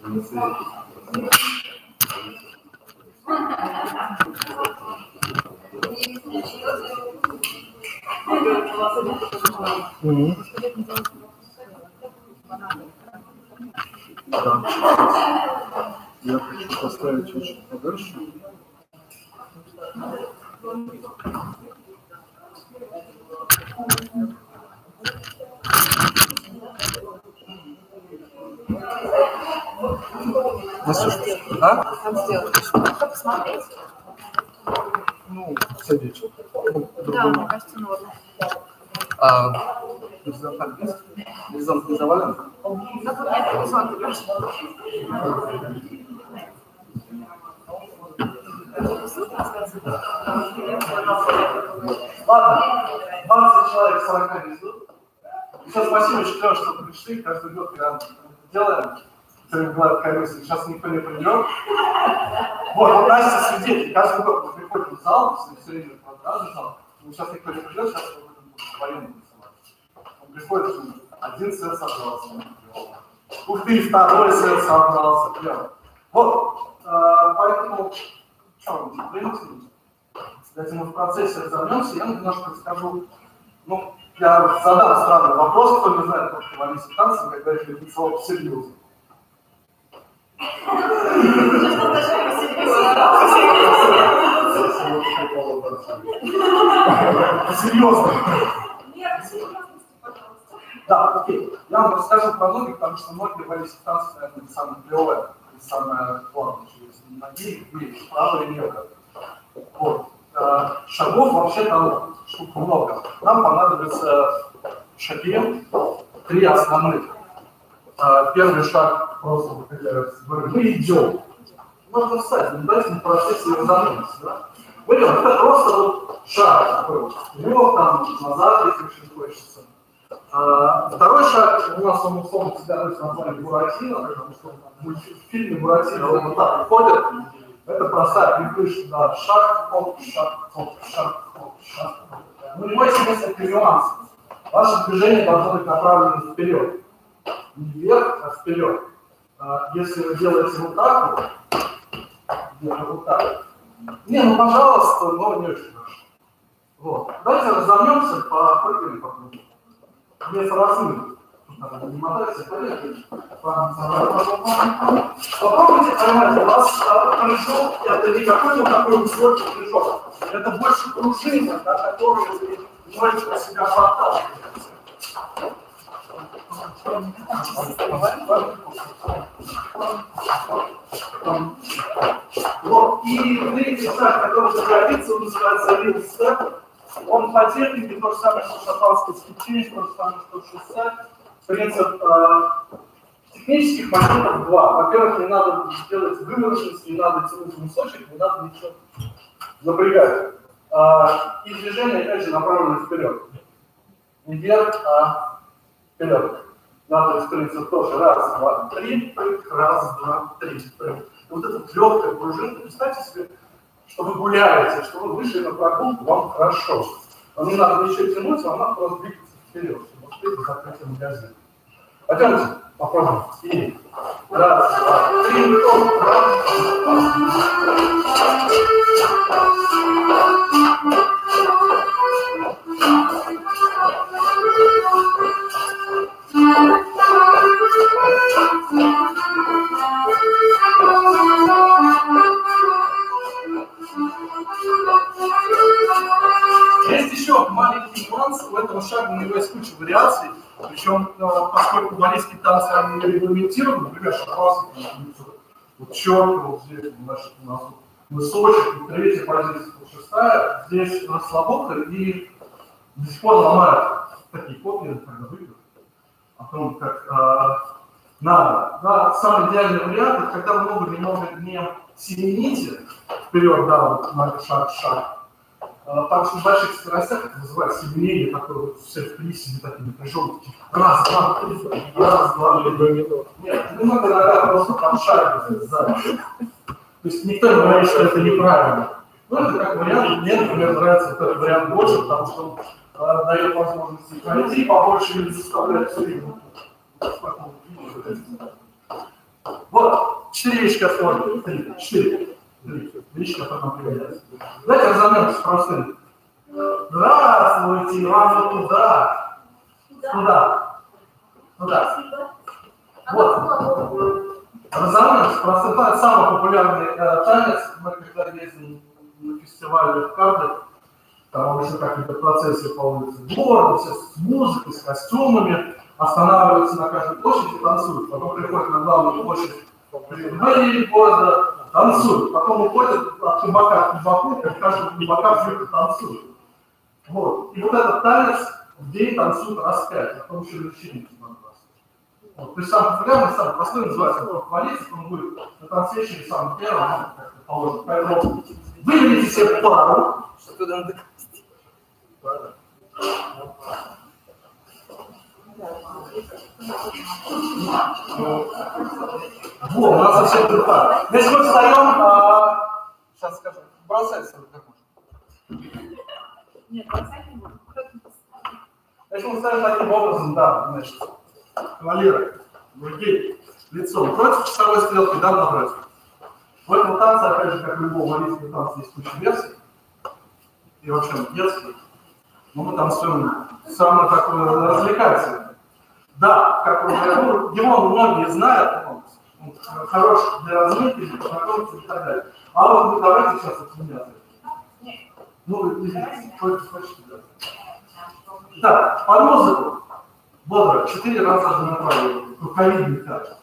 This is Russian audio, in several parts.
Я хочу поставить чуть подальше. А? Там сделать. Что посмотреть? Ну, садись. Да, мне кажется, норм. Горизонт английский? Горизонт не завален? Да тут нет горизонта, Леша. Ладно, 20 человек, 40 внизу. Еще спасибо, что пришли. Каждый год когда делаем. Бывает комиссия, сейчас никто не придет. Вот Настя свидетель. Каждый год мы приходим в зал, все время продажи зал. Сейчас никто не придет, сейчас мы будем военный рисовать. Он приходит, один сет собрался. Ух ты, второй сет собрался. Прям. Вот, поэтому, что, давайте мы в процессе разомнемся, я немножко расскажу. Ну, я задам странный вопрос, кто не знает, как говорить танцем, когда их любит слово серьезно. Серьезно? Нет, серьезности, пожалуйста. Да, окей. Я вам расскажу про ноги, потому что ноги говорить танцы, наверное, самое клевое и самое главное, что есть ноги, и право и лево. Вот. Шагов вообще там штук много. Нам понадобится в шаге 3 основных. Первый шаг просто мы идем. Можно встать, но дальше в процессе разомнемся. Да? Мы идем, это просто вот шаг такой. Вверх, там, назад, если очень хочется. Второй шаг, у нас он условно всегда есть название Буратино, потому что в фильме Буратино он вот так ходит. Это простая припрыжка, да, шаг, хоп, шаг, хоп, шаг, хоп, шаг, хоп. Но у него есть несколько нюансов. Ваше движение должно быть направлено вперед. Не вверх, а вперед. Если вы делаете вот так вот, где-то вот так. Не, ну пожалуйста, но не очень хорошо. Вот. Давайте разомнемся, попрыгаем попробуем. Без размыва. Не мотайте, понятно? Попробуйте поймать, у вас прыжок, это не какой-то такой высокий прыжок. Это больше пружина, да, которую вы можете себя подталкивать. Вот. И третий шаг, который загорится, он называется real step. Он по технике то же самое, что шотландский скипчейндж, то же самое, что шоссе. Принцип технических моментов два. Во-первых, не надо делать вывороченность, не надо тянуть носочек, не надо ничего напрягать. И движение, опять же, направлено вперед. Не вверх, а вперед. Надо исполниться тоже. Раз, два, три, прыг, раз, два, три, прыг. Вот эта легкая пружинка, представьте себе, что вы гуляете, что вы вышли на прогулку, вам хорошо. Вам не надо ничего тянуть, вам надо просто двигаться вперед, чтобы успеть закрыть магазин. Пойдемте, попробуем. И раз, два, три, Есть еще маленький нюанс, у этого шага у него есть куча вариаций, причем, поскольку баллистские танцы они регламентированы, например, шотландский, вот четко, вот здесь, значит, у нас высочек, третья позиция, шестая, здесь расслабоха и до сих пор ломают такие копии, когда выйдут, о том, как надо. Да, самый идеальный вариант, это когда вы ногу немного не семените вперед, да, вот на шаг. Потому что в больших скоростях это вызывает семенение, такое вот все в приседе, такие напряженные. Раз, два, три, раз, два, три. Нет, немного иногда просто подшагивает сзади. То есть никто не говорит, что это неправильно. Ну, это как вариант. Мне, например, нравится этот вариант больше, потому что он дает возможность пройти побольше и не заставлять все время. Вот. 4 яичка сложно. 3. 4. 3 яичка потом появляется. Давайте разомнемся простым. Здравствуйте, вам туда. Туда. Туда. Вот. Разомнемся простым. Это самый популярный танец. Мы когда ездим на фестивале в Кардек, там еще какие-то процессы по улице города, все с музыкой, с костюмами, останавливаются на каждой площади и танцуют. Потом приходят на главную площадь мэрии города, танцуют. Потом уходят от кабака к кабаку, и каждый кабака все танцует. Вот. И вот этот танец в день танцуют раз 5, потом еще вечеринки надо. Вот. То есть самый популярный, самый простой называется «Похвалиться», он будет на трансвещере самым первым, как положено. Поэтому выберите себе пару. Что туда надо? Вот, у нас совсем другая. Если мы встаем, сейчас скажу, бросается в карман. Нет, бросать не буду. Если мы ставим таким образом, да, значит, кавалеры, другие, лицом против часовой стрелки, да, напротив. В этом танце, опять же, как любого валийского танца, есть куча версий. И вообще детский. Но мы танцуем самое такое развлекательное. Да, как его многие знают, он хорош для разминки, для познакомиться и так далее. А вот вы давайте сейчас от меня. Ну, хочешь делать. Так, под музыку. Бодро, 4 раза направление. Рукавидный так.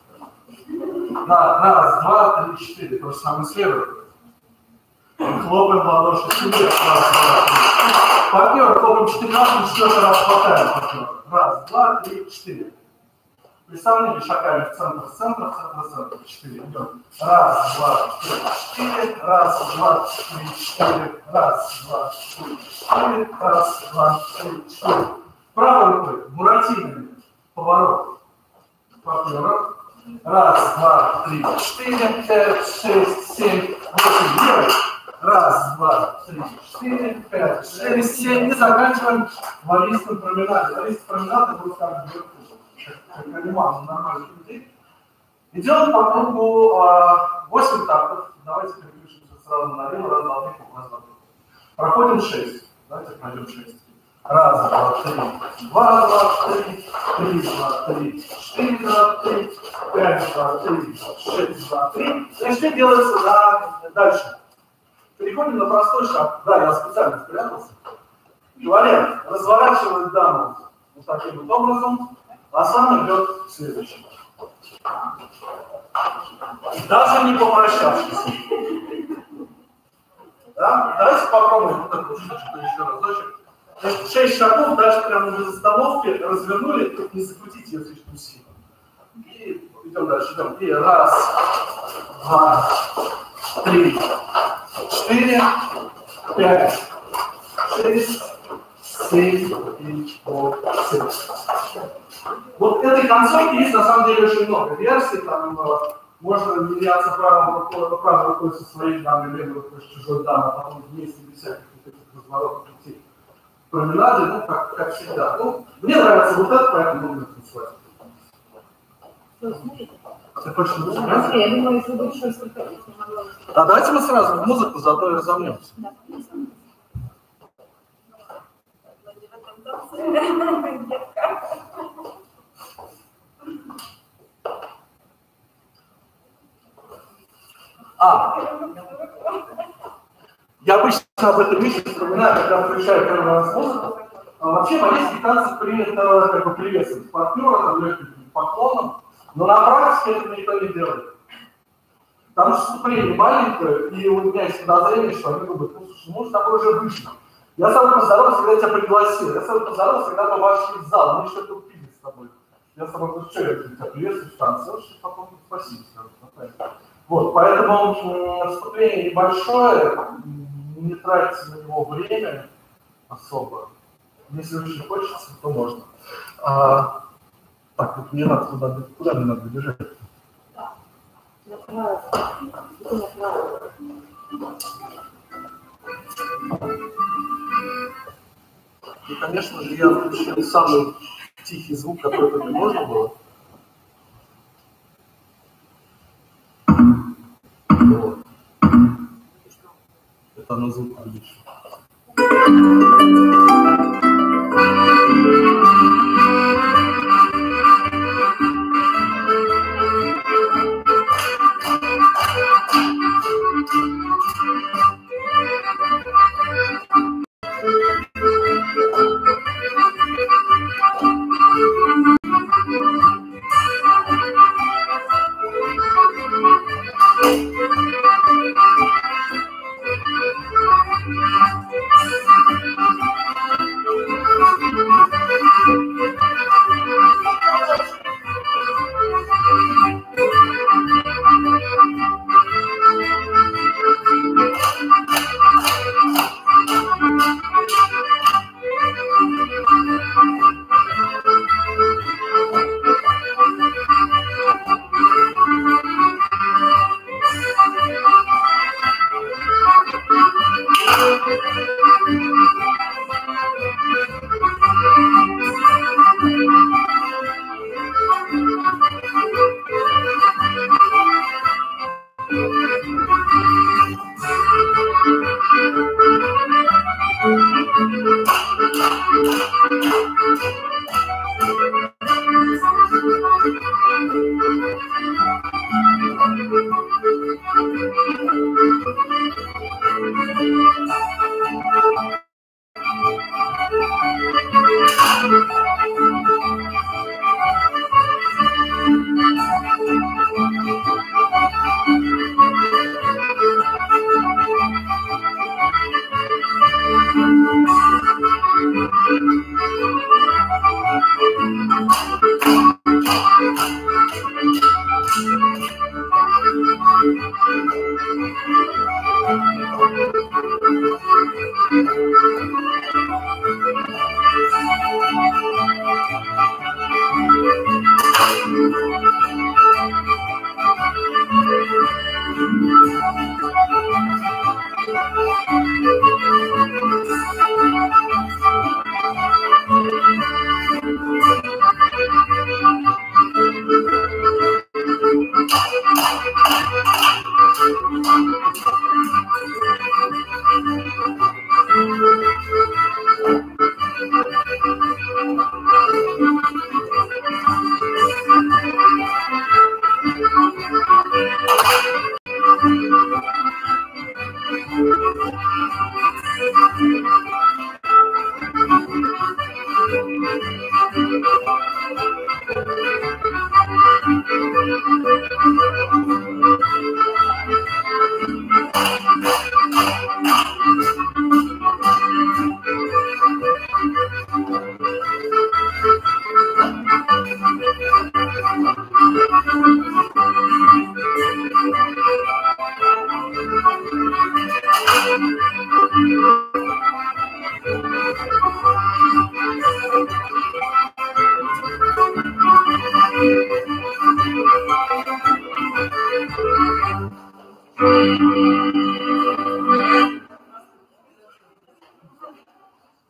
Да, раз, два, 3, 4. То же самое слева. Хлопаем в ладоши. 4 раз, два, 3. Партнер, хлопаем 4 раза, 4 раз хватаем партнера. Раз, два, 3, 4. Представлены шагами в центр, в центр, в центр, в центр. 4. Идем. Раз, два, 3, 4. Раз, два, 3, 4. Раз, два, 3, 4. Раз, два, 3, 4. Правой рукой, буратинами, поворот. Партнера. Раз, два, 3, 4, 5, 6, 7, 8. Левой. Раз, два, 3, 4, 5, 6, 7. И заканчиваем валийским променадом. Валийский променад это будет как вверху. Как анимация нормальных людей. Идем по кругу 8 тактов. Давайте переключимся сразу налево. Раз, два, 3, раз, два, 3. Проходим 6. Давайте пройдем 6. Раз, два, 3. 2, 2, 3. 3, 2, 3. 4, 2, 3. 5, 2, 3. 6, 2, 3. И что делается дальше? Переходим на простой шаг. Да, я специально спрятался. Кавалер разворачивает даму вот таким вот образом, а сам идет следующий. Даже не попрощавшись. Да? Давайте попробуем вот эту штучку еще разочек. 6 шагов, дальше прямо без остановки развернули, только не закрутите ее слишком сильно. И идем дальше. Идем. И раз, два, 3, 4, 5, 6, 7 и 8. Вот этой концовки есть на самом деле очень много версий. Там можно меняться правой рукой со своей дамой, левой рукой с чужой дамой, а потом вместе без всяких вот этих разворотов идти променады, ну, как всегда. Ну, мне нравится вот это, поэтому буду танцевать. Ты хочешь музыку? Я думаю, если будет что-то. А давайте мы сразу в музыку, заодно и разомнемся. Да. Я обычно об этом месте вспоминаю, когда включаю первый раз музыку. Вообще в валийских танцах принято как бы приветствовать партнера легким поклоном, но на практике это никто не делает. Потому что вступление маленькое, и у меня есть подозрение, что они думают, ну слушай, может такой уже вышел. Я с тобой поздоровался, когда тебя пригласил. Я с тобой поздоровался, когда мы вошли в зал, мы что-то купили с тобой. Я с тобой говорю, что я тебя приветствую в танце, потом спасибо. Вот, поэтому вступление небольшое, не тратите на него время особо. Если очень хочется, то можно. Так, тут мне надо куда мне надо бежать? И, конечно же, я включил самый тихий звук, который только можно было. Вот. Это на звук лучше.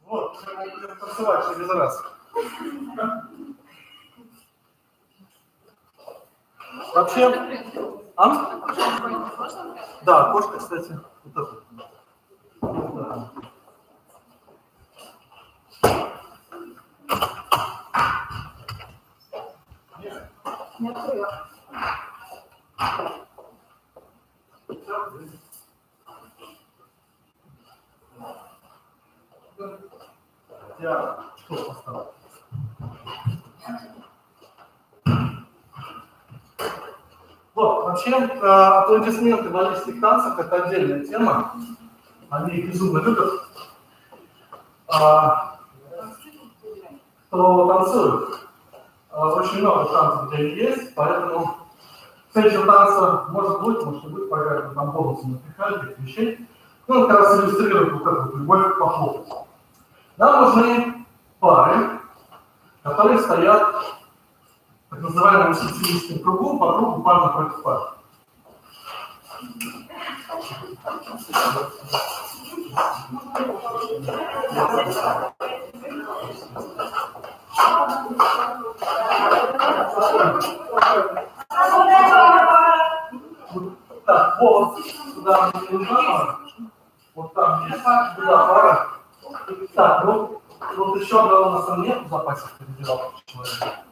Вот, мы будем танцевать через раз. Вообще, да, кошка, кстати, вот это. Да. Не открою. Я что поставил? Вот, вообще, аплодисменты в баллистских танцах – это отдельная тема. Они их безумно любят. Кто танцует? Очень много танцев, где они есть, поэтому встреча танца может быть, может не быть, поэтому там бонусы напихали, каких вещей. Ну, как раз иллюстрирует вот эту любовь к походу. Нам нужны пары, которые стоят в так называемом сицилийском кругу, по кругу пар напротив пар. Так, Вот, туда не нужна. Вот там есть туда пара. Так, ну, вот еще одного у нас там нет в запасе передержал человека.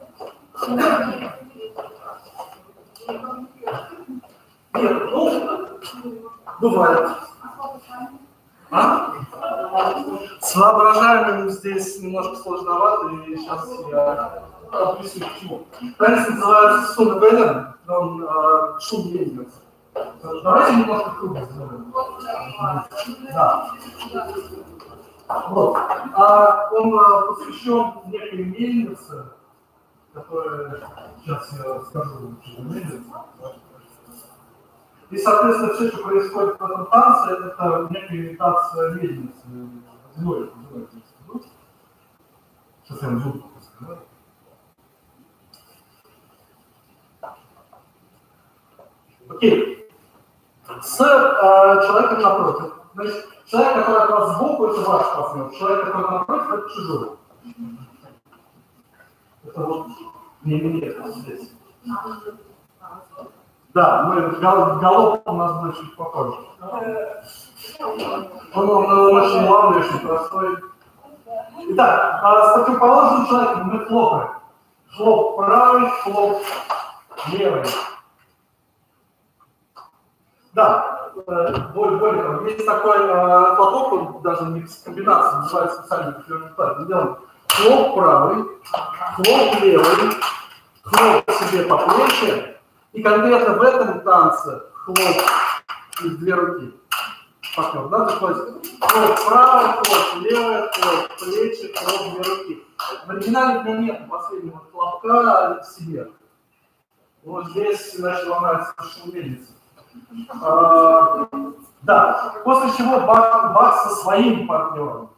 Нет, ну, бывает. А? С воображаемым здесь немножко сложновато, и сейчас я объясню почему. Танец называется Сон Бэлен, он шум мельницы. Давайте немножко круги сделаем. Да. Вот. Он посвящен некой мельнице, которая, сейчас я скажу, что мельница. И, соответственно, все, что происходит в этом танце, это некая имитация мельницы. Одиноко. Сейчас я звук сказать. Окей. С человеком напротив. Значит, человек, который от вас сбоку, это ваш партнер. Человек, который напротив, это чужой. Это вот не вот здесь. Да, мы головка у нас будет чуть попозже. Он очень главный, очень простой. Итак, с противоположным человеком мы хлопаем. Хлоп правый, хлоп левый. Да, более того, есть такой платок, он даже не комбинация, называется специальный флёртаж. Мы делаем хлоп правый, хлоп левый, хлоп себе по плечи. И конкретно в этом танце хлоп из две руки. Партнер, да, такой хлоп правый, хлоп левый, хлоп плечи, хлоп две руки. В оригинале у меня нет последнего хлопка себе. Вот здесь, значит, ломается шумелица. Да, после чего бак со своим партнером.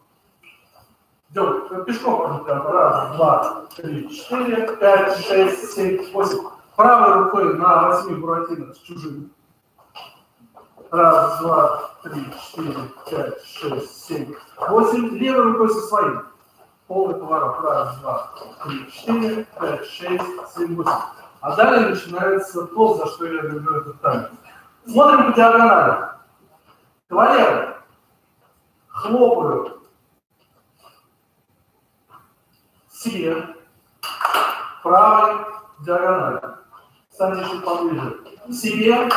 Идем пешком, раз, два, три, четыре, пять, шесть, семь, восемь. Правой рукой на 8 буратино с чужим. Раз, два, три, четыре, пять, шесть, семь, восемь. Левой рукой со своим. Полный поворот. Раз, два, три, четыре, пять, шесть, семь, восемь. А далее начинается то, за что я люблю этот танец. Смотрим по диагонали. Кавалеры. Хлопаю себе. Правой диагонали. Станьте чуть поближе. Себе.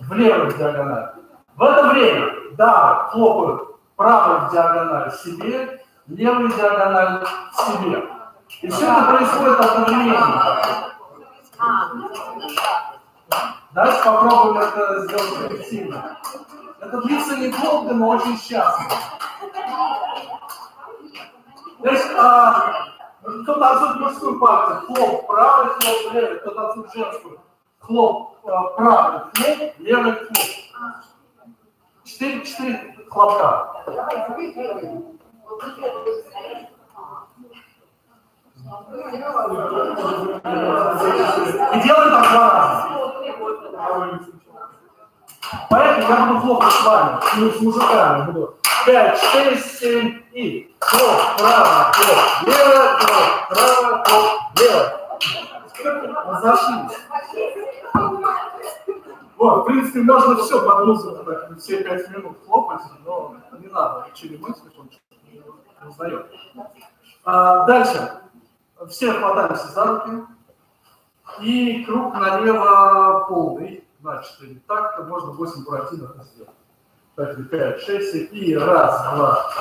В левой диагонали. В это время, да, хлопаю правой диагонали себе, левой диагонали себе. И все это происходит одновременно. Давайте попробуем это сделать эффективно. Это длится недолго, но очень счастливо. То есть, кто танцует мужскую партию, хлоп правый, хлоп левый, кто танцует женскую, хлоп правый, хлоп, левый, хлоп. 4 хлопка. И делаем так 2 раза. Поэтому я буду хлопать с вами, с мужиками буду. 5, 6, 7 и хлоп, право, хлоп, лево, хлоп, право, хлоп, лево. Разошлись. Вот, в принципе, можно все под музыку, так, все 5 минут хлопать, но не надо, через мысли, он не узнает. Дальше. Все хватаемся за руки. И круг налево полный. Значит, так можно 8 буратинов сделать. Так, 5, 6, 7. И раз, два,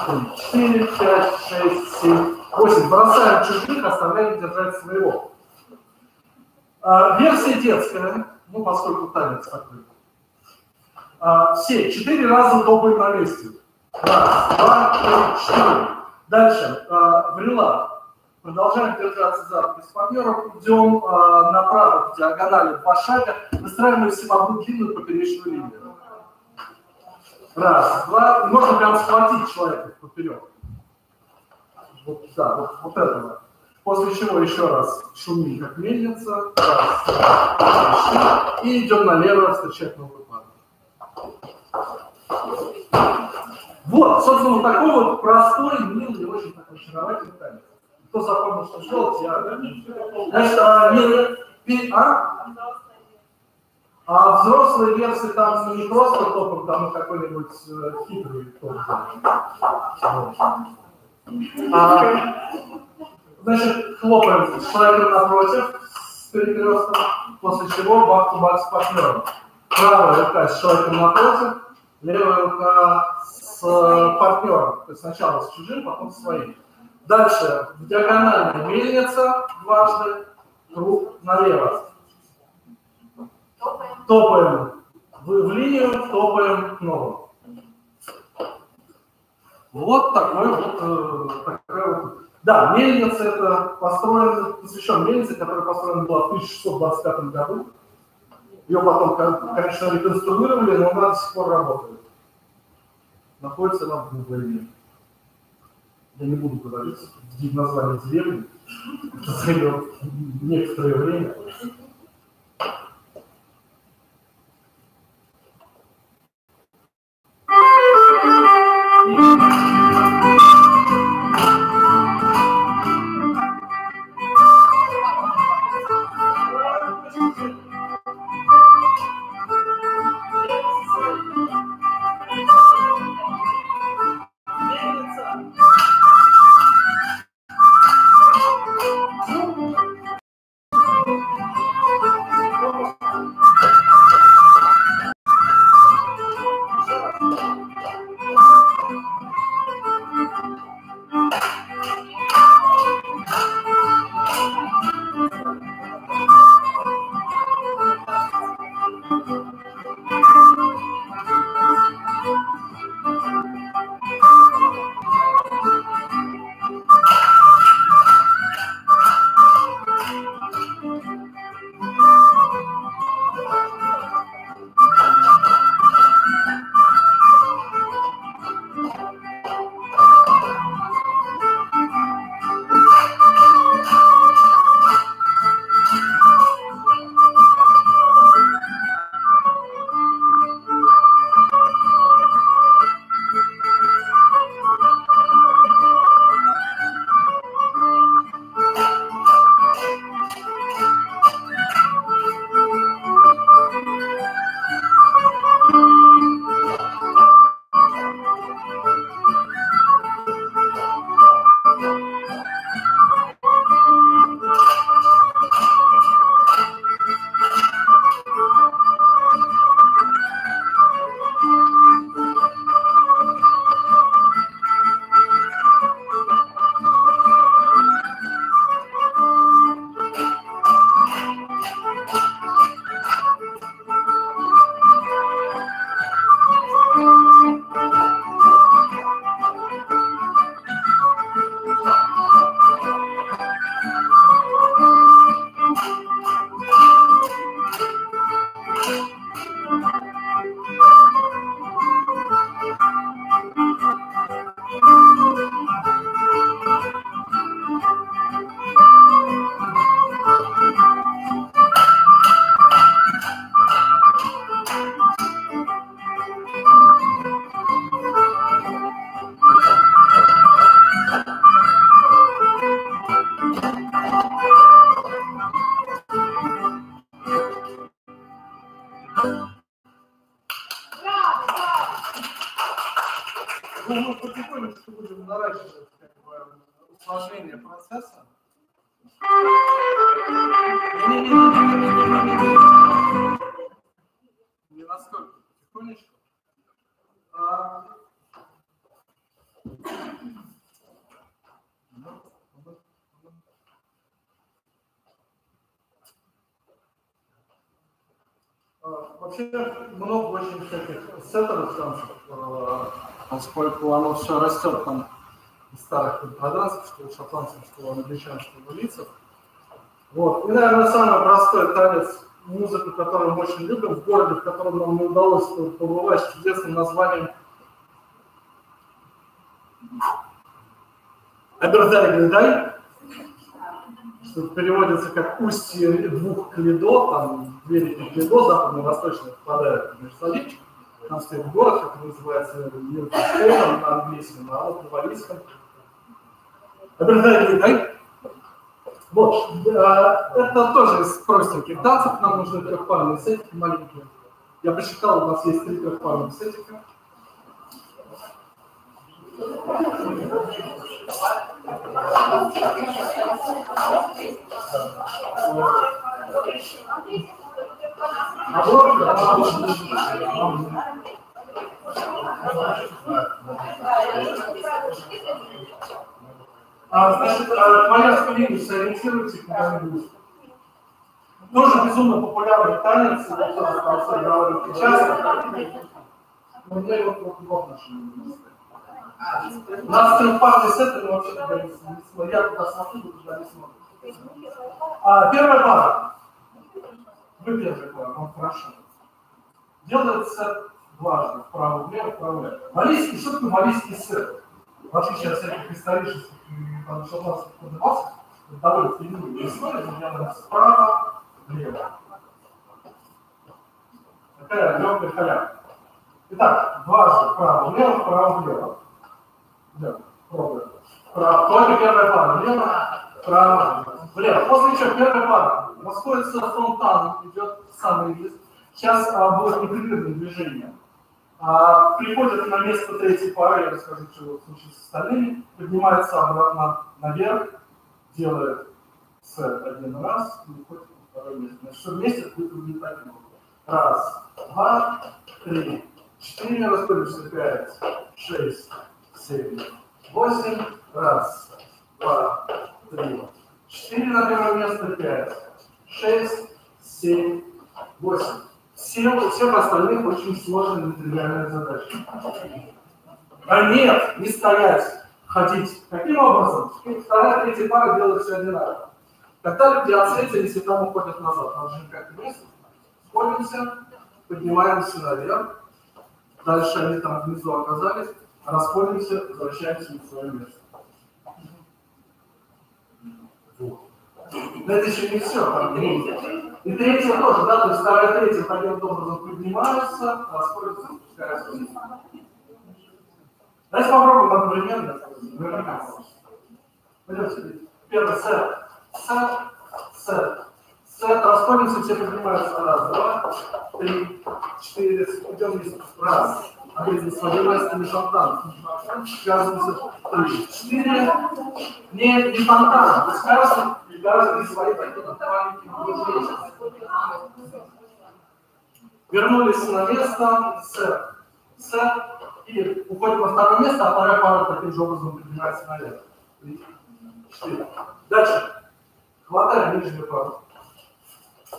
3, 4, 5, 6, 7, 8. Бросаем чужих, оставляем держать своего. Версия детская, ну, поскольку танец такой. Все 4 раза топаем на месте. Раз, два, 3, 4. Дальше. Врила. Продолжаем держаться за руки с партнером. Идем направо в диагонали 2 шага. Выстраиваемся в одну длинную поперечную линию. Раз, два. Можно прям схватить человека поперек. Вот, да, вот этого. После чего еще раз шумим, как мельница. Раз, два, 3, 4. И идем налево встречать новый план. Вот, собственно, вот такой вот простой, милый и очень такой очаровательный танец. Кто запомнил, что делать, я... Значит, А взрослые версии там не просто топом, там какой-нибудь хитрый топ. Значит, хлопаем с человеком напротив, с перекрестком, после чего бак-то-бак с партнером. Правая рука с человеком напротив, левая рука с партнером. То есть сначала с чужим, потом с своим. Дальше в диагональной мельница дважды, круг налево. Топаем в линию, топаем к новому. Вот такой вот. Да, мельница это построена, посвящен мельнице, которая построена была в 1625 году. Ее потом, конечно, реконструировали, но она до сих пор работает. Находится она в Гугле. Я не буду говорить название деревни, это займет некоторое время. Мы потихонечку будем наращивать усложнение процесса. Не настолько, потихонечку. Вообще много очень всяких сеттеров танцев, поскольку оно все растет там из старых контрданцев, что у шотландцев, что у англичан, что у лицев. Вот. И, наверное, самый простой танец, музыку, которую мы очень любим, в городе, в котором нам не удалось побывать, с чудесным названием Абердайгендай, что переводится как устье двух клидо, там две реки Клидо, западно и восточно впадают между собой. Там стоит город, который называется Ньюкасл на английском, а вот на валийском. Абердайгендай. Вот, это тоже из простеньких танцев, нам нужны трехпарные сетики маленькие. Я посчитал, у нас есть 3 трехпарных сетика. Значит, Малярскую линию сориентируйте куда-нибудь. Тоже безумно популярный танец, сейчас. Но мне вот наши. У нас трехпарный сет, это вообще туда не смотрю. Я туда смотрю, вы туда не смотрите. Первая пара. Вы первая пара, вам хорошо. Делается дважды, вправо-влево, вправо-влево. Малийский, что такое малийский сет? В отличие от всяких исторических и шотландских подвасов, это довольно длинная история, но делается вправо-влево. Такая легкая халявка. Итак, дважды вправо-влево, вправо-влево. Да, пробуем. Только первая пара. Влево, вправо, влево. После чего первая пара расходится фронтаном, идет самый лист. Сейчас будет непрерывное движение. Приходит на место третьей пары, я расскажу, что случится с остальными. Поднимается обратно наверх, делает сет один раз и уходит на второе место. Значит, все вместе будет выглядеть так. Раз, два, три, 4, расходимся, 5, 6, 7, 8, раз, два, три, 4 на первое место, 5, 6, 7, 8. Всех остальных очень сложная нетривиальная задача. Нет, не стоять, ходить. Каким образом? Вторая, третья пара делают все одинаково. Когда люди отсветились и там уходят назад, надо же как вниз, сходимся, поднимаемся наверх. Дальше они там внизу оказались, расходимся, возвращаемся на свое место. Вот. Но это еще не все, там третья. И третья тоже, да, то есть вторая, третья таким образом поднимаются, расходятся, спускаются вниз. Давайте попробуем одновременно. Пойдемте. Первый сет. Сет, расходимся, все поднимаются. Раз, два, три, 4, идем вниз. Раз. Опять свое место, не фонтан. Связываемся. 3, 4. Не фонтан. То есть каждый свои такие маленькие движения. Вернулись на место. Сет. И уходим на второе место, а вторая пара таким же образом поднимается наверх. 3, 4. Дальше. Хватаем нижнюю пару.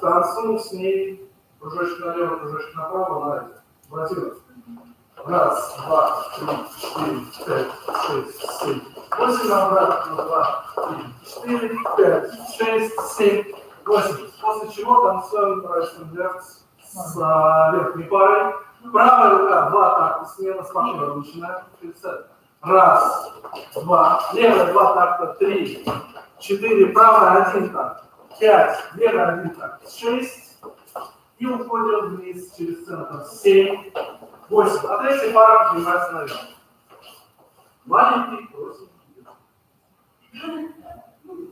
Танцуем с ней. Кружочек налево, кружочек направо, наверх. Вратилось. Раз, два, 3, 4, 5, 6, 7, 8. Обратно. 2, 3, 4, 5, 6, 7, 8. После чего танцуем вверх с верхней парой. Правая рука, 2 такта, смело с партнером начинаем. Раз, два, левая 2 такта, 3, 4, правая 1 такт, 5, левая 1 такт, 6. И уходим вниз через центр. 7, 8. А третья пара поднимается наверх. Маленький, простенький.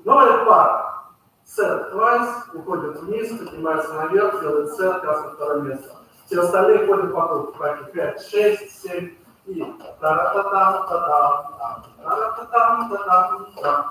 Новая пара. Сет, твайс, уходит вниз, поднимается наверх, делает сет, как на второе место. Все остальные ходят по кругу. 5, 6, 7 и та-ра-та-там-та-там, та-ра-та-там-та-там,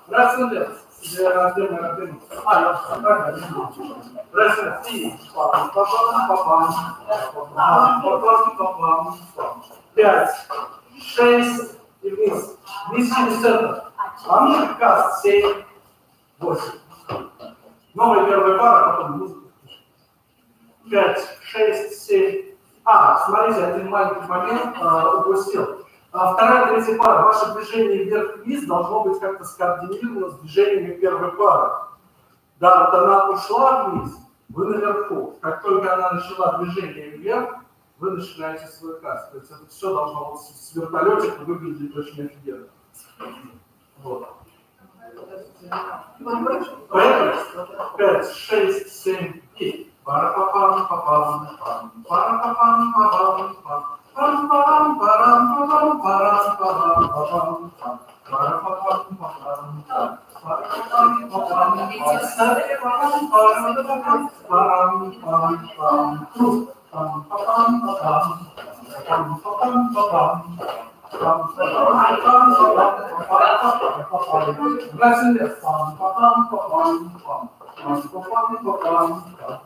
раз наверх. Раздельно. Пять, 6 и вниз. Вниз через центр. А ну каст 7, 8. Новая первая пара, потом музыка. 5, 6, 7. Смотрите, один маленький момент упустил. Вторая, третья пара. Ваше движение вверх-вниз должно быть как-то скоординировано с движениями первой пары. Да, вот она ушла вниз, вы наверху. Как только она начала движение вверх, вы начинаете свой каст. То есть это все должно вот с вертолетика выглядеть очень офигенно. Вот. Поэтому 5, 6, 7 и пара-па-пам-па-пам-пам, пара-па-пам-па-пам-пам, пам-парам-парам-парам-парам-парам-парам-пам, пара-па-пам-па-пам-пам,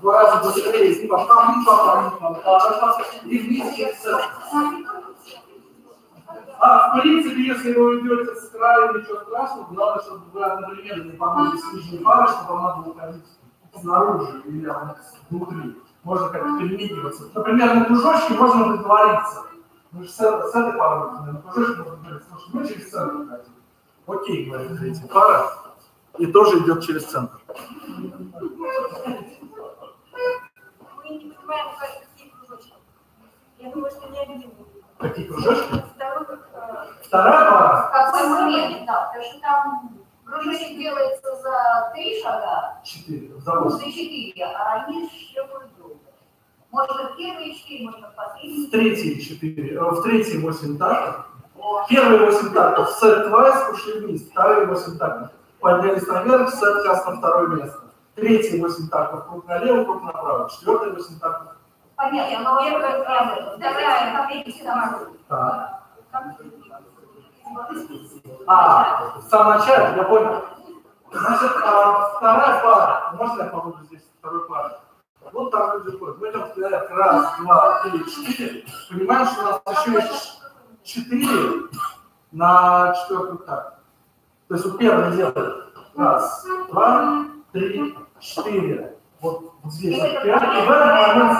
два раза быстрее, и вместе. В принципе, если вы идете с краю, ничего страшного, главное, чтобы вы одновременно не помогли с нижней пары, чтобы вам надо уходить снаружи или внутри. Можно как-то перемигиваться. Например, на кружочке можно договориться. Мы же с этой парой, на кружочке можно договориться, потому что мы через центр хотим. Окей, говорит третья пара, и тоже идет через центр. Мы не понимаем, какие кружочки. Я думаю, что не один. Какие кружочки? Вторая пара? В какой момент, да, потому что там кружочек делается за 3 шага, 4, за 8. за 4, а они шлепают друг. Можно в первые 4, можно в последние. В третьи 4, в третьи 8 тактов. Первые 8 тактов сет твайс ушли вниз, вторые 8 тактов поднялись наверх, сет каст на второе место. Третьи 8 тактов круг налево, круг направо. Четвертые 8 тактов. Понятно, но первая правда, вторая, третья, Так. В самом начале, я понял. Значит, вторая пара, можно я помогу здесь второй парой? Вот там люди ходят. Мы идем вперед, раз, два, три, 4. Понимаем, что у нас еще есть 4 на четвертый такт. То есть вот первый делает. Раз, два, три, 4. Вот здесь. И в этот момент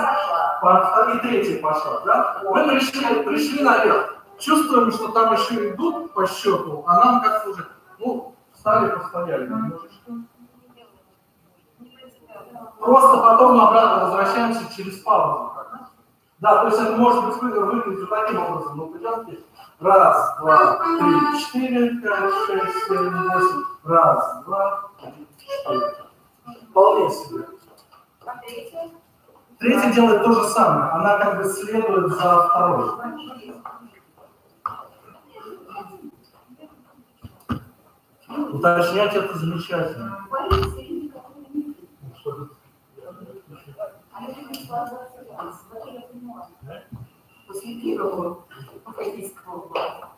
и третий пошел, да? Мы пришли наверх. Чувствуем, что там еще идут по счету, а нам как-то уже, встали, постояли немножечко. Просто потом обратно возвращаемся через паузу. Да, то есть это может быть выглядит таким образом. Ну, пойдемте. Раз, два, три, 4, 5, 6, 7, 8. Раз, два, три, 4. Вполне себе. Третья делает то же самое. Она как бы следует за второй. Уточнять это замечательно. После первого европейского года.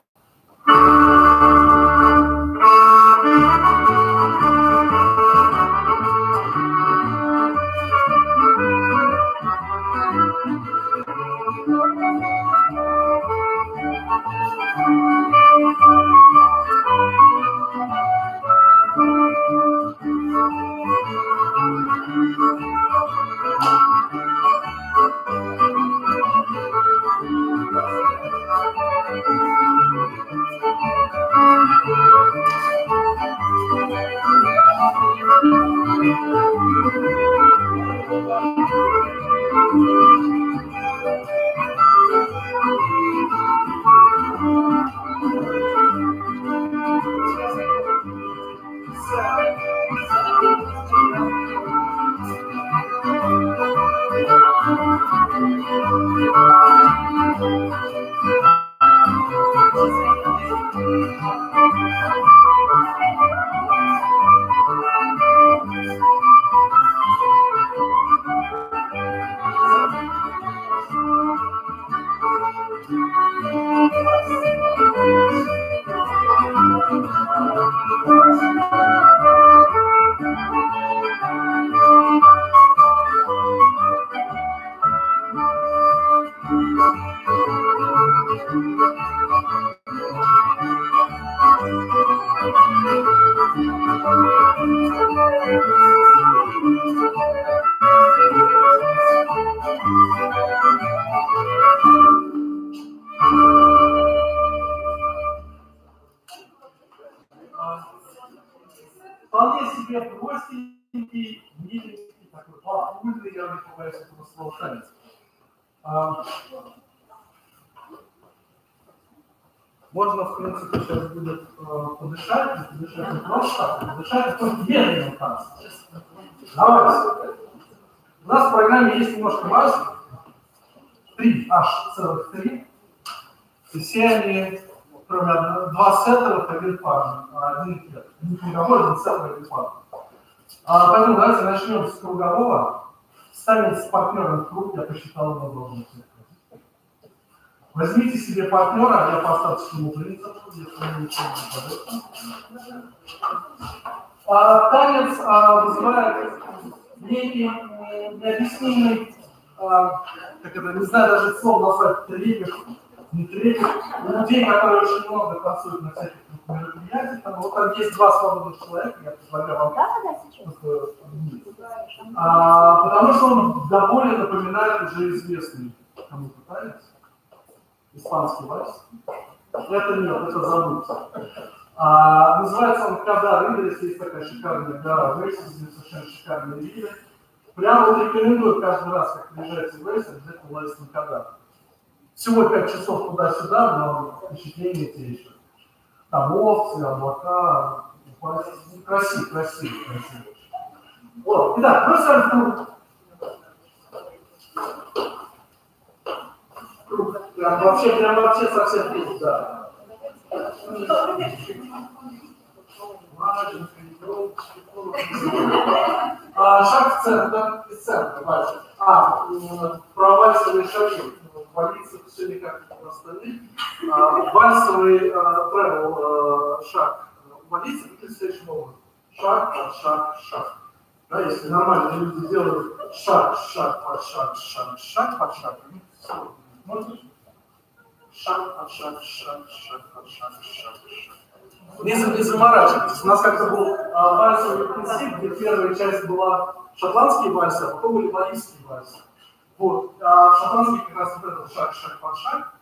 Вполне себе простенький, миленький, такой папульный, я не побоюсь этого слова, танец. Можно, в принципе, сейчас будет подышать не просто, подышать только медленно танцы. Давайте. У нас в программе есть немножко вальсов. 3, аж целых 3. И все они, кроме 2 сеттеров, 1 парный, один нет. Не круговой, 1 сеттер, 1 парный. Поэтому давайте начнем с кругового. Ставим с партнером в круг, я посчитал его должность. Возьмите себе партнера, я по остаточному принципу, если вы ничего не подойдете. Танец вызывает некий необъяснимый, как это, не знаю даже слово назвать, триггер, не триггер. У людей, которые очень много танцуют на всяких мероприятиях, там, вот там есть 2 свободных человека, я предлагаю вам. Потому что он до боли напоминает уже известный кому-то танец. Испанский вальс. Это нет, это забудьте. Называется он Када Ридерс, есть такая шикарная гора Вейс, совершенно шикарные виды. Прямо вот рекомендую каждый раз, как приезжаете в Вейс, обязательно лазить на Када. Всего 5 часов туда-сюда, но впечатление те еще. Там овцы, облака, красиво. Вот, итак, просто прям вообще совсем круг, да. Шаг в центр, из центра, дальше. Про вальсовые шаги. Валиться все не как у остальных. Вальсовый тревел шаг. Валиться выглядит следующим образом. Шаг под шаг, шаг. Да, если нормально люди делают шаг под шаг, шаг под шаг. Смотришь? Шаг под шаг, шаг под шаг. Не заморачивайтесь. У нас как-то был вальсовый принцип, где первая часть была шотландские вальсы, а потом были валийские вальсы. Вот. Шотландский как раз вот этот шаг под шаг.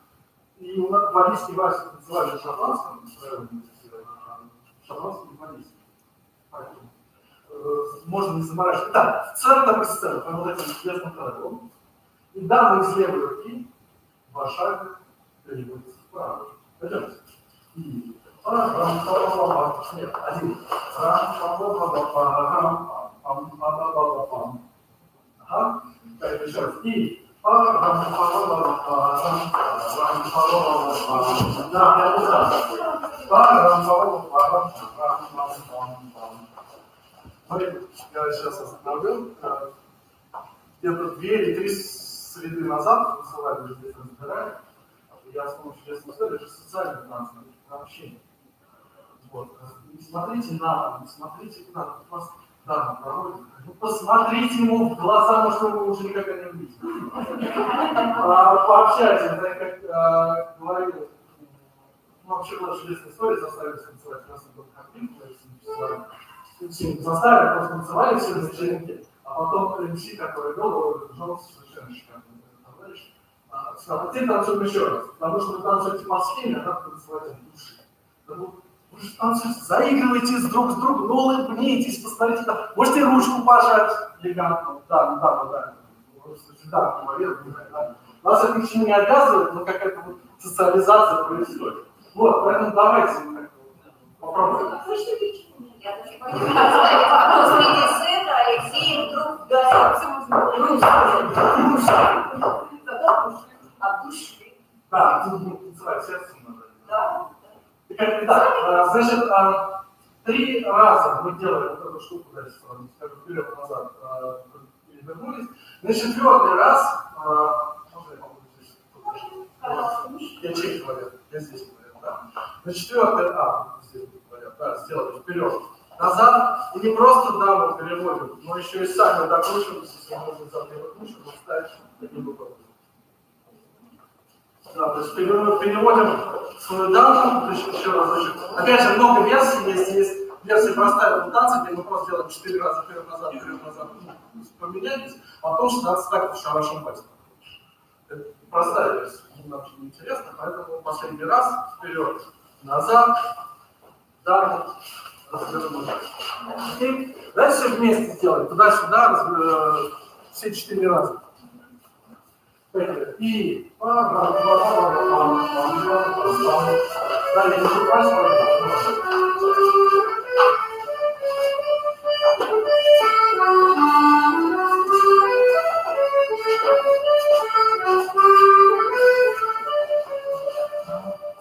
И у нас валийский вальс называли шотландским, шотландский и валийский. Поэтому можно не заморачиваться. Так, центр и сцена, вот этим известным правилом. И дамы из левой руки 2 шага переводятся вправо. Пойдемте. И нет, 1. Ага. Так, еще раз. И я сейчас остановлю. Где-то 2 или 3 среды назад вызывали здесь разбирали. Я с помощью честной истории, это социальный транспорт, общение. Вот. Не смотрите на вас да, проводит. Ну, посмотрите ему в глаза, может, вы уже никогда не увидите. Пообщайтесь, да, как говорил, вообще была чудесная история, заставили танцевать красный год конфликт, заставили, просто танцевали все на вечеринке, а потом МС, который вел, жёлтый совершенно шикарный. Сказал, ты танцуем еще раз, потому что вы танцуете по схеме, а надо танцевать от души. Вы же танцуете, заигрываете друг с другом, ну улыбнитесь, посмотрите там, можете ручку пожать элегантно, да, говорил, нас это ни к чему не обязывает, но какая-то вот социализация происходит. Вот, поэтому давайте попробуем. Я даже понимаю, после сета Алексей вдруг от души. Да, тут называть сердцем надо. Да. Так, значит, 3 раза мы делаем вот эту штуку, дальше, скажем, вперед-назад перевернулись. На 4-й раз, можно я попробую здесь? Я чек говорю, я здесь говорю, да. На 4-й, здесь говорят, да, сделали вперед, назад, и не просто дамы переводим, но еще и сами докручиваемся, если можно закручивать, ставить таким образом. Да, то есть переводим свою даму, еще разочек. Опять же, много версий есть версия простая в танце, где мы просто делаем 4 раза вперед-назад, поменялись, а потом 16 тактов в шарашем пальцем. Это простая версия, нам очень интересно, поэтому последний раз вперед, назад, даму, развернуть. Дальше вместе сделаем, туда-сюда, все 4 раза. И далее не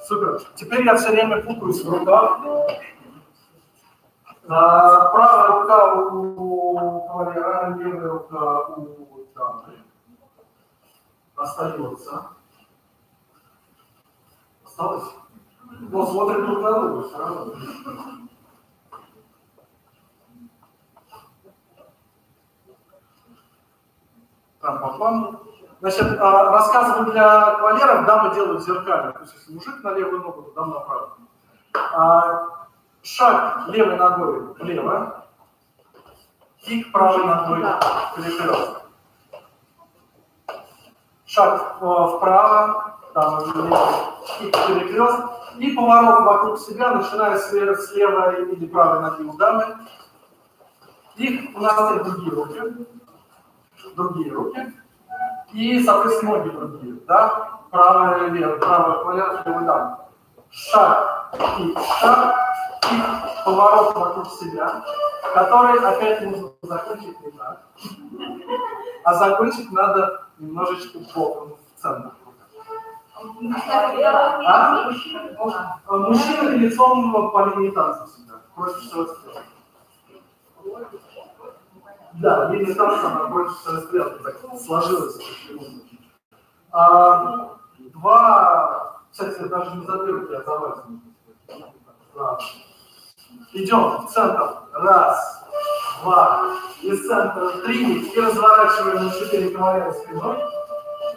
Супер. Теперь я все время путаюсь в руках. Правая рука у кавалера, левая рука у дамы. Остается. Осталось? Но смотрим друг на друга все равно. Там-пам-пам. Значит, рассказываю для кавалеров, дамы делают зеркально. То есть, если мужик на левую ногу, то дама на правую. Шаг левой ногой влево, кик правой ногой перекрест. Шаг вправо, там кик перекрест. И поворот вокруг себя, начиная с левой или правой ноги у дамы. И у нас есть другие руки. И, соответственно, ноги другие, да? Правая или левая, правая кавалер, левая дама. Шаг, кик, поворот вокруг себя, который опять нужно закончить не так. А закончить надо немножечко боком в центр. Мужчина лицом по линии танца всегда. Проще всего стрелки. Да, линия танца, она проще всего стрелки. Так сложилось. Кстати, даже не задерживайте, а завалить. Идем в центр. Раз, два. Из центра 3. И разворачиваем на 4 кавалера спиной.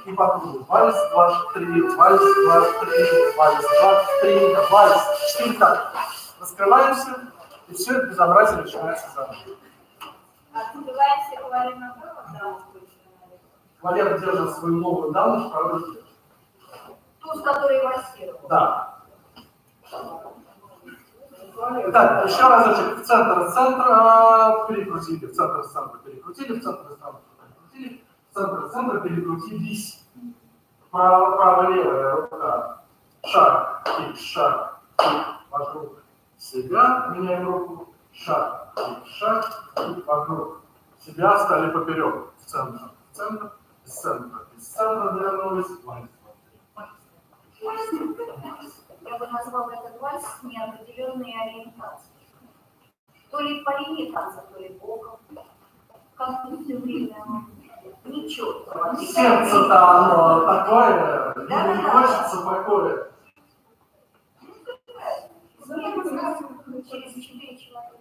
И по кругу. Вальс, 2, 3, вальс, 2, 3, вальс, 2, 3, вальс. 4 так. Раскрываемся. И все это безобразие начинается заново. Открываемся кавалер направо, Кавалер держит свою новую даму в правой руке. ту, с которой вальсировал. Да. Так, еще разочек. В центр перекрутили, в центр перекрутили, в центр перекрутили, в центр перекрутились. Право-левая рука. Шаг, кик, вокруг себя. Меняем руку. Шаг, кик, вокруг себя. Стали поперек. В центр, из центра вернулись. Я бы назвала этот вальс с неопределенной ориентацией. То ли по линии танца, то ли боком. Как-то все время ничего. Сердце-то оно такое, ему не хочется покоя. Через 4 человека.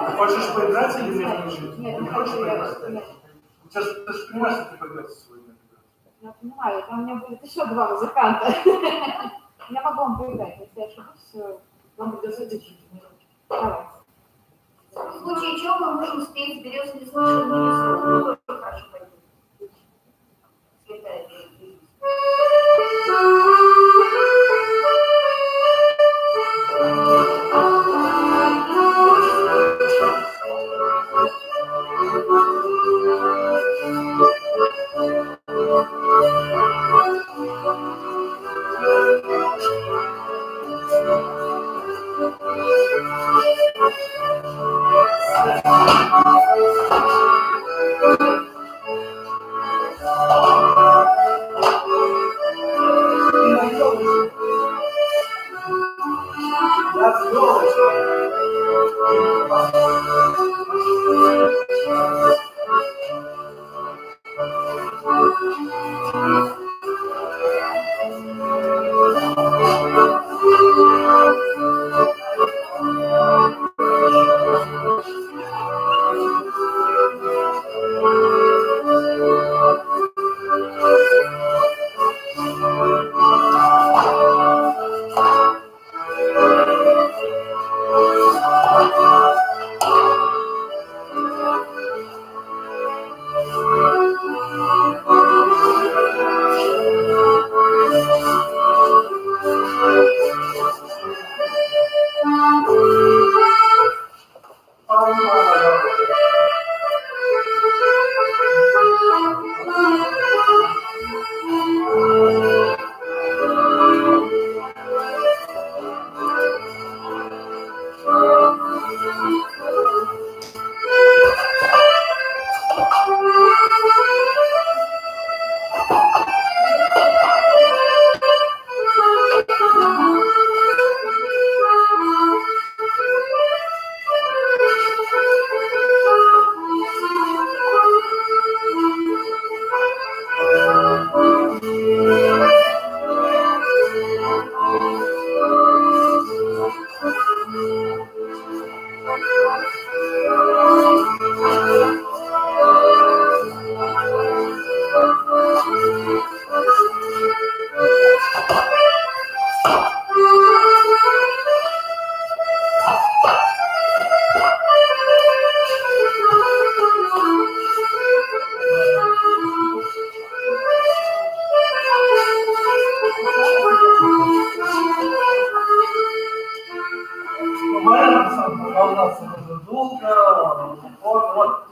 Ты хочешь поиграть или мне жить? Не хочешь поиграть? Ты же понимаешь, что ты поиграешь сегодня? Я понимаю, там у меня будет еще 2 музыканта. Я могу вам поиграть, если я ошибусь, вам придется держать. Давайте. В случае чего мы можем спеть «Берез не слышал, но не слышал». Ну, тоже хорошо пойдет. Светает. Thank you.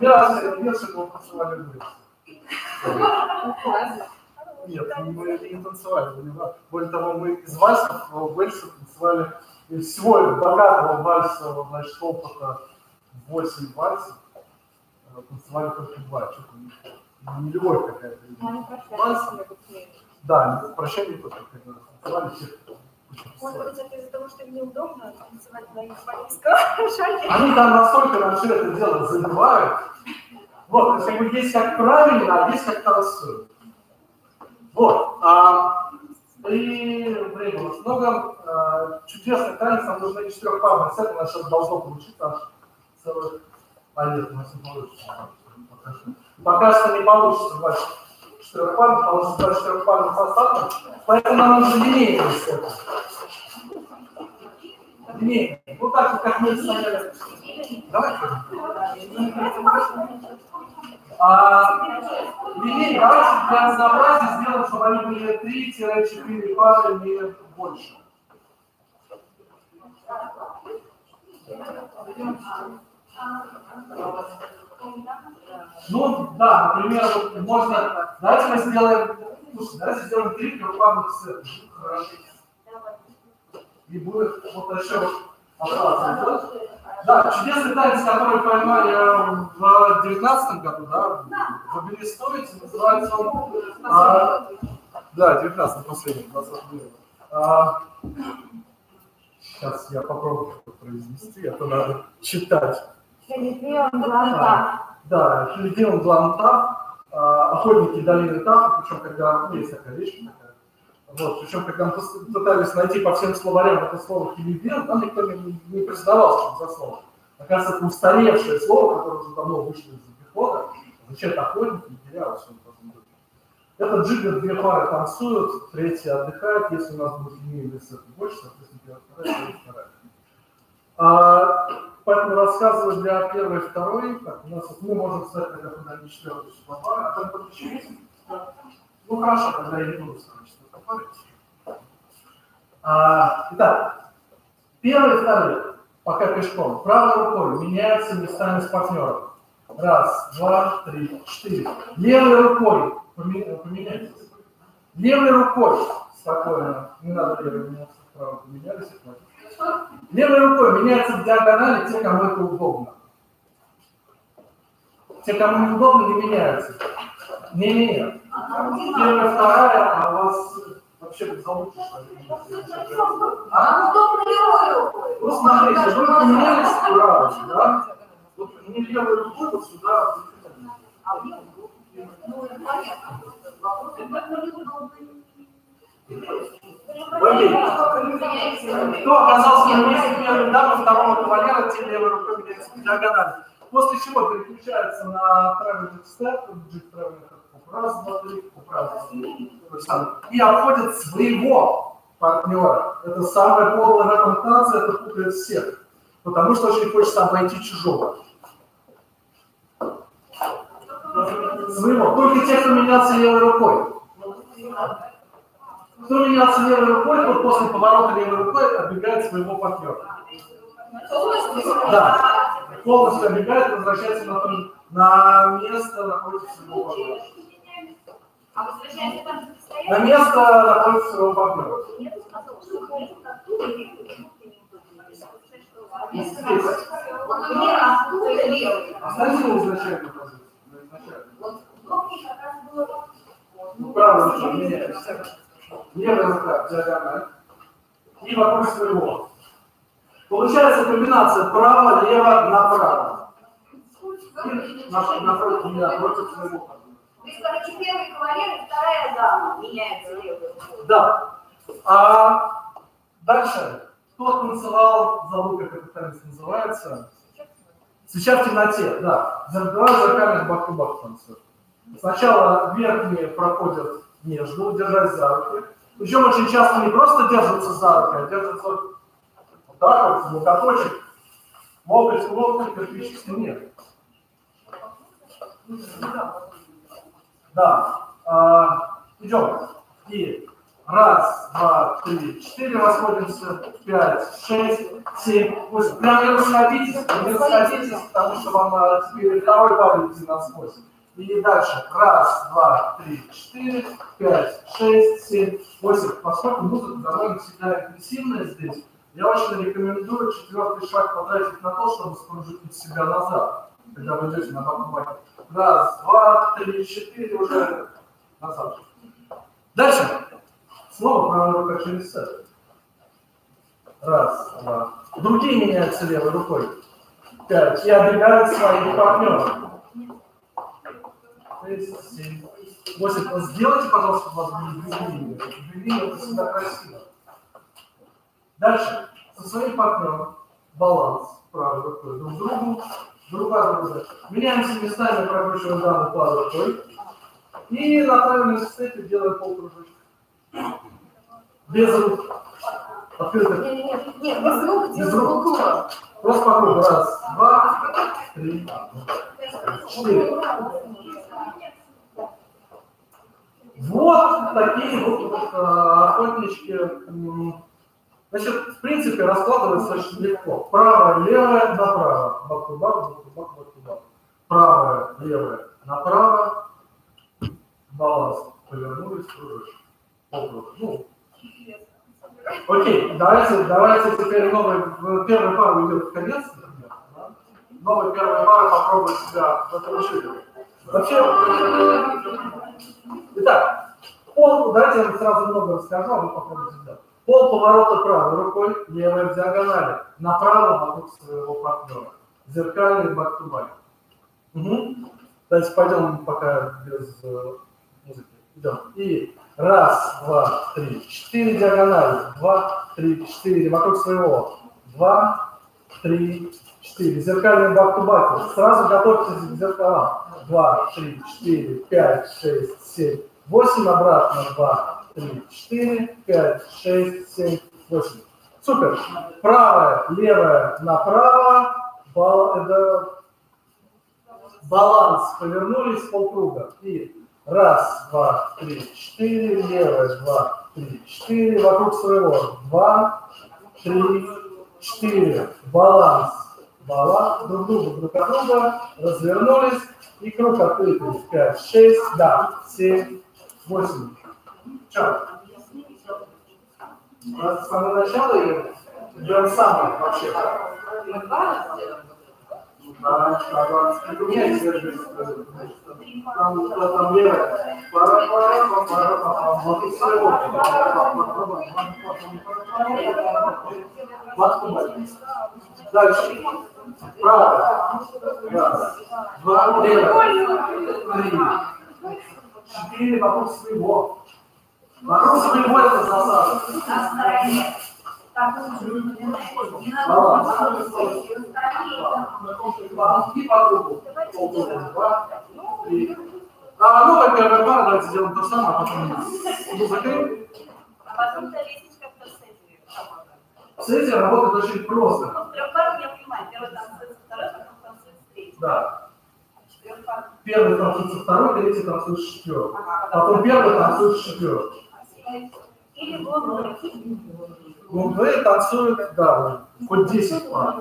Вершик мы танцевали вместе. Нет, мы не танцевали. Более того, мы из вальсов в Уэльсе танцевали из всего богатого вальса, значит, опыта 8 вальсов, танцевали только 2. Что-то не любовь какая-то. Вальс. Да, прощание только когда танцевали всех. Может быть, это из-за того, что им неудобно танцевать на испанском шаге? Они там настолько на все это дело забивают. Вот, как бы есть как правильно, а есть как танцуют. Вот. И время у нас много. Чудесный танец, нам нужны 4-парные сеты, у нас сейчас должно получиться аж целых... нет, у нас не получится. Пока что не получится 2 4-парных, потому что 2 4-парных составов, поэтому нам нужны линейные сеты. Линейные. Вот так вот, как мы стояли. Давайте. Линейные, давайте для разнообразия сделаем, чтобы они были 3-4 пары, не больше. Ну, да, например, вот можно... Давайте мы сделаем... Слушай, давайте сделаем 3 трехпарных сета. И будет вот еще остаться. Да, чудесный танец, который поймали в 19 году, да, в Берестовице, называется он... да, 19 последний, 20 лет. Сейчас я попробую произнести, это надо читать. Да, Филиппион Глантав, охотники долины Тафа, причем когда, есть такая вещь, вот, причем когда мы пытались найти по всем словарям это слово Филиппион, там никто не признавался за слово. Оказывается, это устаревшее слово, которое уже давно вышло из обихода, означает охотники, не терялось, что он быть. Этот джиггер 2 пары танцуют, 3 отдыхает, если у нас будет линейный сет больше, соответственно, 1 2. Поэтому рассказываю для 1 и 2. Так, у нас вот мы можем сказать, когда куда-нибудь 4 пары, а там еще есть. Ну хорошо, тогда я не буду сказать, что это пары. Итак, 1 и 2. Пока пешком. Правой рукой меняются местами с партнером. 1, 2, 3, 4. Левой рукой поменяйтесь. Левой рукой спокойно. Не надо левой меняться. Правой поменялись и хватит. Левой рукой меняются в диагонали те, кому это удобно. Те, кому неудобно, не меняются. Не-не-не. 1, 2, а у вас вообще залучше, что ну, смотрите, вы поменялись справа, да? Вот не левой рукой, вот сюда. Кто оказался на месте первой дамы, второго кавалера, тем левой рукой меняется в диагонали. После чего переключается на traveling step, раз, два, три, и обходит своего партнера. Это самое подлое в этом танце, это путает всех. Потому что очень хочется обойти чужого. Своего. Только те, кто менялся левой рукой. Кто менялся левой рукой, тот после поворота левой рукой оббегает своего партнера. Да. Полностью оббегает, возвращается на место, находится своего партнера. А возвращаемся там, где стоят? На место находится своего партнера. Останьте его изначально позицию. Ну, правая рука меняется. Левая рука диагональ. И вокруг своего. Получается комбинация право, лево, направо. И напротив своего партнера. То есть, короче, первый кавалер и вторая дама меняется левой. Да. А дальше. Кто танцевал, забыл, как этот танец называется. Сейчас в темноте, да. Два зеркальных бак-то-бак танцуют. Сначала верхние проходят между, держась за руки. Причем очень часто не просто держатся за руки, а держатся вот так вот, локоточек, локоть в локоть, кирпич к стене. Да. Идем. И Раз, два, три, 4. Расходимся. 5, 6, 7, 8. Прям не расходитесь, потому что вам теперь второй пар идти насквозь. И дальше. Раз, два, три, 4, 5, 6, 7, 8. Поскольку музыка довольно всегда агрессивная здесь, я очень рекомендую четвертый шаг потратить на то, чтобы скружить себя назад, когда вы идете на бакмаке. Раз, два, три, 4, уже назад. Дальше. Снова правая рука через центр. Раз, два. Другие меняются левой рукой. 5. И оббегают своих партнеров. 6, 7, 8. Сделайте, пожалуйста, у вас движение. Движение это всегда красиво. Дальше. Со своим партнером баланс правой рукой друг к другу. Рука друга. Меняемся местами, прокручиваем данную правой рукой. И на правильной степе делаем полкружочка. Без рук. Открыто. Нет, без рук делаем круга. Просто по кругу. Раз, два, три, 4. Вот такие вот охотнички. Значит, в принципе, раскладывается очень легко. Правое, левое, направо. Бак-ту-бак, бак-ту-бак, бак-ту-бак. Правое, левое, направо. Баланс. Повернулись, кружочек. Ну, окей, давайте теперь первая пара идет в конец, например. Да? Новая первая пара попробует себя в этом учителе. Вообще, итак, пол, давайте я вам сразу много расскажу, а вы попробуйте сделать. Пол поворота правой рукой, левой в диагонали, направо вокруг своего партнера. Зеркальный бак-ту-бак. Угу. Давайте пойдем пока без музыки. Идем. И раз, два, три, 4 диагонали. 2, 3, 4 вокруг своего. 2, 3, 4. Зеркальный бак-ту-бак. Сразу готовьтесь к зеркалам. 2, 3, 4, 5, 6, 7, 8. Обратно. 2, 3, 4, 5, 6, 7, 8. Супер. Правая, левая, направо. Баланс. Повернулись полкруга. И раз, два, три, 4. Левая. 2, 3, 4. Вокруг своего. 2, 3, 4. Баланс. Баланс. Друг от друга. Развернулись. И круг открытый. 5, 6, да, 7, 8. Что? С самого начала или идем самый вообще? У меня есть там левая. Дальше. Правая. Раз. Два. Левая. 3. 4 вокруг своего. Вокруг своего это засада. И по кругу. 2, 3. Ну, как первая пара, давайте сделаем то же самое, а потом закрыем. А потом-то лестничка в процессе. С этим работает очень просто. Ну, трехпару я понимаю. Первый танцует со второй, потом танцует с третьей. Да. Первый танцует со второй, третий танцует с четвертой. Потом первый танцует с четвертой. Или глубже. Глубже танцуют, да, хоть 10 пар.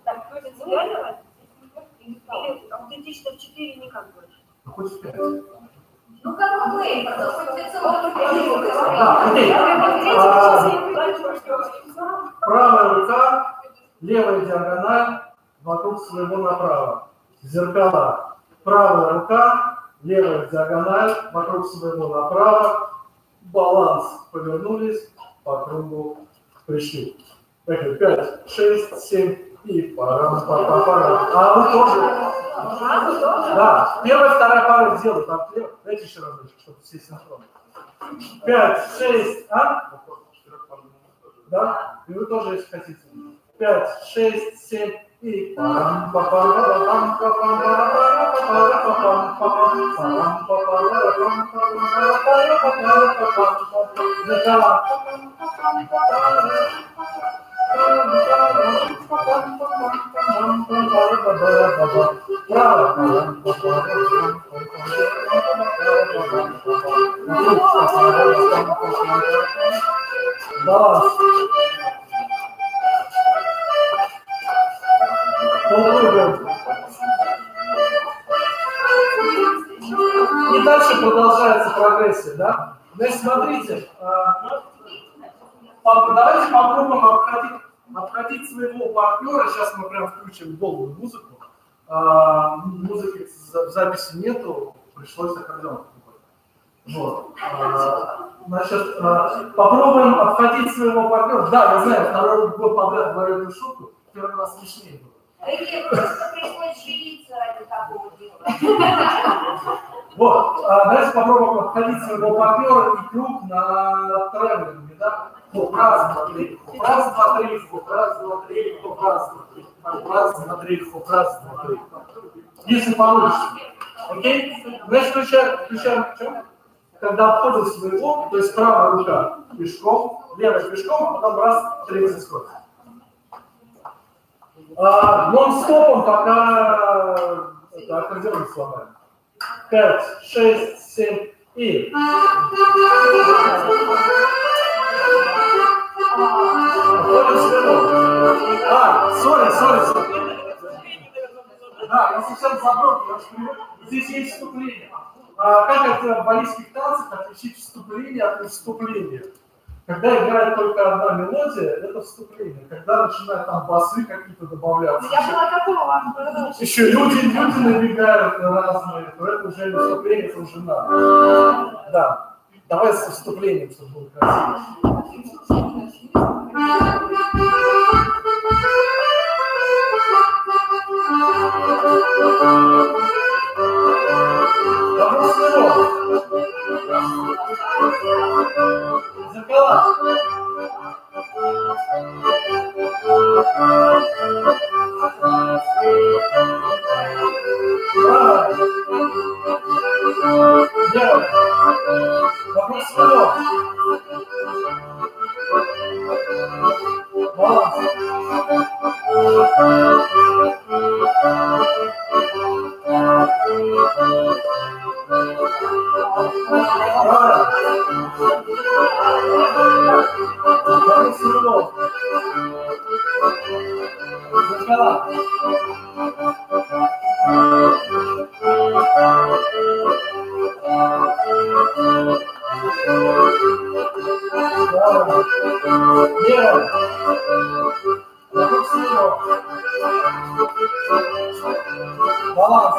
Так, против идеального? Или аутентично в 4 никак больше? Ну, хоть в 5. Ну, как вы, хоть Да, окей. Правая рука, левая диагональ, вокруг своего направо. Зеркала. Правая рука, левая диагональ, вокруг своего направо. Баланс. Повернулись, по кругу пришли. 5, 6, 7 и пара. А вы тоже? Да. Первая, вторая пара делают. Дайте еще разочек, чтобы все синхронно. 5, 6, а? Да? И вы тоже, если хотите. 5, 6, 7 и право. Баланс. Попробуем. И дальше продолжается прогрессия, да? Значит, смотрите, давайте попробуем обходить своего партнера. Сейчас мы прям включим долгую музыку. Музыки в записи нету, пришлось аккордеон. Вот. Значит, попробуем обходить своего партнера. Да, я знаю, второй год подряд говорю эту шутку, первый раз смешнее было. Мне просто пришлось жениться ради такого дела. Вот, давайте попробуем обходить своего партнера и круг на тревелинге, да? Хоп, раз, два, три, хоп, раз, два, три, хоп, раз, два, три, хоп, раз, два, три, хоп, раз, два, три, хоп, раз, два, три. Если получится. Окей? Значит, включаем в чем? Когда обходим своего, то есть правая рука пешком, левая пешком, а потом раз, третий скорость. Нон-стопом пока аккордеон сломаем. 5, 6, 7 и. Сори. Да, я совсем забыл, здесь есть вступление. Как это в баллистских танцах отличить вступление от вступления? Когда играет только одна мелодия, это вступление. Когда начинают там басы какие-то добавляться. Я была готова вам продолжить. Еще люди набегают разные, то это уже не вступление, это уже надо. Да. Давай с вступлением, чтобы было красиво. Вопрос своего. Зеркала. Право. Лево. Вопрос своего. Баланс.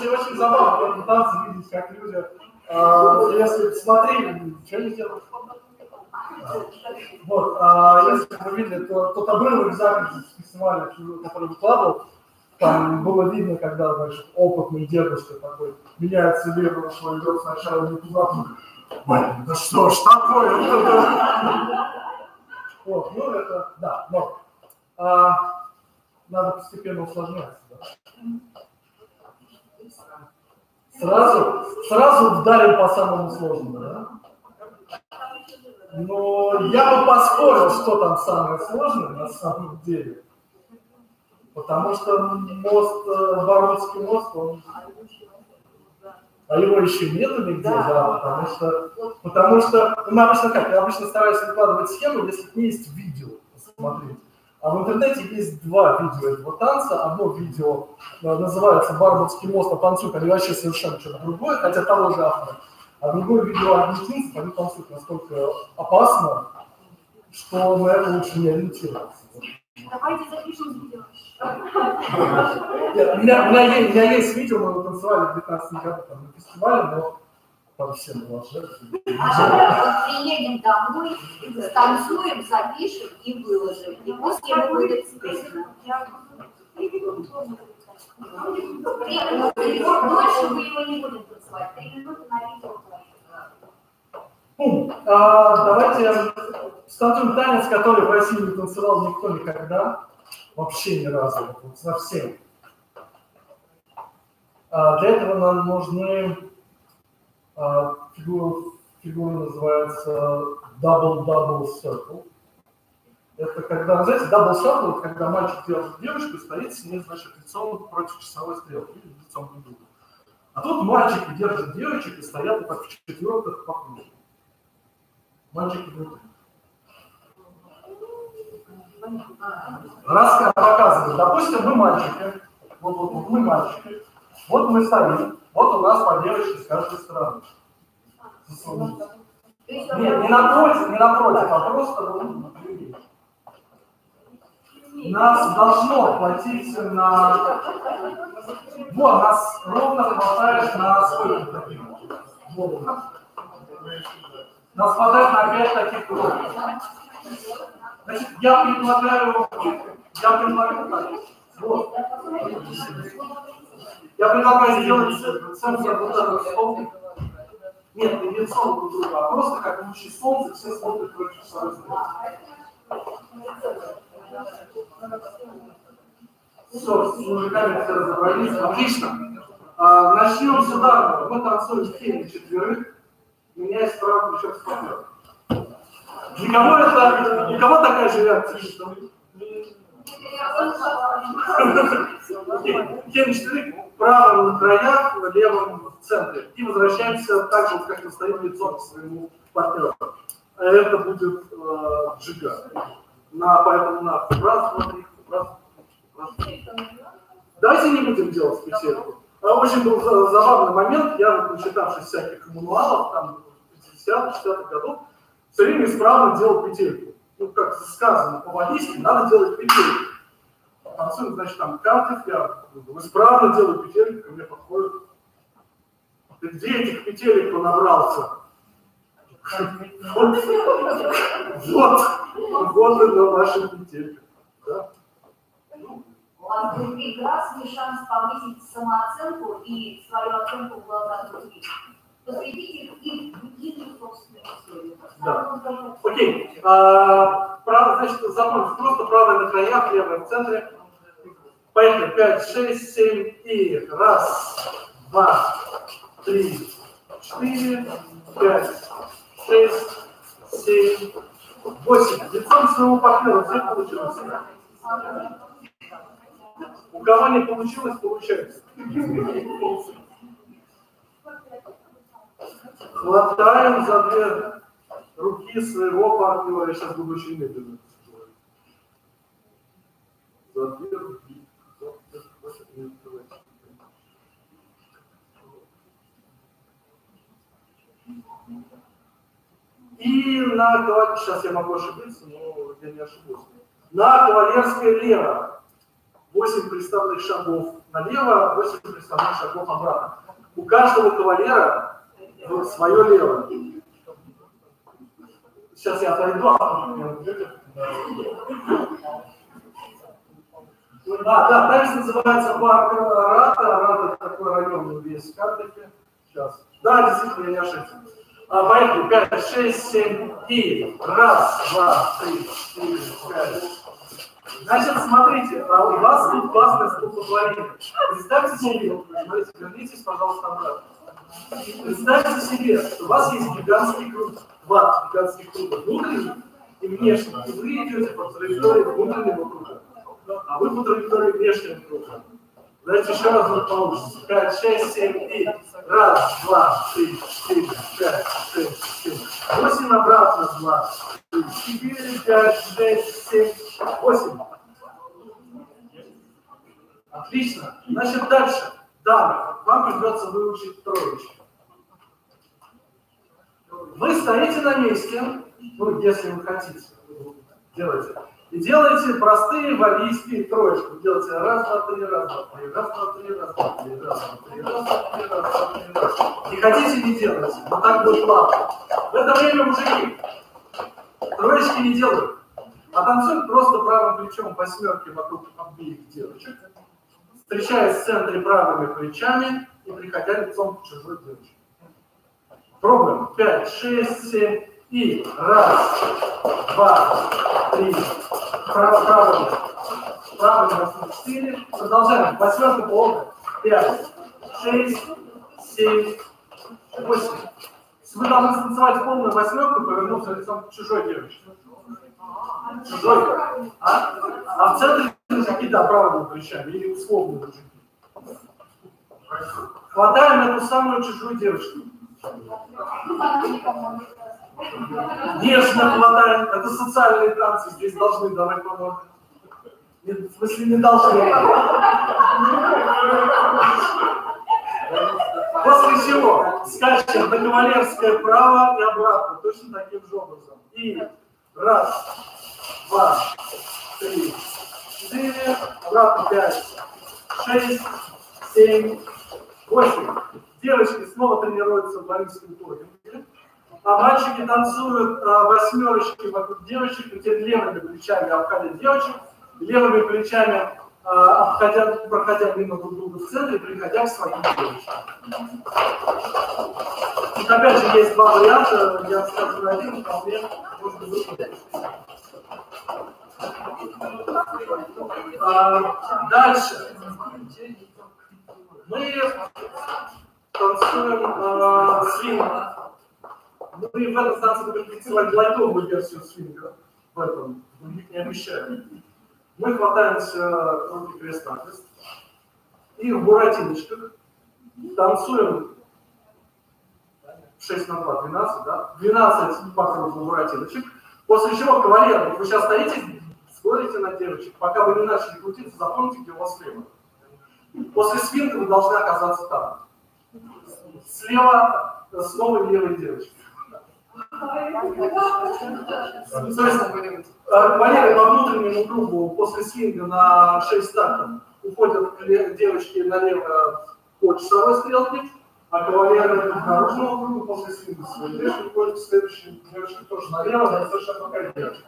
Очень забавно в этом танце видеть, как люди, если смотрели, что они делают. Вот, если вы видели, то тот обрывок записи с фестиваля, который выкладывал, там было видно, когда, значит, опытный дедушка такой меняет себе свой игрок сначала не туда, блин, да что ж такое? Вот, ну это, да, но надо постепенно усложняться. Да? Сразу вдарим по самому сложному, да? Но я бы поспорил, что там самое сложное на самом деле. Потому что мост, Бармутский мост, он... А его еще нету нигде, да, потому что ну, мы обычно как? Я обычно стараюсь выкладывать схему, если к ней есть видео, посмотреть. А в интернете есть два видео этого танца. Одно видео называется «Бармутский мост», а танцуют они вообще совершенно что-то другое, хотя того же автора. А другое видео аргентинцев, они танцуют настолько опасно, что на это лучше не ориентироваться. Давайте запишем видео. У меня есть видео, мы его танцевали в 2019 году там, на фестивале, но там все было жертвы. Приедем домой, станцуем, запишем и выложим. И пусть ему будет стыдно. Дольше мы его не будем танцевать. 3 минуты на видео. Давайте станцуем танец, который в России не танцевал никто никогда, вообще ни разу, вот совсем. Для этого нам нужны фигура называется Double Circle. Это когда, знаете, Double Circle, это когда мальчик держит девушку и стоит с ней, значит, лицом против часовой стрелки, или лицом друг друга. А тут мальчики держат девочек и стоят вот так в четвертых по кругу. Мальчики внутри. Раз показываю, допустим, мы мальчики, вот мы мальчики, вот мы стоим, вот у нас по девочке с каждой стороны. Нет, не напротив, а просто нас должно хватить на... Вот, нас ровно хватает на сколько таких? Вот. Нас хватает на 5 таких кругов. Значит, я предлагаю так. Вот. Я предлагаю сделать центр вот этого столбика. Нет, не лицом друг друга, а просто как лучи солнца, все смотрят против часовой стрелки. Все, с мужиками все разобрались. Отлично. Начнем с ударного. Мы танцуем в теме четверых. Меня есть право плечом с партнером. У кого такая же реакция? Теме четверых. Правым на краях, левым в центре. И возвращаемся так же, как мы стоим лицом к своему партнеру. Это будет джига. Поэтому на раз, два, три, раз. Давайте не будем делать петельку. Очень был забавный момент, я, начитавшись всяких мануалов, там, 50-60-х годов, все время исправно делал петельку. Ну, как сказано по-водийски, надо делать петельку. Танцуем, значит, там карты, я исправно делаю петельку, ко мне подходит. Где этих петелек понабрался? Вот это наша петелька. Да? У вас был прекрасный шанс повысить самооценку и свою оценку в глазах других. Посвятите их другим собственным условиям. Да. Окей. Значит, запомните, просто правая на краях, левая в центре. Поехали. 5, 6, 7 и раз, 2, 3, 4, 5, 6, 7, 8. Лицом своего партнера все получилось. У кого не получилось, получается. Хватаем за 2 руки своего партнера. Я сейчас буду очень медленно. За 2 руки. И на кавалерское, сейчас я могу ошибиться, но я не ошибусь. На кавалерское лево 8 приставных шагов налево, 8 приставных шагов обратно. У каждого кавалера свое лево. Сейчас я отойду, да, дальше называется парк Рата. Рата — это такой район весь в Карлике. Сейчас. Да, действительно, я не ошибся. Поехали. 5, 6, 7 и раз, 2, 3, 4, 5. Значит, смотрите, у вас тут классное столпотворение. Представьте себе, смотрите, вернитесь, пожалуйста, обратно. Представьте себе, что у вас есть гигантский круг, 2 гигантских круга, внутренний и внешний, и вы идете по траектории внутреннего круга. А вы по траектории внешнего круга. Давайте еще раз вот получится. 5, 6, 7 и 1, 2, 3, 4, 5, 6, 7, 8 обратно. 2, 3, 4, 5, 6, 7, 8. Отлично. Значит, дальше. Да, вам придется выучить троечки. Вы стоите на месте, ну, если вы хотите, делайте. И делаете простые валийские троечки. Делайте раз, два, три, раз, два, три, раз, два, три, раз, два, три, раз, два, три, раз, два, три, раз, два, три, раз. Не хотите, не делайте. Но так будет плавно. В это время мужики троечки не делают, а танцуют просто правым плечом восьмерки вокруг обеих девочек, встречаясь в центре правыми плечами и приходя лицом к чужой девочке. Пробуем. 5, 6, 7 и 1, 2, 3. Правыми. Правыми 4. Продолжаем. Восьмерка полная. 5, 6, 7, 8. Вы должны станцевать полную восьмерку, повернуться лицом к чужой девочке. Чужой. А в центре мужики, да, правыми плечами или условные мужики. Хватаем эту самую чужую девочку. Нежно хватаем. Это социальные танцы. Здесь должны давать помочь. В смысле, не должны. После чего скачем на кавалерское право и обратно. Точно таким же образом. И 1, 2, 3, 4. Обратно 5, 6, 7, 8. Девочки снова тренируются в валийском турнире, а мальчики танцуют восьмерочки вокруг девочек, и те левыми плечами обходят девочек, левыми плечами проходя мимо друг друга в центре, приходя к своим девочкам. Тут опять же есть два варианта, я скажу один, вполне можно выполнить. Дальше. Мы танцуем свинг. Мы в этом танце будем танцевать лайтовую версию свинга. В этом. Других не обещаем. Мы хватаемся руки крест-накрест. И в буратиночках танцуем 6 на 2, 12, да? 12 по кругу буратиночек. После чего кавалер, вот вы сейчас стоите, смотрите на девочек. Пока вы не начали крутиться, запомните, где у вас слева. После свинга вы должны оказаться там. Слева снова левой девочки. То есть кавалеры по внутреннему кругу после свинга на 6 тактов уходят девочки налево по часовой стрелке, а кавалеры по наружному кругу после свинга уходят к следующей девочке тоже налево, но совершенно другая девочка.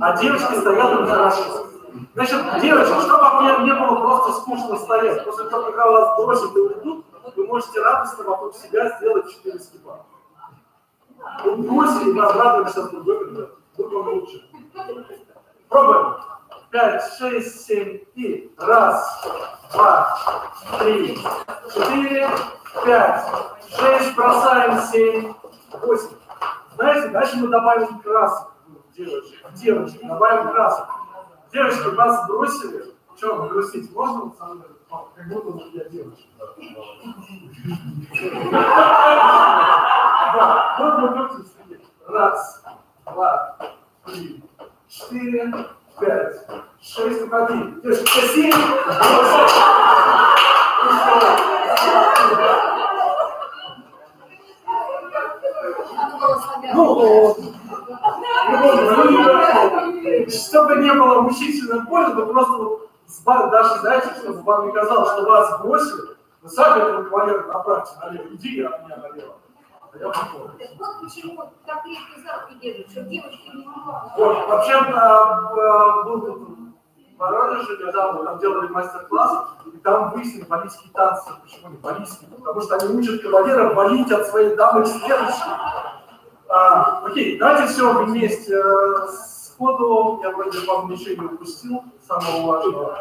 А девочки стоят на хорошо. Значит, девочки, чтобы не было просто скучно стоять, после того, как вас бросят и уйдут, вы можете радостно вокруг себя сделать 4 скипа. Вы бросили, мы обрадуемся от другой, вдруг он лучше. Пробуем. 5, 6, 7 и 1, 2, 3, 4, 5, 6, бросаем 7, 8. Знаете, дальше мы добавим красок. Девочек, добавим красок. Девочки, вас бросили. Что, вы грустите? Можно вот со мной? Как будто я девочка. Да, вот мы крутимся. 1, 2, 3, 4, 5, 6, уходи. Девочки, 7, 8. Ну, чтобы не было мучительно больно, вы просто вот даже, знаете, чтобы вам не казалось, что вас бросили, вы сами этого кавалера направьте налево. Иди от меня налево. А я попробую. Вот почему так крепкие за руки держат, что девочки не могут. Вот, вообще, был тут в Воронеже, когда мы там делали мастер-класс, и там выяснили валийские танцы. Почему не валийские? Потому что они учат кавалера валить от своей дамы следующей. Окей, давайте все вместе сходу. Я вроде вам ничего не упустил, самого важного.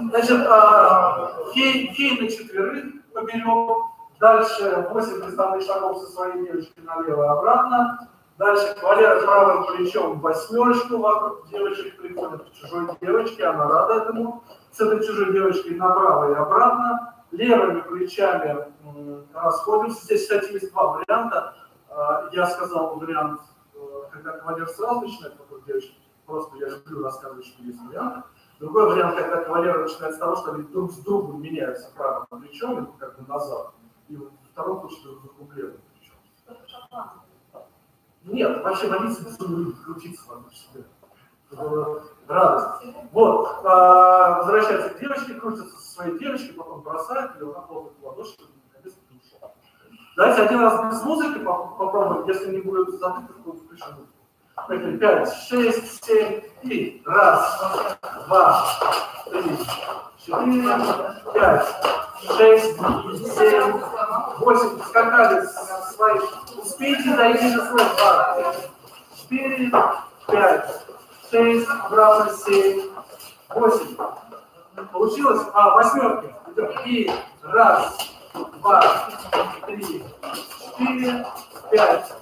Значит, фей на четверых поберем. Дальше 8 приставных шагов со своей девочкой налево и обратно. Дальше кавалер правым плечом восьмерочку вокруг девочек приходит к чужой девочке, она рада этому, с этой чужой девочкой направо и обратно, левыми плечами расходимся. Здесь, кстати, есть два варианта. Я сказал вариант, когда кавалер сразу начинает вокруг девочки, просто я люблю рассказывать, что есть варианты. Другой вариант, когда кавалеры начинают с того, что они друг с другом меняются правым плечом, как бы назад, и во втором случае друг с другом левым плечом. Нет, вообще водиться безумно любит крутиться вокруг себя. Радость. Вот, возвращается к девочке, крутится со своей девочкой, потом бросает, или он хлопает в ладоши, чтобы наконец-то ушел. Давайте один раз без музыки попробуем, если не будет затыков, то включим музыку. 5, 6, 7, и раз, 2, 3, 4, 5, 6, 7, 8. Скакали свои. Успейте дойти до своих пар. 4, 5, 6, обратно 7, 8. Получилось? Восьмерки. Идем. И раз, 2, 3, 4, 5,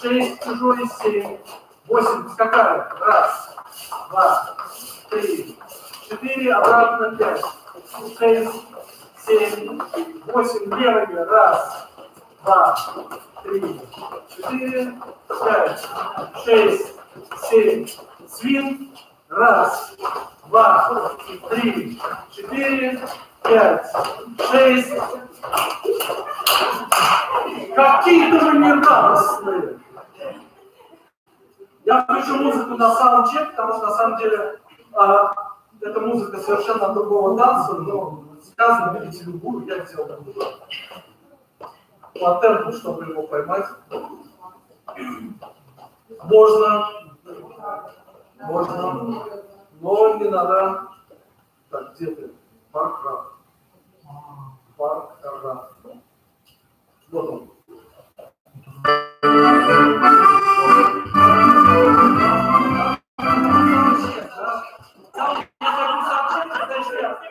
6, чужой 7. 8, скакали. Раз, 2, 3, 4, обратно 5, 6, 7, 8, левыми. Раз, 2, 3, 4, 5, 6, 7, свин. Раз, 2, 3, 4, 5, 6. Какие-то вы нерадостные. Я включу музыку на саундчек, потому что на самом деле эта музыка совершенно другого танца, но сказано, видите любую, я сделал такую паттерн, чтобы его поймать. Можно, но не надо. Так, где ты? Паркрат. Вот он.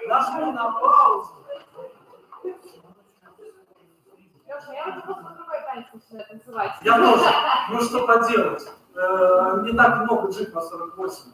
Нажму на паузу. Леша, я буду просто другой танец начинаю танцевать. Я тоже. Ну что поделать? Не так много джип на 48.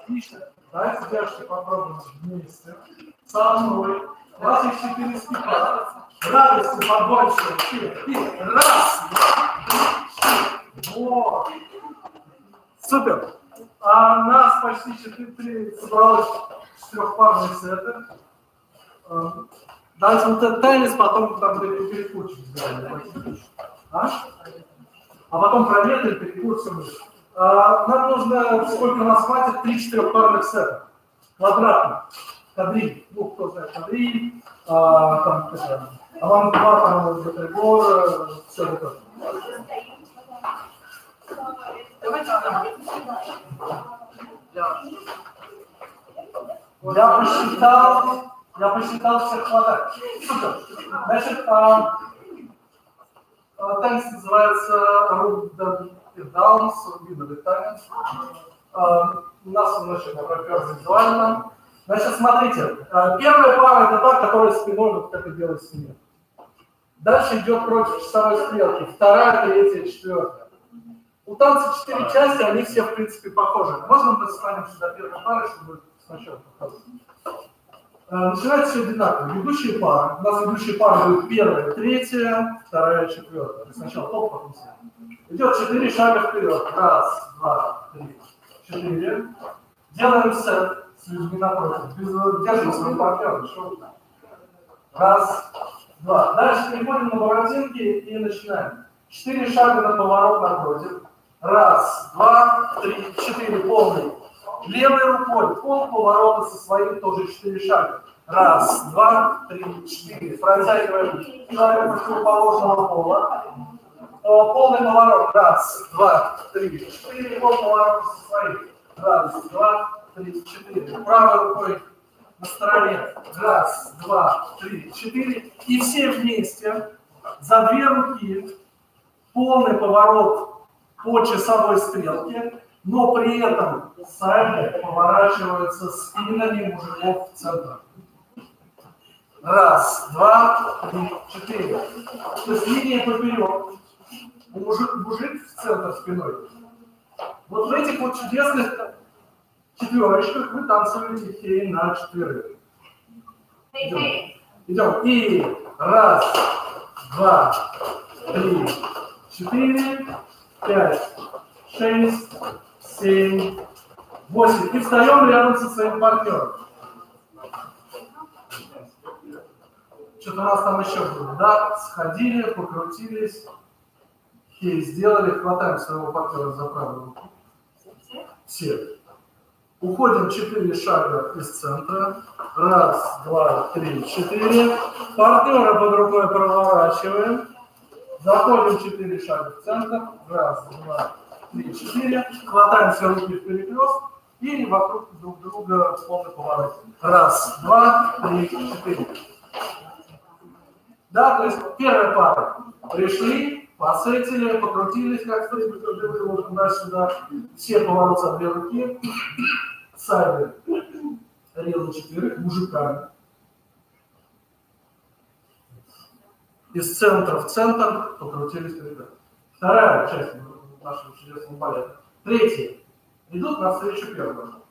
Отлично. Давайте дальше попробуем вместе. Со мной. У вас есть 4 стиха. Радости побольше. И раз, два, три. Вот. Супер. А нас почти 4 собралось 4-парные сеты. Дальше вот этот теннис, потом там перекурчик сделали. А потом проветрим, перекурсим. Нам нужно, сколько у нас хватит, 3 4-парных сета. Квадратных. Кадриль. Ну, кто знает, кадриль. Там, авангард, там, Гетельбор, все это. Я посчитал всех хватает. Супер. Значит, танец называется Рубиновый танец. У нас он очень например, визуально. Значит, смотрите, первая пара это та, которая спиной, вот как и белой стене. Дальше идет против часовой стрелки. Вторая, третья, четвертая. У танца 4 части, они все в принципе похожи. Можно мы станем сюда первой парой, чтобы сначала показать? Начинается все одинаково. Ведущие пары. У нас ведущие пары будут первая, третья, вторая, четвертая. Сначала топ, потом все. Идет 4 шага вперед. Раз, два, три, 4. Делаем сет с людьми напротив. Держим свой партнер. Раз, два. Дальше переходим на бородинки и начинаем. 4 шага на поворот напротив. Раз, два, три, 4. Полный. Левой рукой пол поворота со своим тоже 4 шага. Раз, два, три, 4. Протягиваем человека противоположного пола. Полный поворот. Раз, два, три, 4. Пол поворота со своим. Раз, два, три, 4. Правой рукой на стороне. Раз, два, три, 4. И все вместе за 2 руки. Полный поворот по часовой стрелке. Но при этом сами поворачиваются спинами мужиков в центр. Раз, два, три, 4. То есть линия поперек. Мужик в центр спиной. Вот в этих вот чудесных четверочках вы танцуете хей на 4. Идем. И раз, два, три, 4, 5, 6, 7, 8. И встаем рядом со своим партнером. Что-то у нас там еще было. Да, сходили, покрутились. Хей, сделали. Хватаем своего партнера за правую руку. Все. Уходим 4 шага из центра. Раз, два, три, 4. Партнера под рукой проворачиваем. Заходим 4 шага в центр. Раз, два, 3, 4. Хватаем все руки в перекрест и вокруг друг друга полный поворот. Раз, два, три, 4. Да, то есть первая пара. Пришли, посетили, покрутились, как стрельбы, туда-сюда. Все повороты за 2 руки. Сами релы 4 мужиками. Из центра в центр покрутились ребята. Вторая часть нашего чудесного балета. Третья. Идут навстречу первому.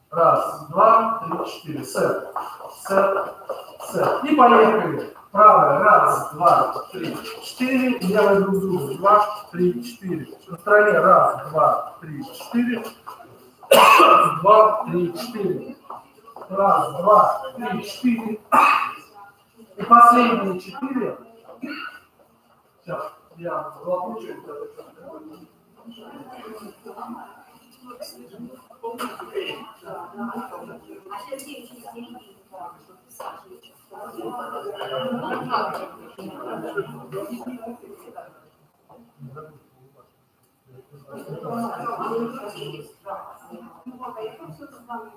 Раз, два, три, 4. Сет. Сет. Сет. И поехали. Правая. Раз, два, три, 4. Левая друг другу. 2, 3, 4. На стороне. Раз, два, три, 4. 2, 3, 4. Раз, два, три, четыре. И последние 4. Сейчас я заблокирую.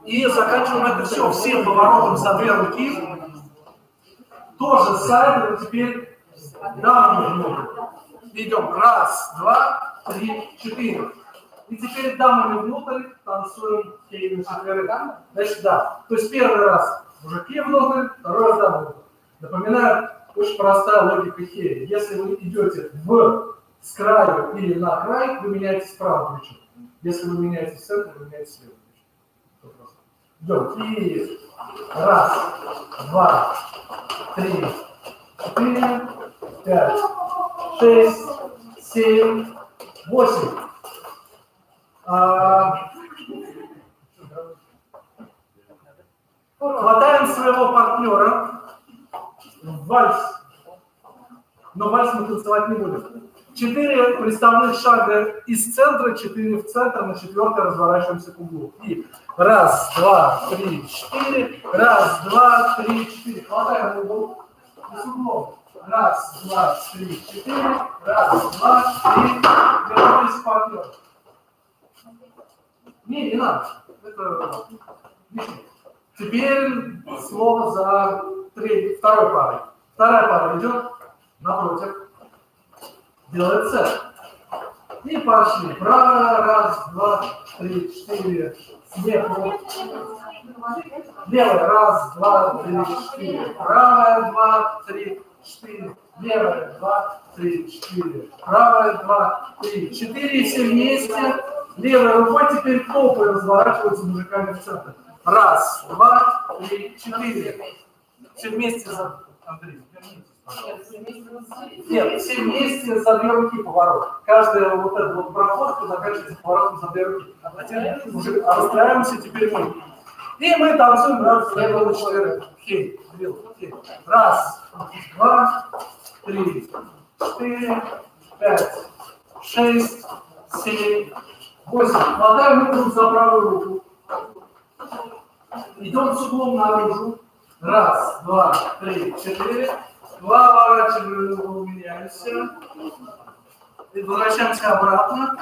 И заканчиваем это все всем поворотом за 2 руки. Тоже сайд, но теперь дамами. Идем. Раз, два, три, 4. И теперь дамами внутрь танцуем кейн на 4. Значит, да. То есть первый раз мужики внутрь, второй раз дамы внутрь. Напоминаю, очень простая логика хейли. Если вы идете с краю или на край, вы меняете правое плечо. Если вы меняете в центр, вы меняете левое плечо. Идем. И раз, два, 3, 4, 5, 6, 7, 8. Хватаем своего партнера в вальс. Но вальс мы танцевать не будем. 4 приставных шага из центра, 4 в центр, на 4-й разворачиваемся к углу. И раз, два, три, 4. Раз, два, три, 4. Хватаем угол. С углом. Раз, два, три, 4. Раз, два, три. Вернулись к партнеру. Не надо. Это лишнее. Теперь слово за второй парой. Вторая пара идет напротив. Делает центр. И пошли. Право. Раз, два, три, 4. Сверху. Левая. Раз, два, три, 4. Правая. 2, 3, 4. Левая. 2, 3, 4. Правая. 2, 3, 4. Все вместе. Левой рукой теперь топы разворачиваются мужиками в центр. Раз, два, три, 4. Все вместе за... Андрей, нет, все вместе за 2 руки поворот. Каждая вот эта вот проходка заканчивается поворотом за 2 руки. А теперь уже расстраиваемся теперь мы. И мы танцуем раз, два, на 4. Хей, раз, два, 3, 4, 5, 6, 7, 8. Хватаем руку за правую руку. Идем с углом наружу. Раз, два, 3, 4. Поворачиваем, меняемся. И возвращаемся обратно.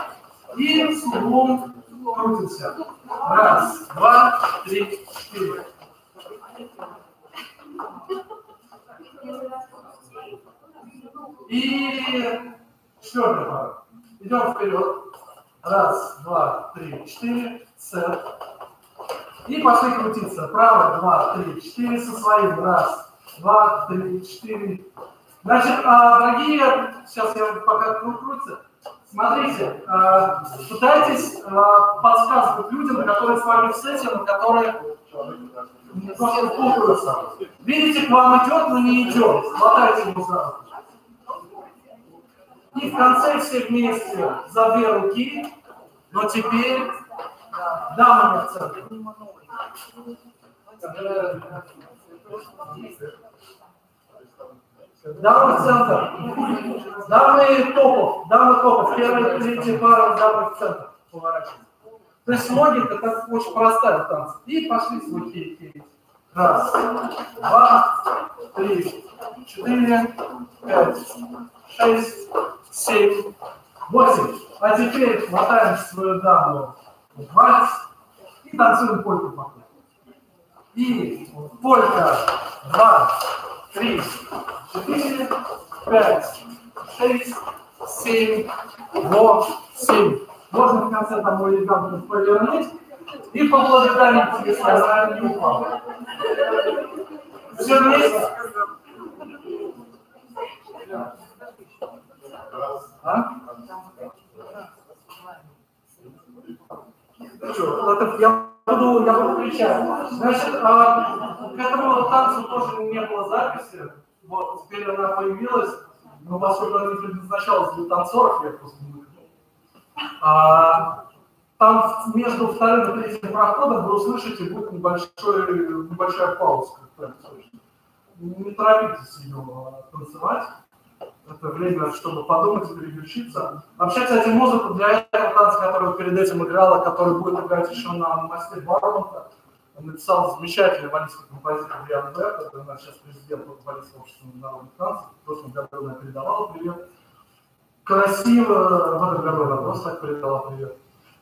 И с углом крутимся. Раз, два, 3, 4. И 4-я пара. Идем вперед. Раз, два, 3, 4. Сет. И пошли крутиться. Право, 2, 3, 4 со своим. Раз, 2, 3, 4. Значит, дорогие, сейчас я пока крутится. Смотрите, пытайтесь подсказывать людям, которые с вами в сете, но которые немножко путаются. Видите, к вам идет, но не идет. Хватайте его за руку. И в конце все вместе за 2 руки, но теперь дамами в центре. Дамы в центр. Дамы топов. Первая, третья пара дамы в центр. Поворачиваем. То есть логика так очень простая в танце. И пошли свой хей. Раз, два, 3, 4, 5, 6, 7, 8. А теперь хватаем свою даму в вальс и танцуем польку по кругу. И полька 2, 3, 4, 5, 6, 7, 8. Можно в конце там мой ребенок повернуть и поблагодарить тебе, что она не упала. Все вместе? Я буду кричать. Значит, к этому танцу тоже не было записи. Вот, теперь она появилась. Но поскольку она не предназначалась для танцоров, я просто не выключил. там между вторым и третьим проходом вы услышите, будет небольшая пауза. Не торопитесь ее танцевать. Это время, чтобы подумать и переключиться. Вообще, кстати, музыку для этого танца, который перед этим играла, который будет играть еще на мосте Бармонта, написал замечательный валийский композитор Ян Берт, это наш сейчас президент Валийского общества народных танцев. В прошлом году она передавала привет. Красиво, в этом году она просто так передала привет.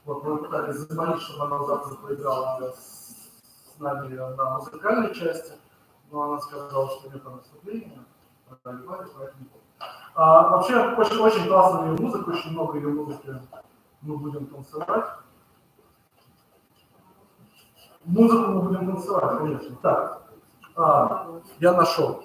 Вот мы пытались заманить, чтобы она завтра поиграла с нами на музыкальной части, но она сказала, что нет наступления. Вообще, очень классная ее музыка, очень много ее музыки мы будем танцевать. Музыку мы будем танцевать, конечно. Так, я нашел.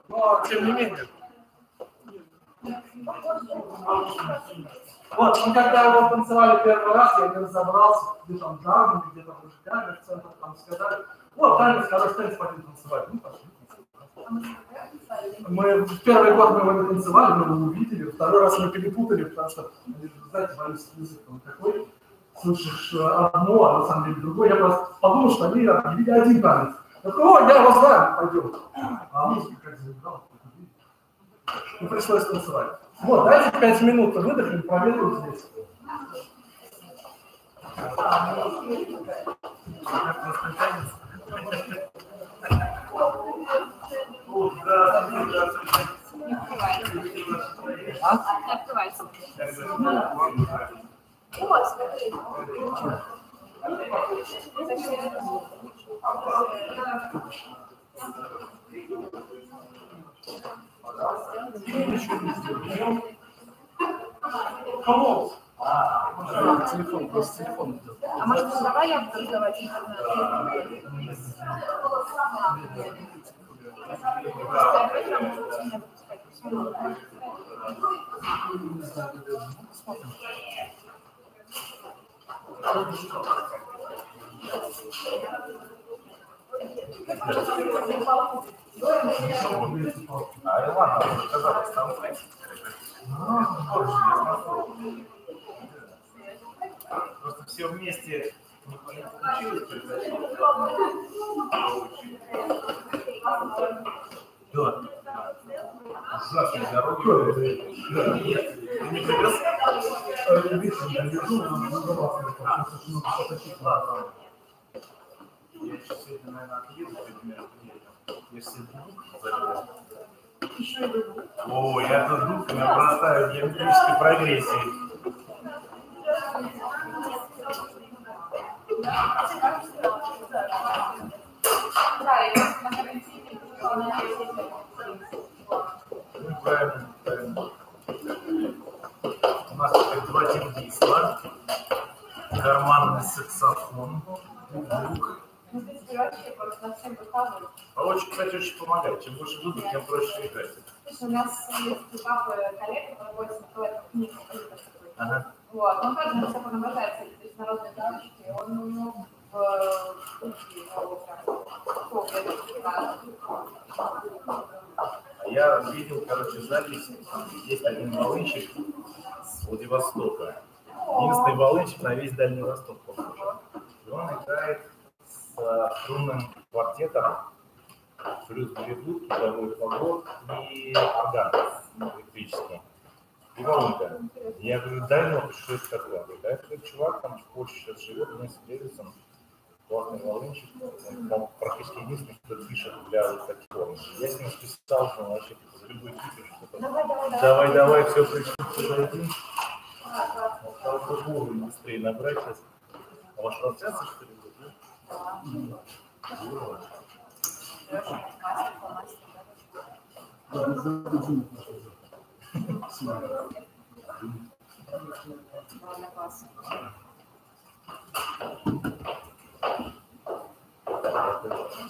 Но тем не менее. Вот, мы когда его танцевали первый раз, я не разобрался, где там Дарвин, где там мужиками, в центре там сказали, вот, правильно, хороший танец пойдем танцевать. Ну, пошли. Мы в первый год мы его не танцевали, мы его увидели, второй раз мы перепутали, потому что, знаете, валийский язык, он такой, слышишь одно, а на самом деле другое. Я просто подумал, что они объявили один танец. Я такой, о, я его знаю, пойдем. А музыка как заиграла. И пришлось танцевать. Вот, дайте 5 минут выдохнем, проверим здесь. Открывается. О, смотри. Кому? Телефон, просто телефон идет. А может, давай я буду сдавать? ладно, оказалось, там просто все вместе не получилось произойти. Да. Ужасные дороги. Нет, ты не привез? Я еще сегодня, наверное, отъеду, если вдруг залез. Еще и буду. О, я тут дух меня простаю геометрической прогрессии. Да, и на карантине Правильно, правильно. У нас теперь два тимдейства. Карманный саксофон. Звук. ну, ты вообще просто всем выходит. А очень, кстати, очень помогает. Чем больше звука, тем проще играть. У нас есть у папы коллега, проводится в книгу. Ага. Вот, он тоже на все понабраться, то есть народные таночки, он у него в кухне Я видел, короче, запись. Есть один волынщик с Владивостока. Единственный волынщик на весь Дальний Восток, похоже. И он играет с струнным квартетом, плюс баритут, трудовой фагот и орган электрический. И волынка. Я говорю, дай мне, что это такое? Говорит, да, этот чувак там в Польше сейчас живет, вместе с Дэвисом, классный волынщик, он практически единственный, кто пишет для вот таких форм. Я с ним списал, что он вообще за любой типа что-то. Давай, все, пришли, подойди. Стал голову быстрее набрать сейчас. А ваш трансляция, что ли, будет? Здорово.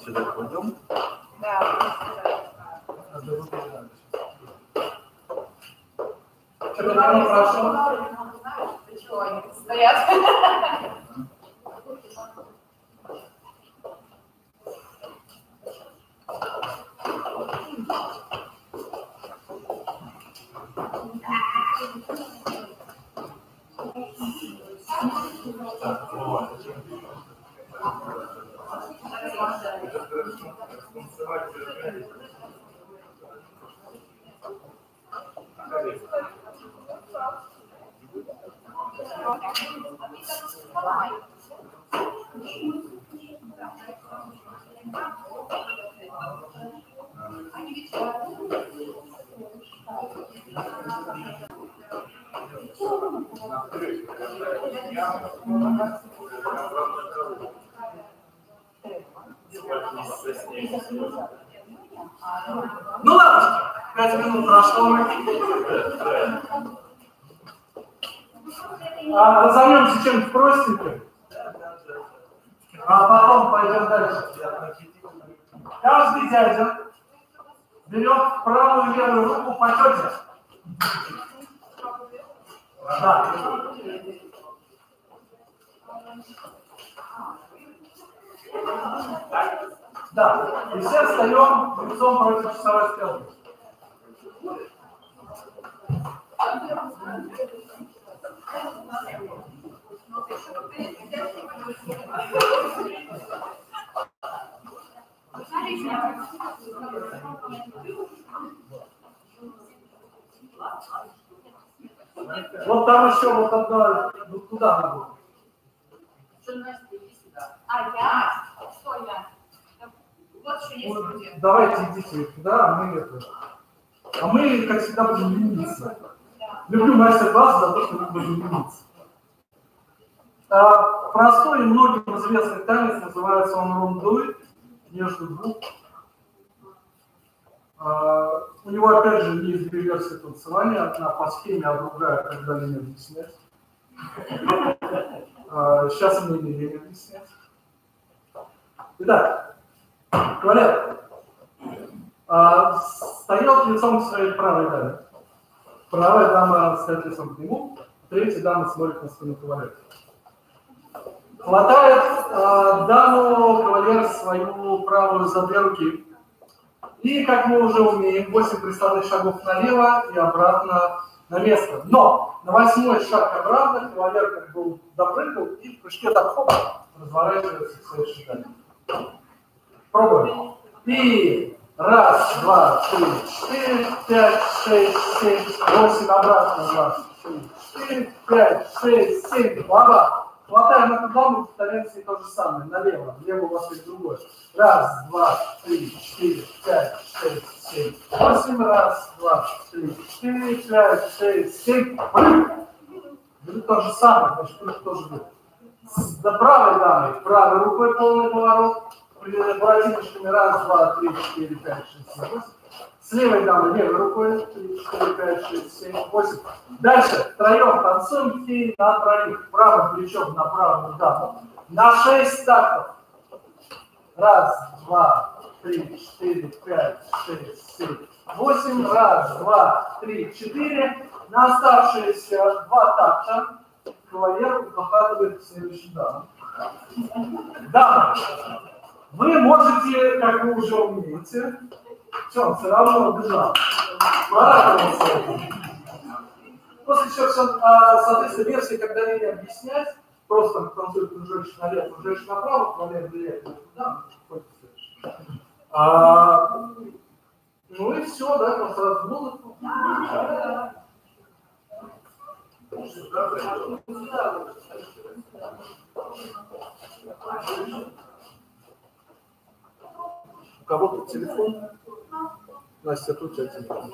Сюда пойдем? Да. Что-то давно прошло. Ты чего, они стоят? Ну ладно, 5 минут прошло. Разомнемся чем-то простеньким, а потом пойдем дальше. Каждый дядя берет правую и левую руку по тете. Да. Да, и все встаем лицом против часовой стрелки. Вот там еще вот одна, вот туда надо. А я? Что я? Вот что есть люди. Давайте идите туда, а мы это. А мы, как всегда, будем лениться. Люблю мастер-класс за то, что мы будем лениться. Простой и многим известный танец, называется он рундуй, между двух. У него, опять же, есть две версии танцевания. Одна по схеме, а другая, когда мне объяснять. Сейчас мне не время объяснять. Итак, Валер, Встает лицом к своей правой даме. Правая дама стоит лицом к нему, третья дама смотрит на спину кавалера. Хватает даму кавалер свою правую за две руки. И, как мы уже умеем, 8 приставных шагов налево и обратно на место. Но на 8-й шаг обратно кавалер как бы допрыгнул и в прыжке так хоп, разворачивается к своей шагами. Пробуем. И раз, два, три, 4, 5, 6, 7, 8, обратно, 2, 3, 4, 5, 6, 7, обратно. Хватаем эту даму, повторяем все то же самое. Налево, влево у вас есть другое. Раз, два, три, 4, 5, 6, 7, 8. Раз, два, три, 4, 5, 6, 7. Будет то же самое, значит, прыжок тоже будет. С правой дамой, правой рукой полный поворот. Воротиночками. Раз, два, три, 4, 5, 6, 7, 8. С левой дамой, левой рукой. 3, 4, 5, 6, 7, 8. Дальше втроем танцуем и на троих. Правым плечом на правую даму. На 6 тактов. Раз, два, три, 4, 5, 6, 7, 8. Раз, два, три, 4. На оставшиеся 2 такта кавалер захватывает следующую даму. Дама. Вы можете, как вы уже умеете, все равно бежал. После чего, соответственно, версия, когда не объяснять, просто танцует кружочек налево, кружочек направо, кавалер влияет туда, ну и все, да, там сразу музыку. У кого тут телефон? Настя, тут у тебя телефон.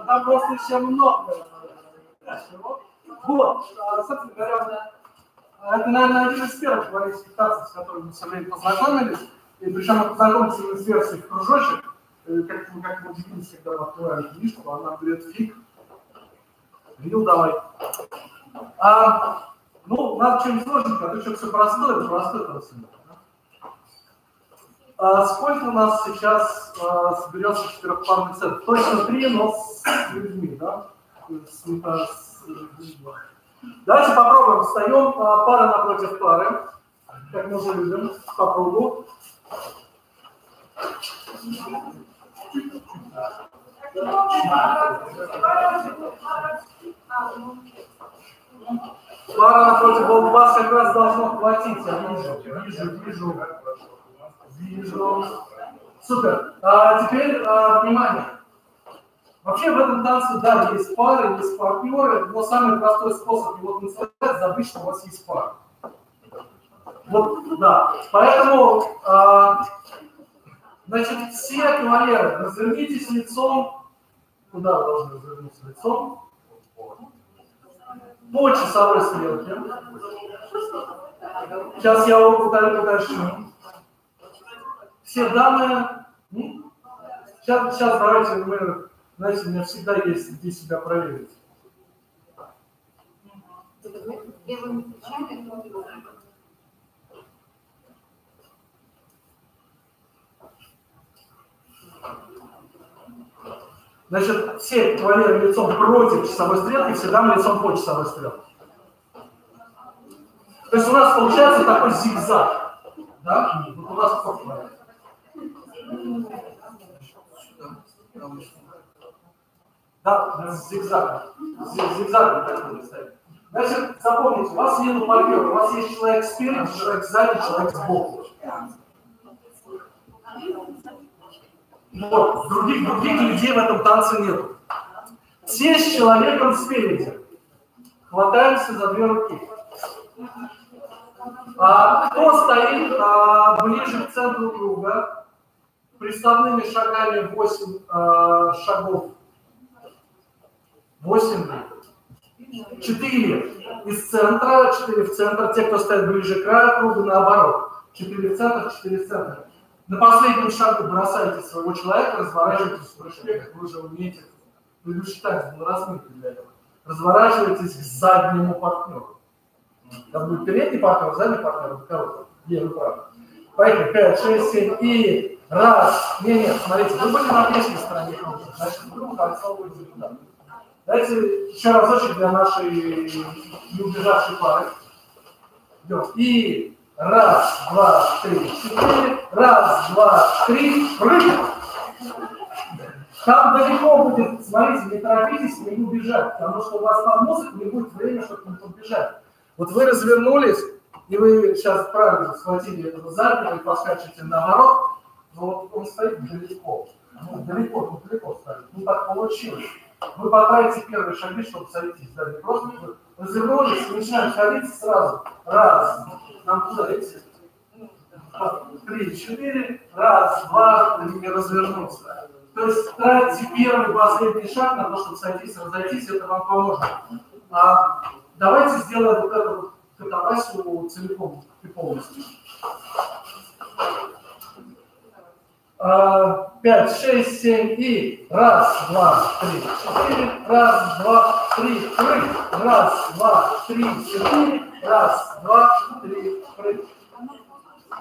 Там просто еще много всего. Вот, собственно говоря, это, наверное, один из первых валийских танцев, с которыми мы все время познакомились. И причем мы познакомились именно с версией в кружочек. Как мы удивились, когда мы открываем книжку, она говорит фиг. Вил давай. Ну, надо что-нибудь сложненькое, а то что-то все простое, простое. Сколько у нас сейчас соберется четырехпарный центр? Точно 3, но с людьми, да? Давайте попробуем. Встаем пара напротив пары, как мы уже любим, по кругу. Пара напротив вас как раз должно хватить. Я вижу. Супер. Теперь внимание. Вообще в этом танце, да, есть пары, есть партнеры, но самый простой способ его танцевать – забыть, что у вас есть пара. Вот, да. Поэтому, значит, все кавалеры, развернитесь лицом. Куда вы должны развернуться лицом? По часовой стрелке. Сейчас я вам уточню. Все данные. Сейчас давайте мы, знаете, у меня всегда есть где себя проверить. Значит, все кавалеры лицом против часовой стрелки, все дамы лицом по часовой стрелке. То есть у нас получается такой зигзаг. Да? Вот у нас сколько кавалеров? Да, зигзаг. Зигзаг такой стоит. Значит, запомните, у вас нет партнера, у вас есть человек спереди, человек сзади, человек сбоку. Вот, других людей в этом танце нет. Все с человеком спереди. Хватаемся за две руки. Кто стоит ближе к центру круга, приставными шагами 8 шагов. 8. 4 из центра, 4 в центр. Те, кто стоит ближе к краю круга, наоборот. 4 в центр, 4 в центр. На последнем шагу бросайте своего человека, разворачивайтесь в прыжке, как вы уже умеете. Предыдущий танец был размытый для этого. Разворачивайтесь к заднему партнеру. Там будет передний партнер, задний партнер, кого-то. Левый, правый. Поехали. 5, 6, 7 и раз. Нет, смотрите, вы были на внешней стороне круга. Значит, вдруг кольцо будет туда. Давайте еще разочек для нашей не убежавшей пары. Идем. И раз, два, три, 4. Раз, два, три. Прыг. Там далеко будет, смотрите, не торопитесь, не убежать, потому что у вас под музыку не будет времени, чтобы не побежать. Вот вы развернулись, и вы сейчас правильно схватили этого заднего и поскачете наоборот, но вот он стоит далеко. Далеко стоит. Ну так получилось. Вы потратите первые шаги, чтобы сойтись. Да, не просто развернулись, начинаем ходить сразу. Раз, нам туда идти. 3, 4, раз, два, и развернуться. То есть тратите первый, последний шаг на то, чтобы сойтись, разойтись, это вам поможет. Давайте сделаем вот эту вот катавасию целиком и полностью. 5, 6, 7 и раз, два, три, 4, раз, два, три, прыг, раз, два, три, 4, раз, два, три, прыг.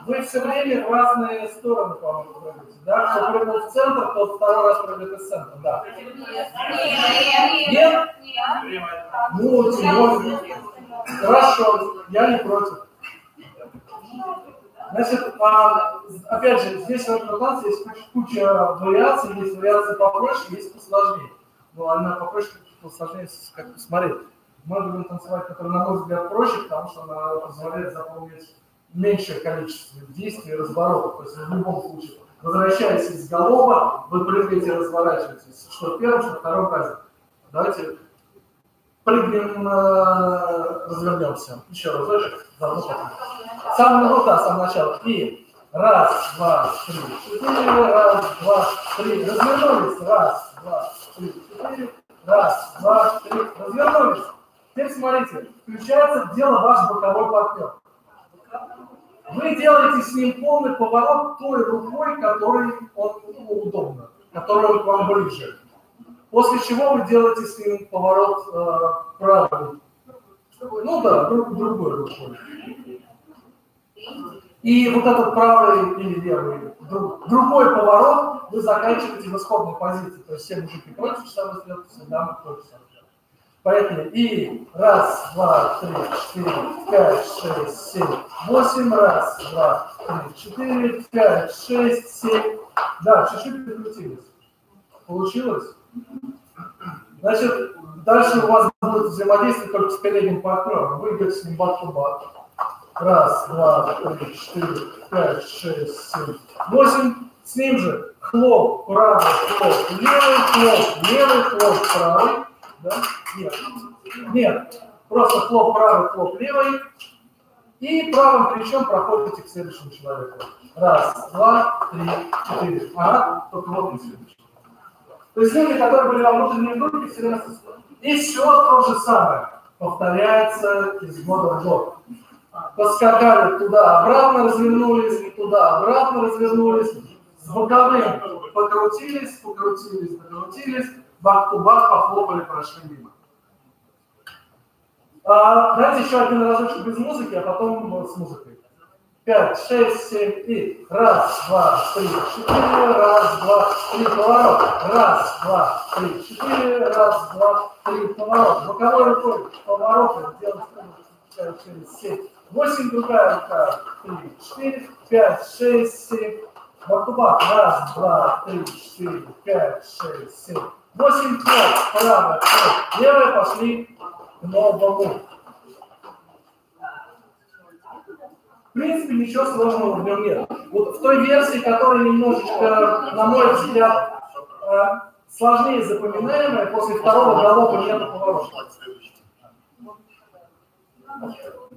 Вы все время в разные стороны, по-моему, прыгаете, да? Кто прыгнул в центр, тот второй раз прыгает из центра, да. Нет? Ну, хорошо, я не против. Значит, опять же, здесь в этом танце есть куча вариаций, есть вариации попроще, есть посложнее. Но она попроще, посложнее, как посмотреть. Мы будем танцевать, который, на мой взгляд, проще, потому что она позволяет запомнить меньшее количество действий и разворотов. То есть в любом случае, возвращаясь из голова, вы прыгаете и разворачиваетесь. Что в первом, что в втором разе. Давайте прыгнем, развернемся. Еще разочек. С самого начала. И раз, два, три, 4, раз, два, три. Развернулись. Раз, два, три, 4. Раз, два, три. Развернулись. Теперь смотрите, включается в дело ваш боковой партнер. Вы делаете с ним полный поворот той рукой, которой он удобно, которой он к вам ближе. После чего вы делаете с ним поворот правой. Ну да, другой рукой. И вот этот правый или левый, другой поворот вы заканчиваете в исходной позиции. То есть все мужики против часовой стрелки, все дамы против часовой стрелки. Поэтому и раз, два, три, четыре, пять, шесть, семь, восемь, раз, два, три, четыре, пять, шесть, семь. Да, чуть-чуть прикрутились. Получилось? Значит, дальше у вас будет взаимодействие только с передним партнером. Вы идете с ним бак-то-бак. Раз, два, три, четыре, пять, шесть, семь, восемь. С ним же хлоп правый, хлоп левый, хлоп правый. Да? Нет. Просто хлоп правый, хлоп левый. И правым плечом проходите к следующему человеку. Раз, два, три, четыре. Ага, только вот и следующий. То есть люди, которые были во внутренней группе, все время... И все то же самое повторяется из года в год. Поскакали туда-обратно, развернулись, туда-обратно, развернулись, с боковым покрутились, бак-ту-бак, похлопали, прошли мимо. Давайте еще один разочек без музыки, а потом с музыкой. 5, 6, 7 и раз, два, три, четыре, раз, два, три, поворот, раз, два, три, четыре, раз, два, три, поворот. Боковой рукой поворот, делаем 5, 6, 7, 8, другая рука, 3, 4, 5, 6, 7, бак-ту-бак, раз, два, три, 4, 5, 6, 7, 8, хлоп, правая, хлоп, левая, пошли к новому. В принципе, ничего сложного в нем нет. Вот в той версии, которая немножечко, на мой взгляд, сложнее запоминаемая, после второго галопа нет поворота.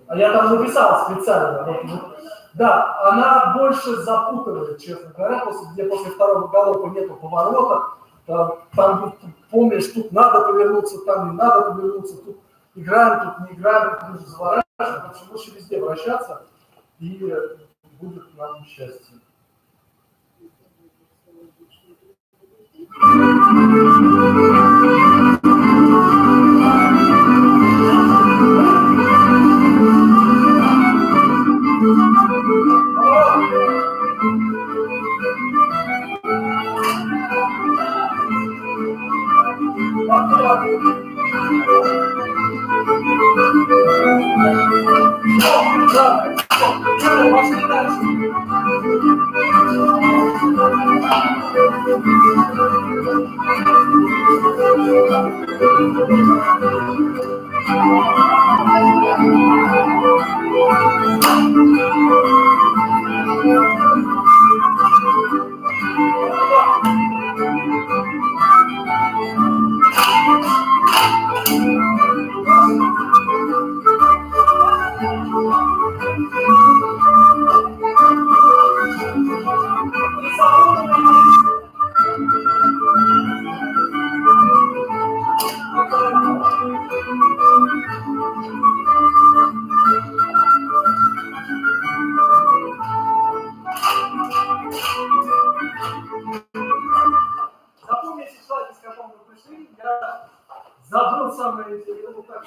А я там написал специально. Да, она больше запутывает, честно говоря, где после второго галопа нет поворота. Там, помнишь, тут надо повернуться, там не надо повернуться, тут играем, тут не играем, тут нужно заворачивать, потому что лучше везде вращаться. И будет нам счастье.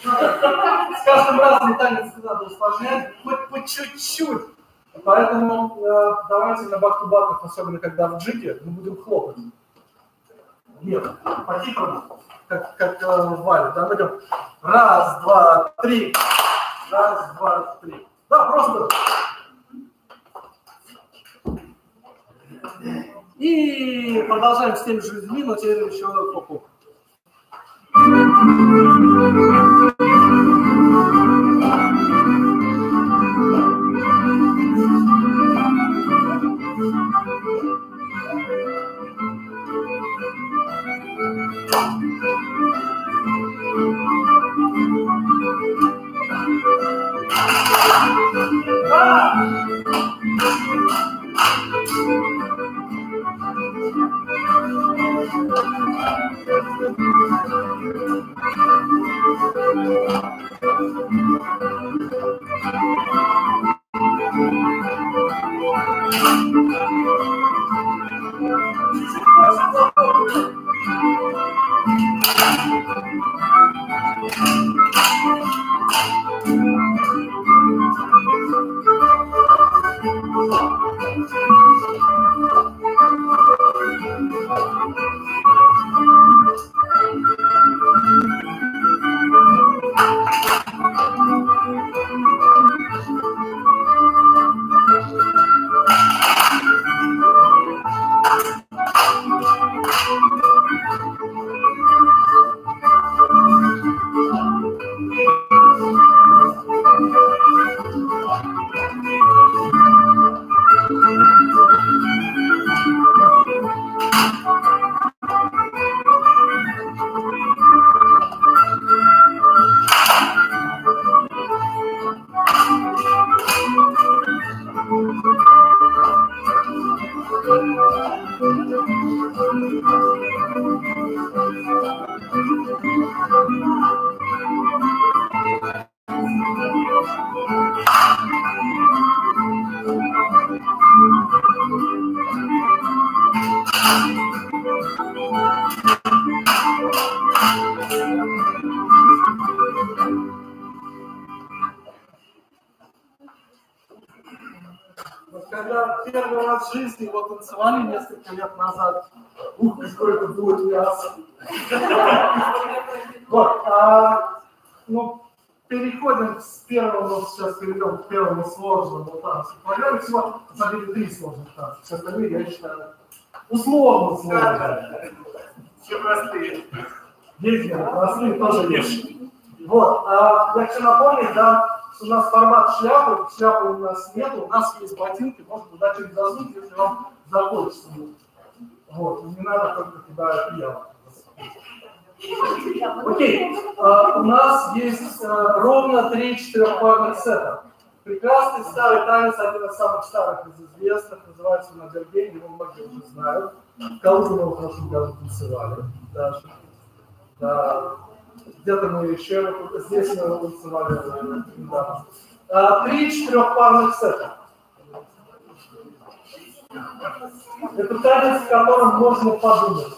С каждым разом танец надо усложнять, хоть по чуть-чуть. Поэтому давайте на бак-ту-баках, особенно когда в джиге, мы будем хлопать. Нет, по-тихому, как в вале. Да, мы идем раз, два, три. Раз, два, три. Да, просто. И продолжаем с теми же людьми, но теперь еще хоп-хоп. когда первый раз в жизни его танцевали несколько лет назад. Ух, какое это было мясо. Вот, ну, переходим с первого, сейчас перейдем к первому сложному танцу. Наверное, всего, на самом деле, 3 сложных танца. Все остальные, я считаю, условно сложные. Все простые. Есть, простые тоже есть. Вот, я хочу напомнить, да, что у нас формат шляпы у нас нет, у нас есть ботинки, можно туда что-нибудь засунуть, если вам захочется. Вот, не надо только туда пьяно. Окей, у нас есть ровно 3 4-парных сета. Прекрасный старый танец, один из самых старых из известных, называется он «Адергейн», его многие уже знают. Калугу мы в прошлом году танцевали даже. Да. Где-то мы еще, здесь мы танцевали недавно. 3 4-парных сета. Это танец, в котором можно подумать.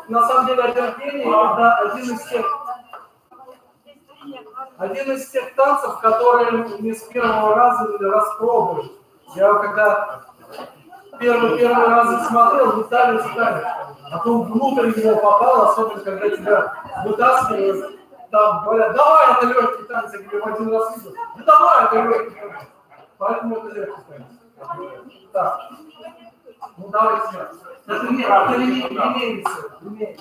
На самом деле, Адергейн – это один из тех танцев, которые не с первого раза или распробуешь. Я когда первый раз смотрел, не ставил танец, а то внутрь него попал, особенно когда тебя вытаскивают, там говорят, давай, это легкий танец, я говорю, один раз видел, ну давай, это легкий танец. Поэтому это легкий танец. Так. Ну давайте. Это линейный цвет.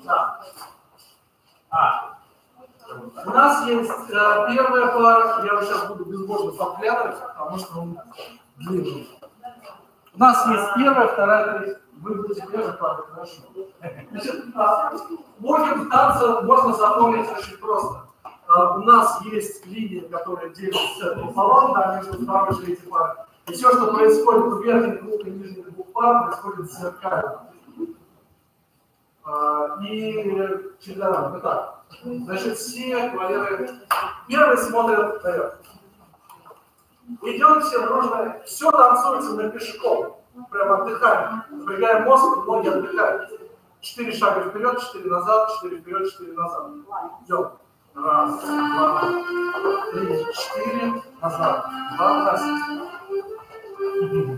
Да. У нас есть первая пара, я сейчас буду безбожно подглядывать, потому что он длинный. У нас есть первая, вторая, третья. Вы будете первой парой, хорошо. Значит, логику танца можно запомнить очень просто. У нас есть линия, которая делится пополам, да, между второй и третьей парой. И все, что происходит у верхних двух и нижних двух пар, происходит зеркально. И чередование. Итак, значит, все кавалеры первый смотрят наверх. Идем все дружно, все танцуется на пешком. Прям отдыхаем. Напрягаем мозг, ноги отдыхают. 4 шага вперед, 4 назад, 4 вперед, 4 назад. Идем. Раз, два, 3, 4, назад. 2, раз.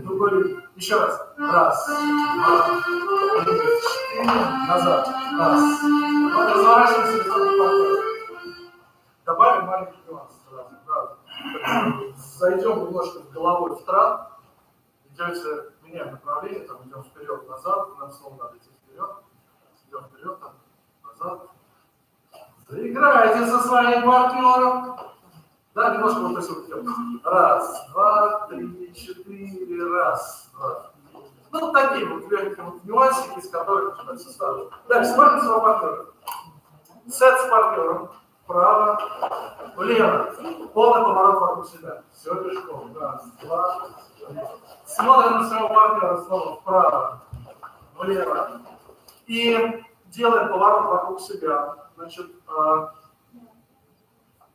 Другой, еще раз. Раз, два, 3, 4, назад. Раз. Вот разворачиваемся в сторону. Добавим маленький нюанс. Зайдем немножко головой в трап. Идете, меняем направление, там идем вперед, назад, нам снова надо идти вперед, идем вперед, там, назад. Заиграйте со своим партнером. Да, немножко вот так вот идем. Раз, два, 3, 4, раз, два. Ну, такие вот легкие вот нюансики, из которых начинается ставить. Дальше смотрим своего партнера. Сет с партнером. Вправо, влево. Полный поворот вокруг себя. Все пешком. Раз, два, 3. Смотрим на своего партнера снова вправо, влево. И делаем поворот вокруг себя. Значит,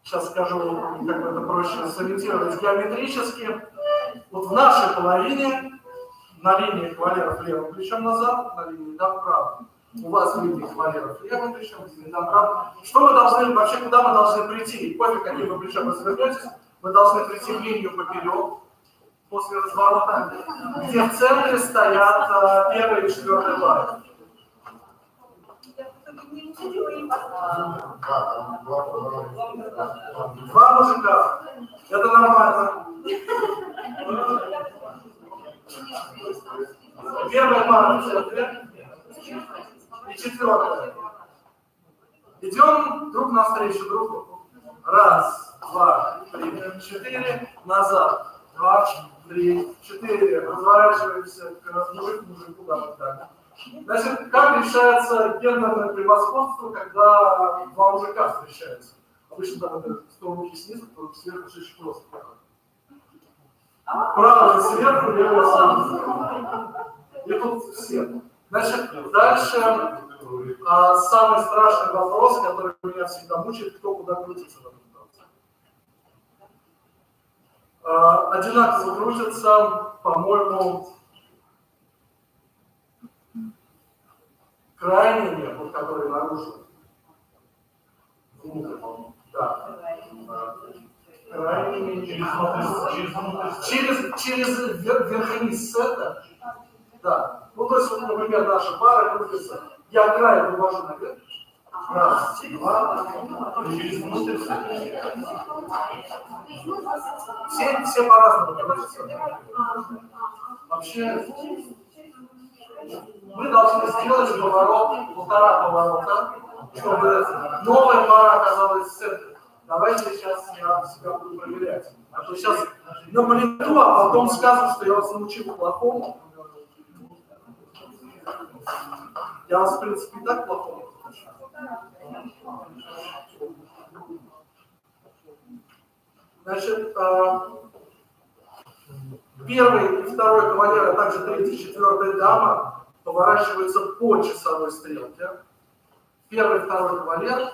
сейчас скажу, как это проще сориентировать геометрически. Вот в нашей половине, на линии кавалеров левым плечом назад, на линии дам вправо. У вас в линии кавалеров левым плечом, на линии дам вправо. Что мы должны, вообще куда мы должны прийти? Пофиг, каким вы плечом развернетесь, вы должны прийти в линию поперек после разворота, где в центре стоят первая и четвертая пара. Два мужика. Это нормально. Первая пара в центре и четвертая. Идем друг навстречу другу. Раз, два, 3, 4, назад. 2, 3, 4. Разворачиваемся к мужику, да. Значит, как решается гендерное превосходство, когда два мужика встречаются? Обычно там это 100 руки снизу, то сверху очень просто. Правый сверху, левый снизу. И тут все. Значит, дальше самый страшный вопрос, который меня всегда мучает, кто куда крутится в этом танце. Одинаково крутится, по-моему, крайний, вот который наружу. Да. через верх-вниз сета. Да. Ну, то есть, вот, например, наша пара крутится. Я край вывожу наверх. Раз, два, через внутрь. Все по-разному крутятся. Вообще, мы должны сделать поворот, 1,5 поворота, чтобы новая пара оказалась в центре. Давайте сейчас я себя буду проверять. А то сейчас наплету, а потом скажу, что я вас научил плохому. Я вас, в принципе, и так плохому. Значит, первый и второй кавалер, а также третья и четвертая дама поворачиваются по часовой стрелке. Первый и второй кавалер,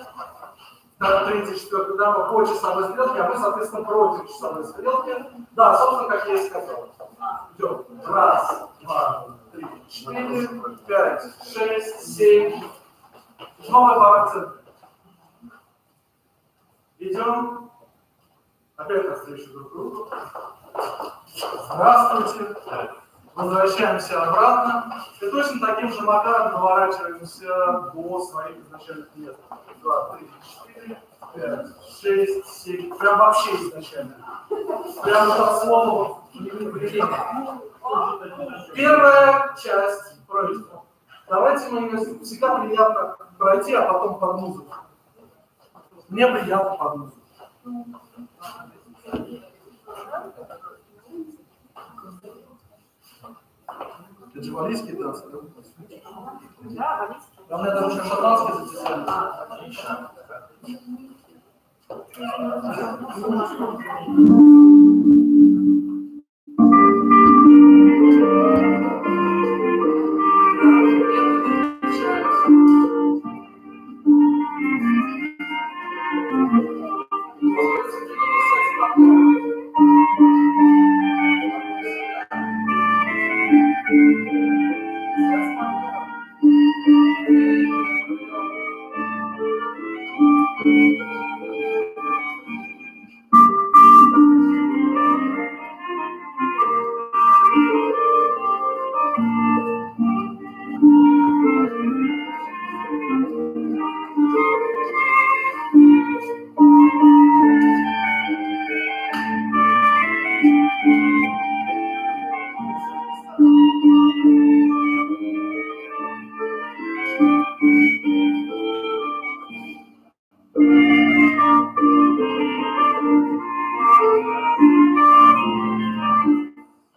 третья и четвертая дама по часовой стрелке, а мы, соответственно, против часовой стрелки. Да, собственно, как я и сказал. Идем. Раз, два, 3, 4, 5, 6, 7. Новая пара в центре. Идем. Опять навстречу друг другу. Здравствуйте. Возвращаемся обратно. И точно таким же макаром поворачиваемся до своих изначальных мест. 2, 3, 4, 5, 6, 7. Прям вообще изначально. Прямо по слову. Первая часть пройдена. Давайте мы ее всегда приятно пройти, а потом под музыку. Мне приятно под музыку. Это же валийский танц, да? Да, валийский. А у меня даже еще шотландский затесали. Отлично.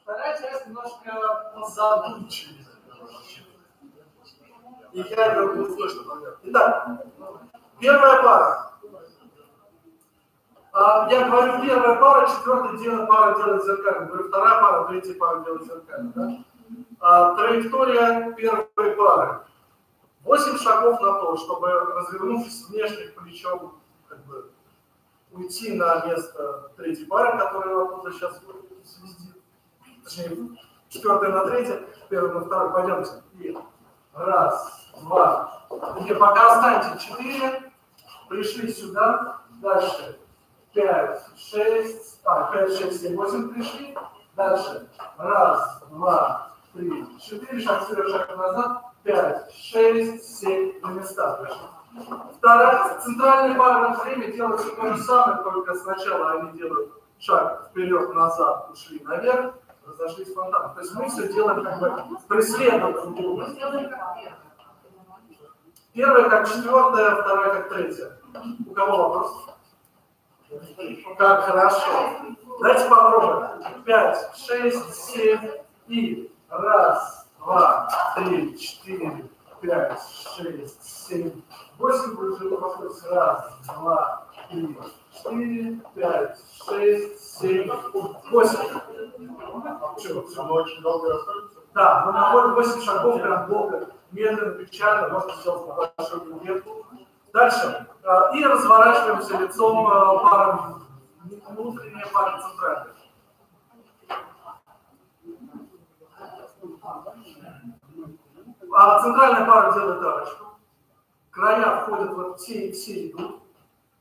Вторая часть немножко задумчивее. И я ее буду слышно пока. Итак, первая пара. Я говорю первая пара, четвертая пара делает зеркально. Говорю вторая пара, третья пара делает зеркально. Да? Траектория первой пары. 8 шагов на то, чтобы, развернувшись внешним плечом, как бы, уйти на место третьей пары, которая оттуда сейчас свистит. Точнее, четвертая на третья, первая на вторую. Пойдемте. И раз, два. И пока останьте 4. Пришли сюда. Дальше. 5, 6, 6, 7, 8 пришли. Дальше. Раз, два, 3, 4. Шаг вперед, шаг назад. 5, 6, 7. На места пришли. Вторая, центральная пара на время делает все то же самое, только сначала они делают шаг вперед-назад, ушли наверх, разошлись фонтаном. То есть мы все делаем как бы преследуем друг друга. Первая как четвертая, вторая как третья. У кого вопрос? Как хорошо. Давайте попробуем. 5, 6, 7 и раз, два, 3, 4, 5, 6, 7, 8. Будет вопрос. Раз, два, 3, 4, 5, 6, 7, 8. Все очень долго расходится? Да, мы находим 8 шагов, прям долго, медленно, печально, можно сделать небольшую ветку. Дальше. И разворачиваемся лицом парами, внутренняя пара центральная. Центральная пара делает арочку. Края входят в все идут.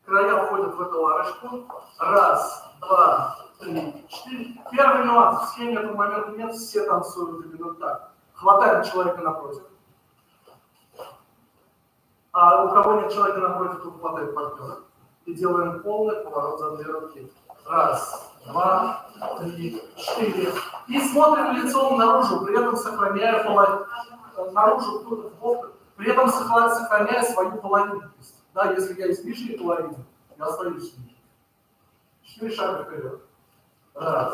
Края входят в эту арочку. Раз, два, 3, 4. Первый нюанс. В схеме этого момента нет, все танцуют именно так. Хватаем человека напротив. А у кого нет человека напротив, то хватает партнера. И делаем полный поворот за 2 руки. 1, 2, 3, 4. И смотрим лицом наружу, при этом сохраняя наружу, при этом сохраняя свою половину. Да, если я из нижней половины, я остаюсь с нижней. 4 шага вперед. 1,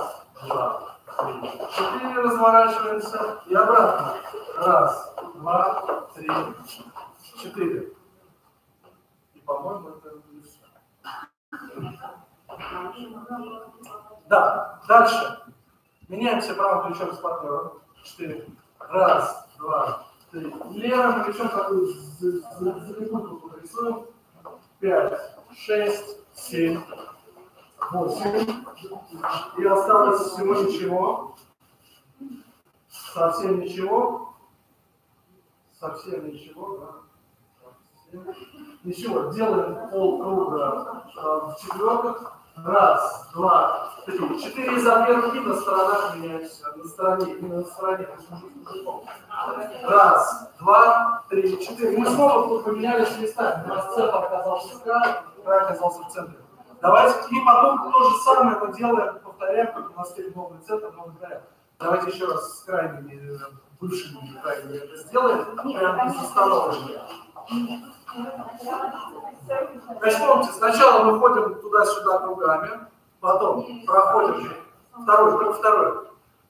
2, 3, 4. Разворачиваемся. И обратно. 1, 2, 3, 4. И, по-моему, это не все. Да, дальше. Меняемся правым плечом с партнером. 4. 1, 2, 3. Левым плечом такую залипульку рисуем. 5, 6, 7, 8. И осталось всего ничего. Совсем ничего. Совсем ничего, да. Ничего, делаем полкруга в четверках. 1, 2, 3, 4 за 2 руки на сторонах меняемся. На стороне, не на стороне. 1, 2, 3, 4. Мы снова тут поменялись местами. У нас центр оказался с края, край оказался в центре. Давайте и потом то же самое мы делаем, повторяем, как у нас теперь новый центр, новый край. Давайте еще раз с крайними, бывшими крайними это сделаем, прямо безостановочно. Значит, помните, сначала мы ходим туда-сюда кругами, потом проходим второй,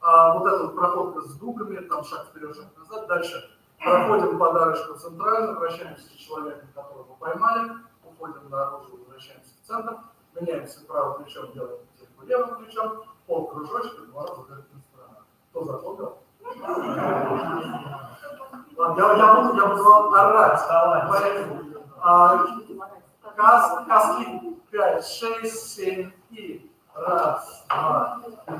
вот эту проходку с дугами, там шаг вперед, шаг назад, дальше проходим подарочку центральную, вращаемся с человеком, которого поймали, уходим наружу, возвращаемся в центр, меняемся правым плечом, делаем технику левым плечом, полкружочка, 2 раза вверх на сторону. Кто запомнил? Ладно, я буду орать. Каски 5, 6, 7 и 1, 2, 3,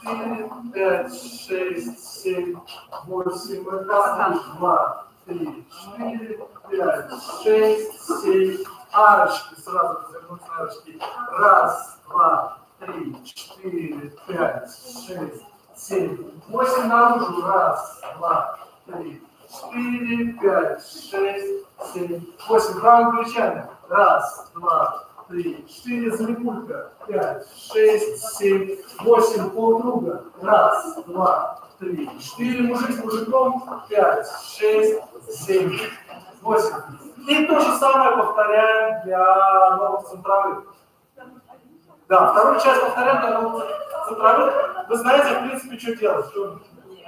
4, 5, 6, 7, 8. Каски 2, 3, 4, 5, 6, 7. Арочки сразу развернуть арочки. 1, 2, 3, 4, 5, 6, 7, 8 наружу. 1, 2, 3, 4, 5, 6, 7, 8. Правыми плечами. 1, 2, 3, 4. Залипулька. 5, 6, 7, 8. Полкруга. 1, 2, 3, 4. Мужик с мужиком. 5, 6, 7, 8. И то же самое повторяем для новых центровых. Да, вторую часть повторяем для новых центровых. Вы знаете, в принципе, что делать.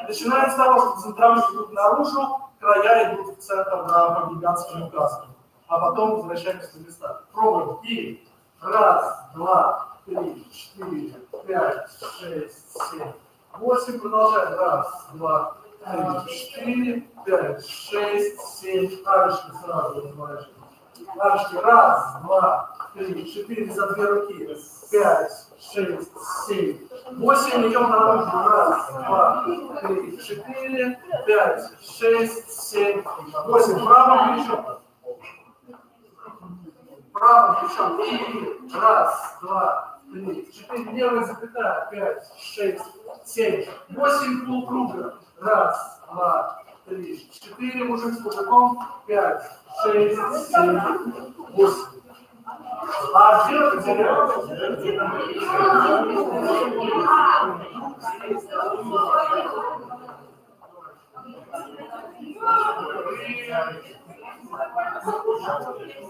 Начинаем с того, что центровые идут наружу, края идут в центр по гигантским указкам. А потом возвращаемся на места. Пробуем. И 1, 2, 3, 4, 5, 6, 7, 8. Продолжаем. 1, 2, 3, 4, 5, 6, 7. Арочки сразу разворачиваем. Арочки. 1, 2, 3, 4 за 2 руки. 5, 6, 7, 8. Идем наружу. 1, 2, 3, 4, 5, 6, 7, 8. Правым плечом. Правым плечом. 1, 2, 3, 4. Левая запятая. 5, 6, 7, 8. Полкруга. 1, 2, 3, 4. Мужик с мужиком. 5, 6, 7, 8. А где вы потеряли?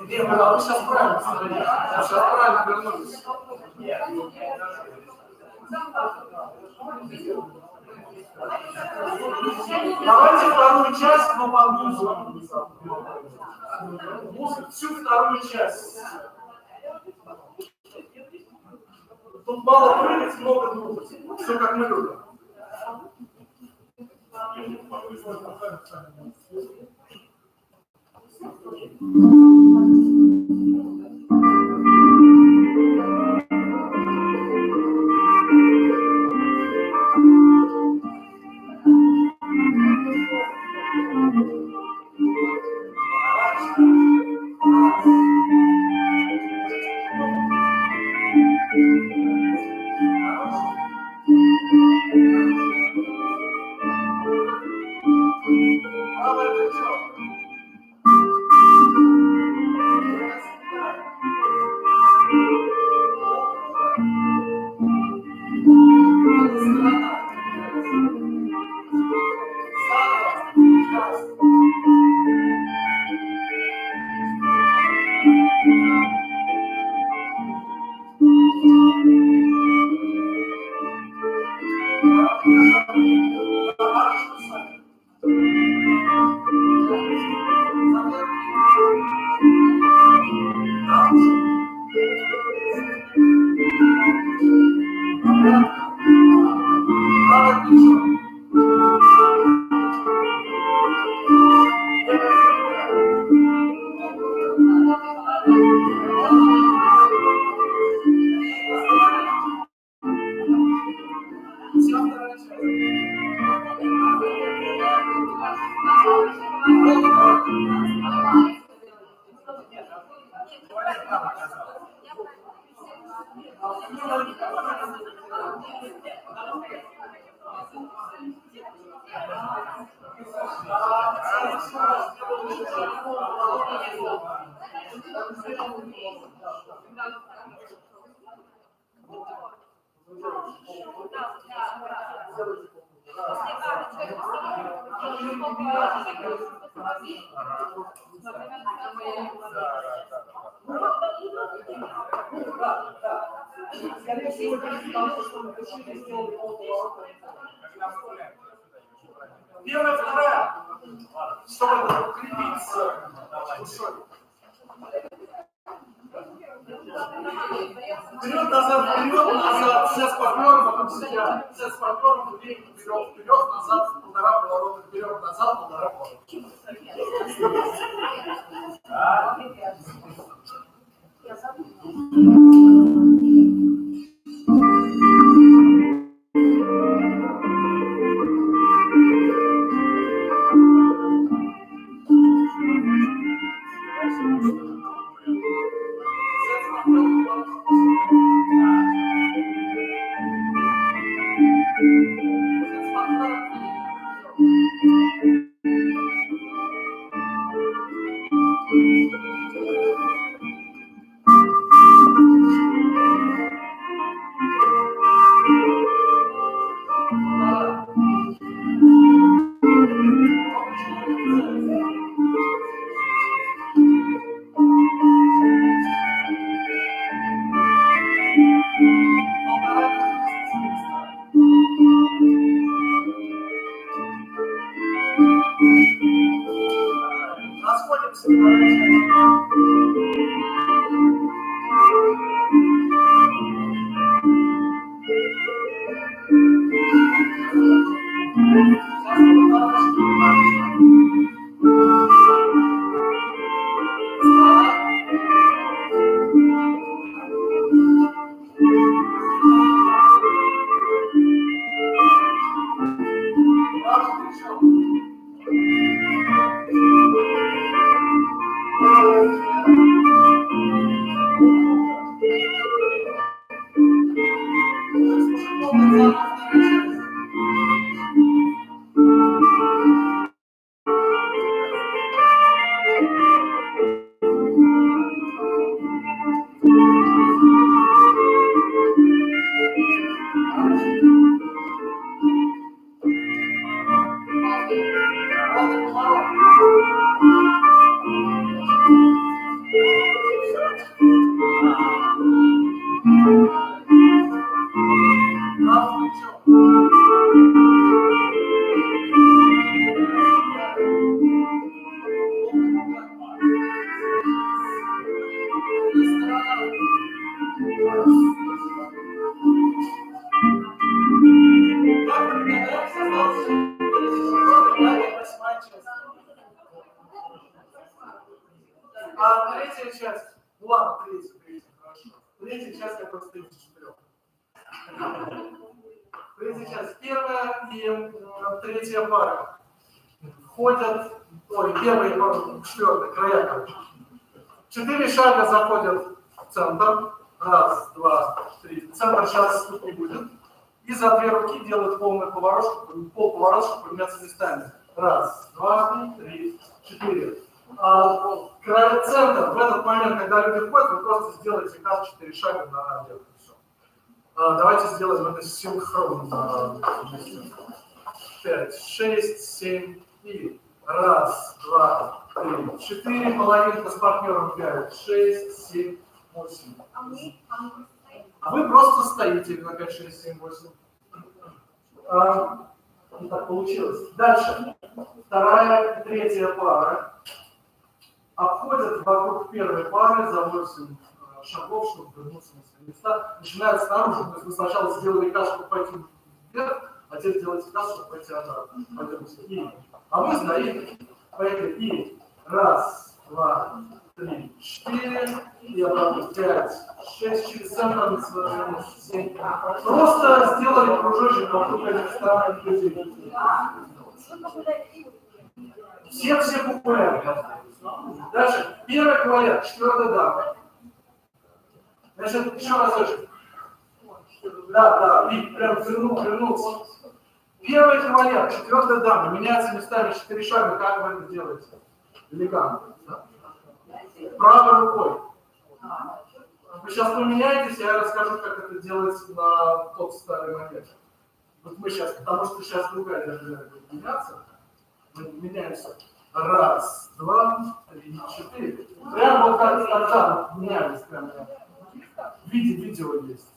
Нет, вы сейчас правильно смотрите. Сейчас правильно вернулись. Давайте вторую часть, но по музыку. Всю вторую часть. Тут мало прыгать, много думать. Все как мы любим. Скорее всего, потому что мы решили сделать полповорот. Первая, вторая. Чтобы укрепиться душой. Вперед, назад. Сейчас партнером, потом себя. Сейчас партнером, вперед, назад, полтора поворота. Вперед, назад, полтора поворота. А третья часть, ну ладно, третья, хорошо. Третья часть как раз 34. Третья часть, первая и третья пара входят, первая и четвертая, края, короче. 4 шага заходят в центр. Раз, два, три. Центр сейчас тут не будет. И за 2 руки делают полный поворот, чтобы поменяться местами. Раз, два, три, 4. Край центр, в этот момент, когда люди входят, вы просто сделаете как 4 шага на дело. Давайте сделаем это синхронно. 5, 6, 7 и раз, два, три, 4. Половинка с партнером 5, 6, 7, 8. А вы просто стоите на 5, 6, 7, 8. Так получилось. Дальше. Вторая и третья пара обходят вокруг первой пары за 8 шагов, чтобы вернуться на свои места. Начинают снаружи. То есть вы сначала сделали кашу, чтобы пойти вверх, а теперь делаете кашу, чтобы пойти обратно. А вы стоите. Поехали. И раз, два, 3, 4, и обратно 5, 6, через центр, 7. Просто сделали кружочек вокруг этих странных людей. Все популярны. Дальше. Первый кавалер, 4-я дама. Значит, еще разочек. Да, и прям вернулся. Первый кавалер, 4-я дама. Меняется местами 4 шага. Как вы это делаете? Элегантно. Да? правой рукой. Вы сейчас поменяетесь, я расскажу, как это делается на тот старый манеж. Вот мы сейчас, потому что сейчас другая держава будет меняться, мы меняемся. Раз, два, три, четыре. Прямо вот как тогда менялись. Прямо. Видео есть.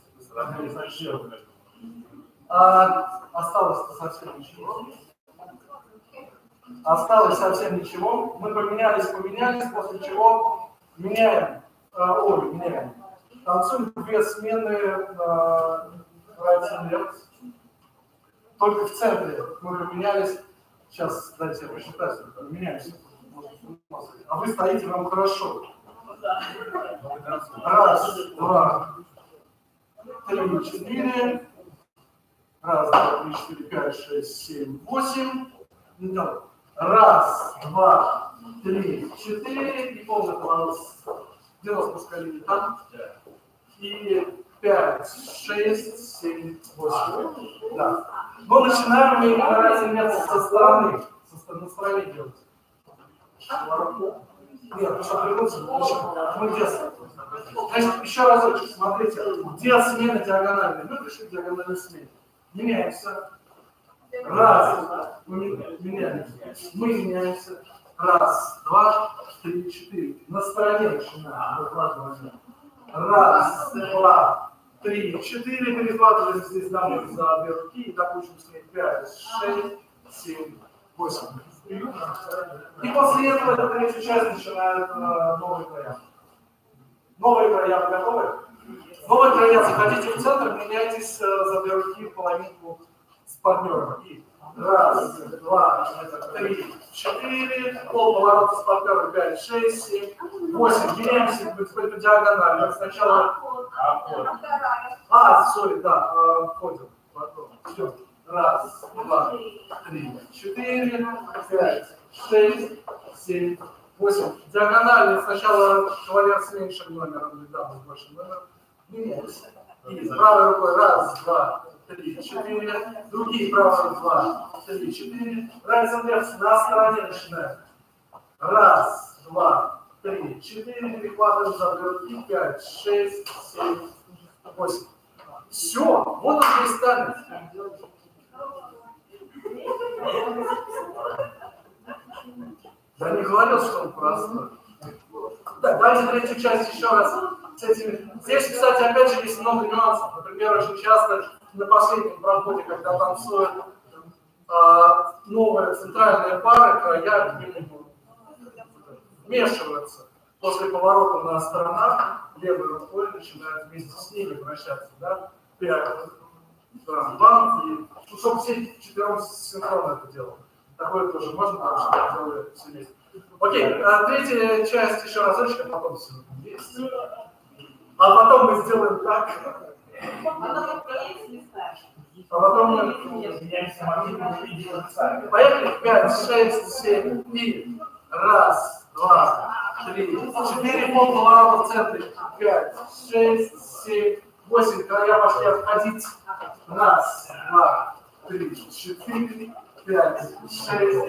Осталось-то совсем ничего. Осталось совсем ничего. Мы поменялись, после чего меняем. Танцуем 2 смены right and left. Только в центре мы поменялись. Сейчас, дайте я посчитаю, меняемся. А вы стоите, вам хорошо. Раз, два, 3, 4. Раз, два, 3, 4, 5, 6, 7, 8. Раз, два, 3, 4. И полный поворот. Дело спускали там. И 5, 6, 7, 8. Да. Но начинаем мы играть метод со стороны. На стороне делать. Нет, потому что придется. Мы детство. Значит, еще разочек, смотрите. Где смена диагональной? Мы пришли к диагональной смене. Меняемся. Раз. Мы меняемся. Мы меняемся. Раз, два, 3, 4. На стороне начинаем. Раз, два, 3, 4. Перехватываем здесь дамы за обе руки. И так учим с ней 5, 6, 7, 8. И после этого эта третья часть начинает новые края. Новые края, вы готовы? Новые края, заходите в центр, меняйтесь за две руки в половинку с партнером. И раз, два, 3, 4, полповорота с партнером, 5, 6, 7, 8. Меняемся по диагонали. Сначала... Сори, да, входим. Все. Раз, два, 3, 4, 5, 6, 7, 8. Диагонально сначала кавалер с меньшим номером, или дама с большим номером. Меняемся. И правой рукой раз, два, 3, 4. Другие правой 2, 3, 4. Right and left на стороне начинаем. Раз, два, 3, 4. Перехватываем за две руки. 5, 6, 7, 8. Все, вот он здесь станет. Я не говорил, что он простой. Так, давайте третью часть еще раз. Здесь, кстати, опять же есть много нюансов. Например, очень часто на последнем проходе, когда танцуют новая центральная пара, края к нему вмешиваются. После поворота на сторонах левой рукой начинают вместе с ними вращаться. Да? 5, бам, и чтобы все четвером синхронно это делали. Такое тоже можно, потому что делали все вместе. Окей, третья часть еще разочек, а потом все вместе. А потом мы сделаем так. А потом мы меняемся моментом. Поехали. 5, 6, 7 и раз, два, 3, 4. Полповорота в центре. 5, 6, 7, 8. Края пошли отходить. Раз, два, 3, 4, 5, 6,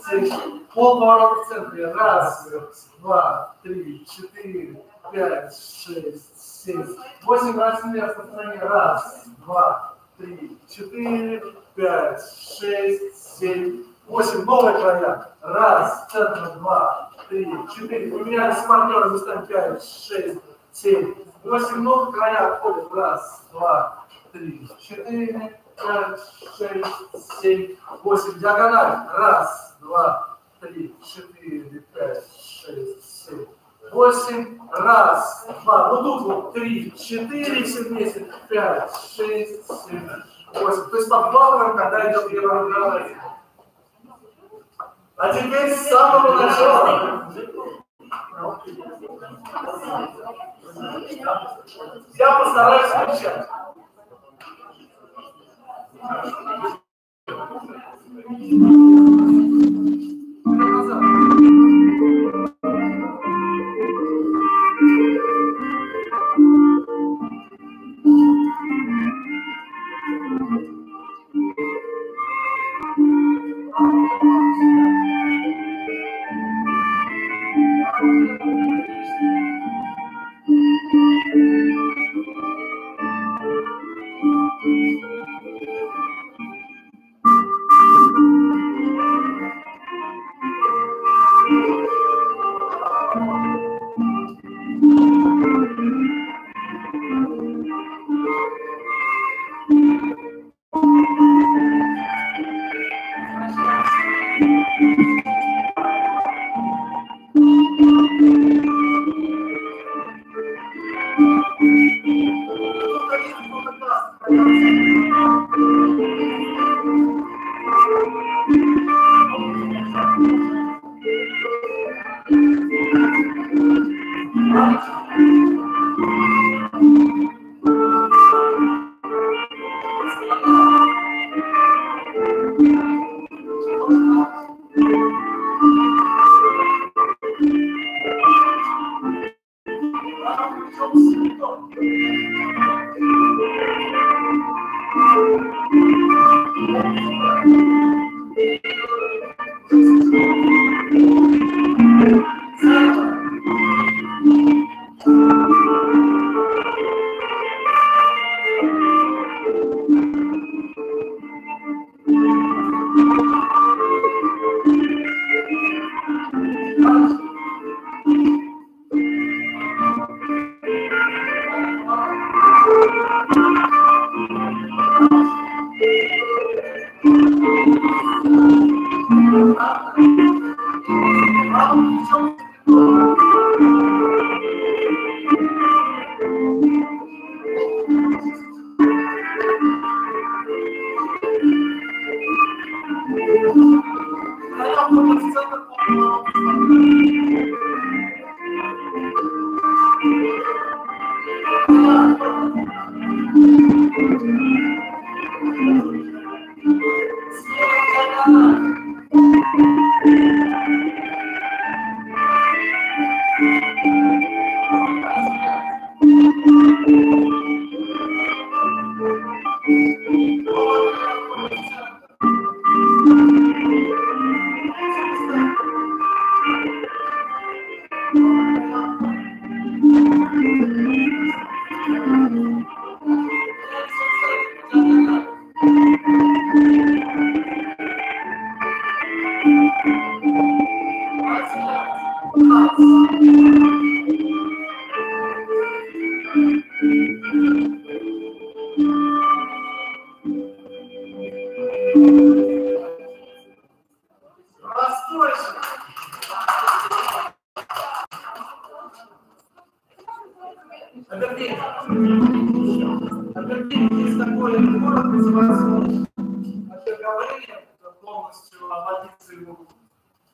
7. Полповорота в центре. Раз, два, 3, 4, 5, 6, 7, 8. Раз вверх на стороне. Раз, два, 3, 4, 5, 6, 7, 8. Новые края. Раз, центр, 2, 3, 4. Поменялись с партнером. Местами 5, 6, 7, 8. Новые края отходят. Раз, два, 3, 4, 5, 6, 7, 8. Диагональ. Раз, два, 3, 4, 5, 6, 7, 8. Раз, два. Вот тут вот 3, 4. Все вместе. 5, 6, 7, 8. То есть подбавляем, когда идет героин. А теперь с самого начала. Я постараюсь включать.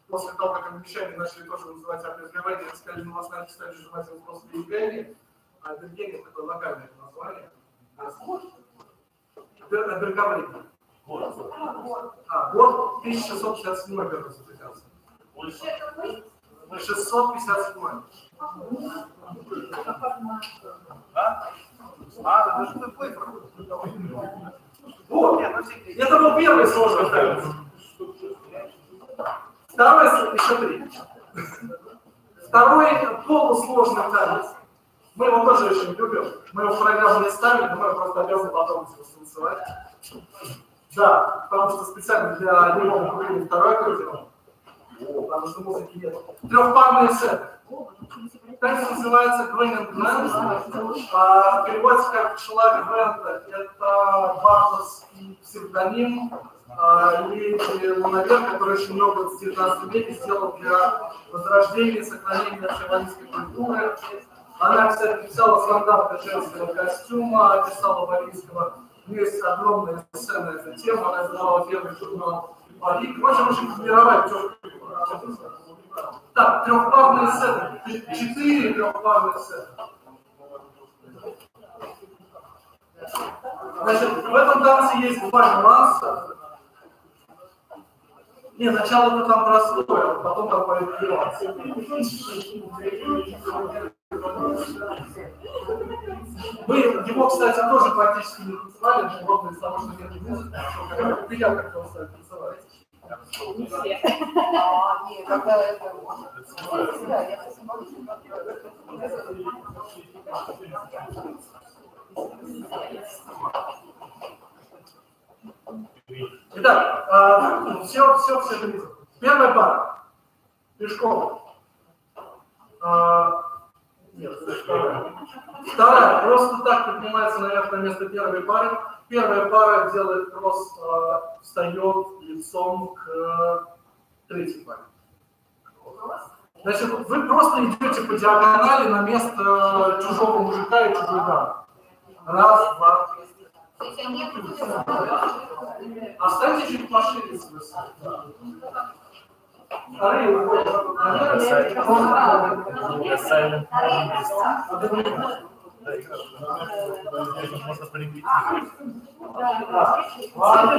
После того, как обещания начали тоже называть обезглавление, сказали, что у вас надо стать желательно после изгорания, а обезглавление такое локальное название. Обезглавление. Год 1657 году запретился. 657. Это что такое? Вот, это был первый сложный танец. Второй, еще 3. Второй полусложный танец. Мы его тоже очень любим. Мы его в программу не ставили, но мы просто обязаны потом танцевать. Да, потому что специально для него мы купили второй аккордеон. Потому что музыки нет. Трехпарные сеты. Танец называется Gwen and Gwen. Переводится как Шлаг Гвента. Это бардовский псевдоним леди Лунавер, который очень много в 19 веке сделал для возрождения и сохранения шаманистской культуры. Она, кстати, писала стандарты женского костюма, писала Валийского. У нее есть огромная сцена на эту тему, она издавала первый журнал Валий. Очень мировая тетка. Так, трехпарные сеты. 4 трехпарные сеты. Значит, в этом танце есть 2 нюанса. Не, начало-то там простое, а потом там пойдет нюанс. Мы его, кстати, тоже практически не танцевали, но ровно из-за того, что нет музыки, что я как-то устали танцевать. Не все. Нет, когда это... Да, я Итак, все близко. Первая пара. Пешком. Нет, вторая. Вторая. Просто так поднимается наверх на место первой пары. Первая пара делает кросс, встает лицом к третьей паре. Значит, вы просто идете по диагонали на место чужого мужика и чужой дамы. Раз, два. Останьте чуть пошире. Вторые уходят наверх. Silent Одновременно. Да, игра. Можно порепетировать. Ладно,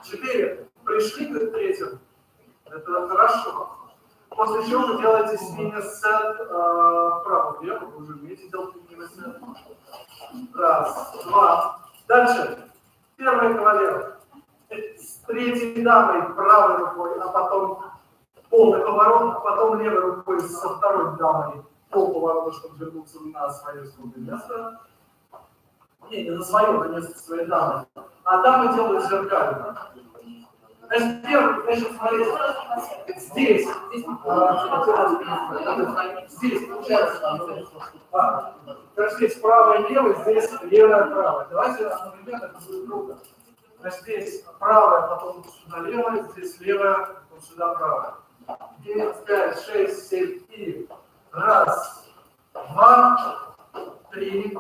4. Пришли к третьему. Это хорошо. После чего вы делаете мини-сет вправо-влево. Вы уже умеете делать мини-сет. Раз, два. Дальше. Первый кавалер. С третьей дамой правой рукой, а потом полный поворот, а потом левой рукой со второй дамой полповорота, чтобы вернуться на свое исходное место. Не на свое, на место своей дамы. А дамы делают зеркально. Значит, первый, значит, смотрите, здесь получается, здесь правое и левое, здесь левое и правое. Давайте одновременно это будет круто. Значит, здесь правое, потом сюда левое, здесь левое, потом сюда правое. 9, 5, 6, 7 и раз, два, 3,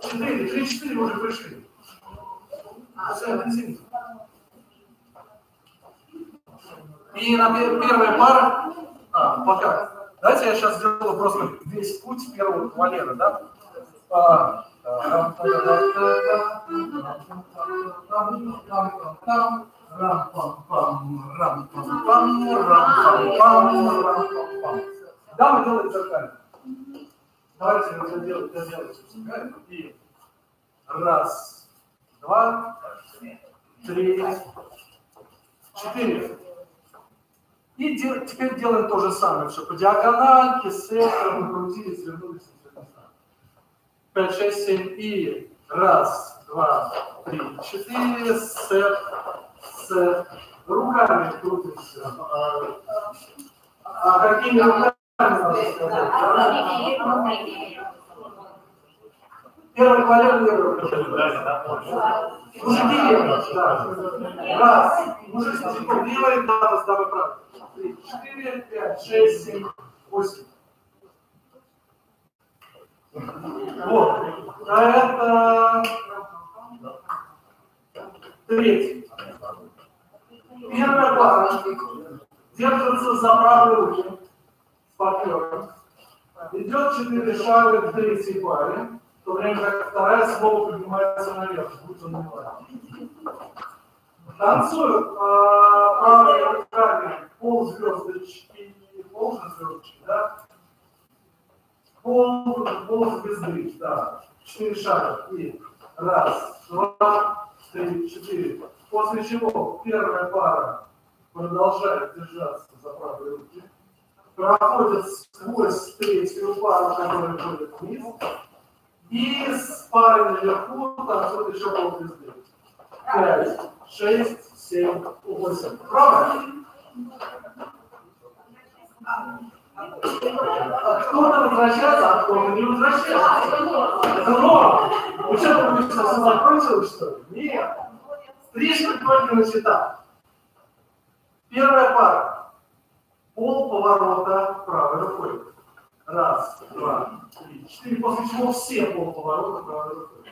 4. 3-4 уже пришли. И на первая пара, пока. Давайте я сейчас сделаю просто весь путь первого кавалера, да? Да, мы делаем зеркально. Давайте это делать. И раз, два, 3, 4. И теперь делаем то же самое, что по диагональке, сетом, накрутились, вернулись. 5, 6, 7 и раз, два, 3, 4, сет. Руками крутимся. А какими руками надо сказать? Первый кавалер левый. Мужики левый, да. Раз. Мужики левый, да, с дамой правой. 3, 4, 5, 6, 7, 8. Вот. А это третий. Первая пара держится за правые руки с партнером. Идет 4 шага к третьей паре, в то время как вторая снова поднимается наверх, будто наверх. Танцуют правыми руками ползвездочки, ползвездочки, да? Ползвезды, да. 4 шага. И раз, два, 3, 4. После чего первая пара продолжает держаться за правые руки, проходит сквозь третью пару, которая ходит вниз, и с парой наверху танцует еще ползвезды. 5, 6, 7, 8. Правда? Кто-то возвращается, а кто-то не возвращается. Это норм. Вы что, думаете, что все закончилось, что ли? Нет. Стрижка только начата. Первая пара. Пол поворота правой рукой. Раз, два, 3, 4. После чего все пол поворота правой рукой.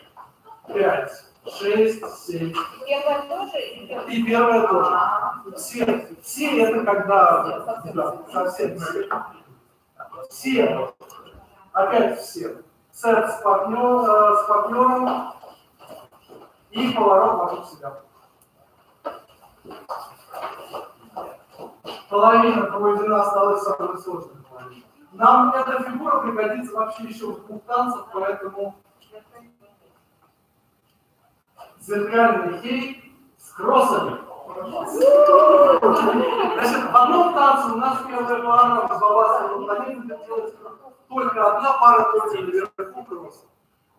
5, 6, 7. Первая тоже? И первая тоже. Все это когда совсем все. Опять все. Сет с партнером и поворот вокруг себя. Половина проведена, осталась самая сложная половина. Нам эта фигура пригодится вообще еще в двух танцах, поэтому зеркальный хей с кроссами. Значит, в одном танце у нас первая пара разбаваться на планете делать только одна пара только наверху кросса.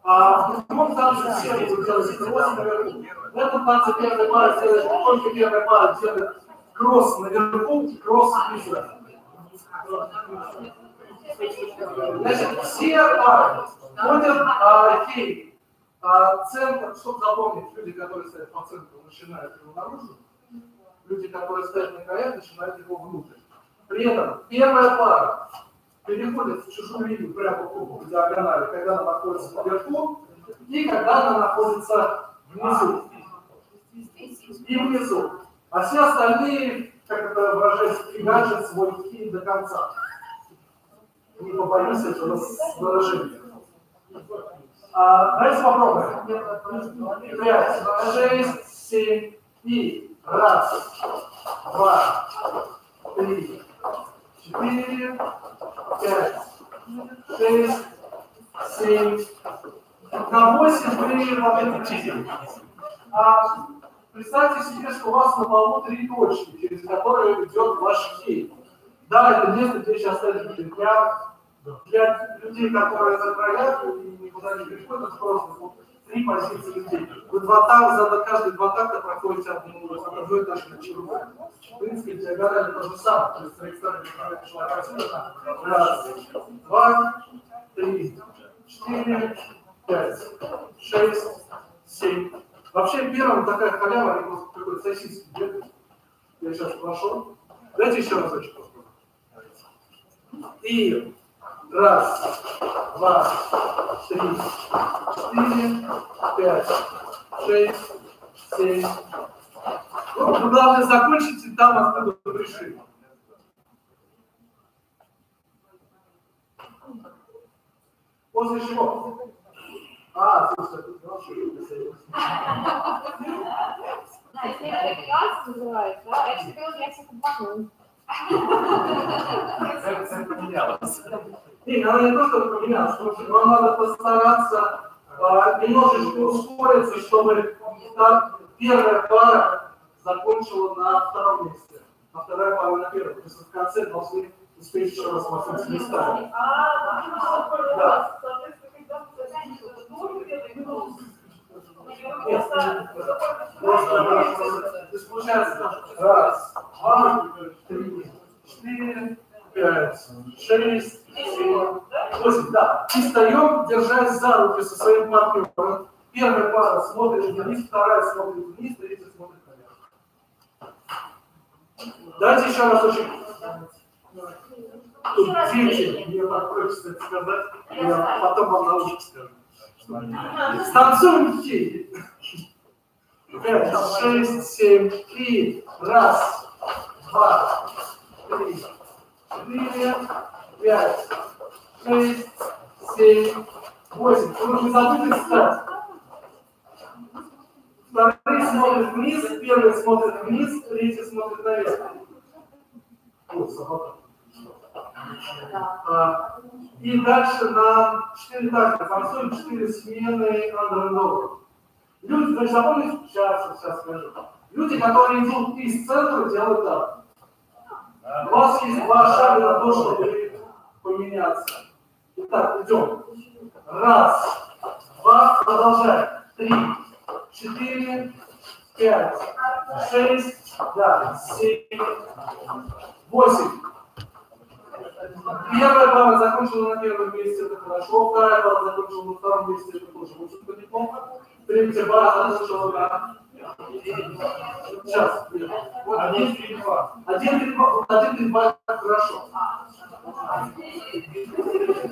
А в другом танце все будут делать кросс наверху. В этом танце первая пара делает, только первая пара делает кросс наверху и кросс внизу. Значит, все пары ходят хей. Центр, чтобы запомнить, люди, которые стоят по центру, начинают его наружу, люди, которые стоят на краях, начинают его внутрь. При этом первая пара переходит в чужую линию прямо по диагонали, когда она находится наверху и когда она находится внизу. И внизу. А все остальные, как это выражается, фигачат свой хит до конца. Не побоюсь этого выражения. Давайте попробуем. 5, 6, 7 и 1, 2, 3, 4, 5, 6, 7. На 8 вы работаете. Представьте себе, что у вас на полу 3 точки, через которые идет ваш кей. Да, это место, где сейчас стоит для людей, которые за края и никуда не переходят, это просто 3 позиции людей. Вы за каждые 2 такта проходите одно и то же кочевое. В принципе, диагонально то же самое. То есть траектория шла отсюда. 1, 2, 3, 4, 5, 6, 7. Вообще первым такая халява, они просто какой-то сосиски делают. Я сейчас прошел. Давайте еще разочек попробуем. И 1, 2, 3, 4, 5, 6, 7. Ну, главное, закончите там, откуда вы пришли. После чего? Слушай, тут вообще. Знаете, это класс называется, да? Я себе я всех обманул. Это поменялось. Не, надо не то, что поменялось, потому что вам надо постараться немножечко ускориться, чтобы первая пара закончила на втором месте, а вторая пара на первом. То есть в конце должны успеть еще раз вас местами. Да. Нет, просто получается 1, 2, 3, 4, 5, 6, 7, 8. Да. И встаем, держась за руки со своим партнером. Первая пара смотрит вниз, вторая смотрит вниз, третья смотрит наверх. Давайте еще раз очень. Тут дети, мне так хочется это сказать, я потом вам на ушко скажу. Станцуем детей. 5, 6, 7, и 1, 2, 3, 4, 5, 6, 7, 8. Вы нужно забыть встать. Вторые смотрят вниз, первый смотрит вниз, третий смотрит наверх. Вот, собака. И дальше на 4 такта танцуем 4 смены андердогов. Люди, значит, запомните, сейчас скажу. Люди, которые идут из центра, делают так. У вас есть 2 шага на то, чтобы поменяться. Итак, идем. 1, 2, продолжаем. 3, 4, 5, 6, да, 7, 8. Первая пара закончила на первом месте, это хорошо. Вторая пара закончила на втором месте, это тоже очень неплохо. Третья пара закончила на... Сейчас. 1, 3, 2. 1, 3, 2, это хорошо.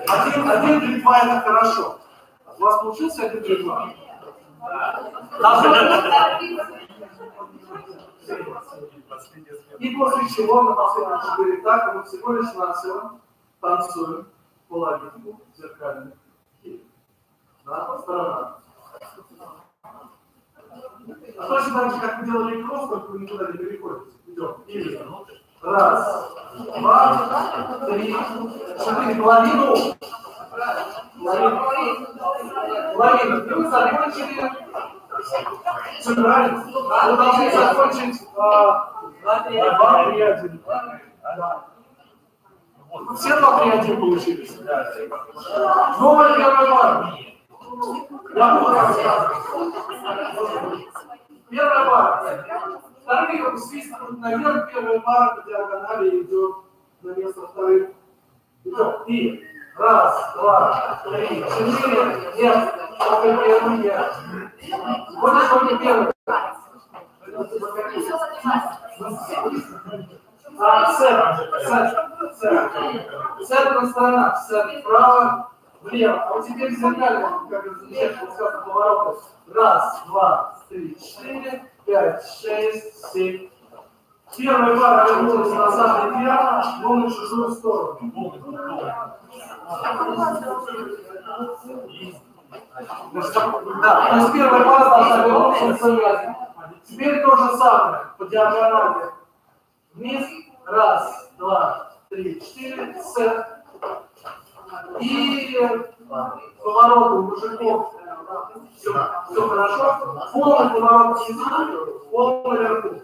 1, 3, 2 это хорошо. У вас получился 1, 3, 2? И после чего на последних 4 такта мы всего лишь навсего танцуем половинку зеркальных хит. Да, по сторонам. А точно так же, как мы делали кросс, только вы никуда не переходите. Идем. 1, 2, 3, 4. Половину. Половину. И мы закончили. Все правильно? Вы должны закончить 2, 3, 1. Все 2, 3, 1 получились. Новая первая пара. Я буду рассказывать. Первая пара. Вторые свистнут наверх, первая пара по диагонали идет на место вторых. Идем. И 1, 2, 3, 4. Нет, только первый нет. Вот это только первый. Сет на сторонах, сет вправо, влево. А вот теперь зеркально, как это замечательно сказано, повороты. 1, 2, 3, 4, 5, 6, 7, Первая пара вернулась назад и вверх, но на чужую сторону. Да, то есть первая пара должна вернуться в свою место. Теперь то же самое, по диагонали. Вниз, раз, два, три, четыре, сет. И повороты у мужиков. Все хорошо. Полный поворот внизу, полный наверху.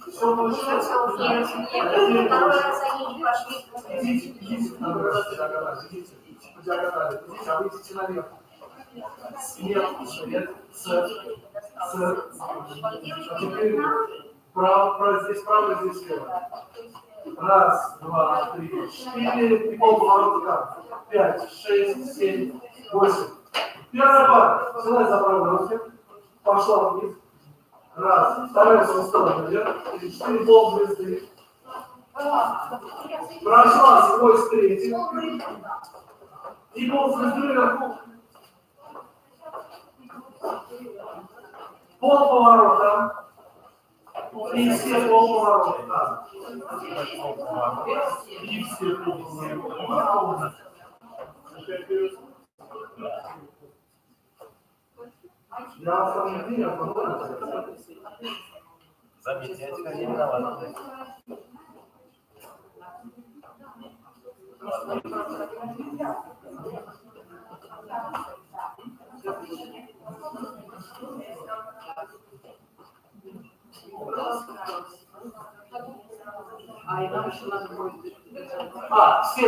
Все получилось? Второй раз они не пошли. Идите, второй раз идите по диагонали. Идите, а вы идите наверх. След, теперь здесь право, здесь слева. Раз, два, три, четыре, и полповорота так. 5, 6, 7, 8. Первая пара. Взялась за правую руку. Пошла вниз. Раз. Вторая в сторону вверх. 4 ползвезды. Прошла сквозь третью. И ползвезды вверху. Полповорота. И все полповорота. И все полповорота. Я на самом деле заметьте, я теперь не виноват.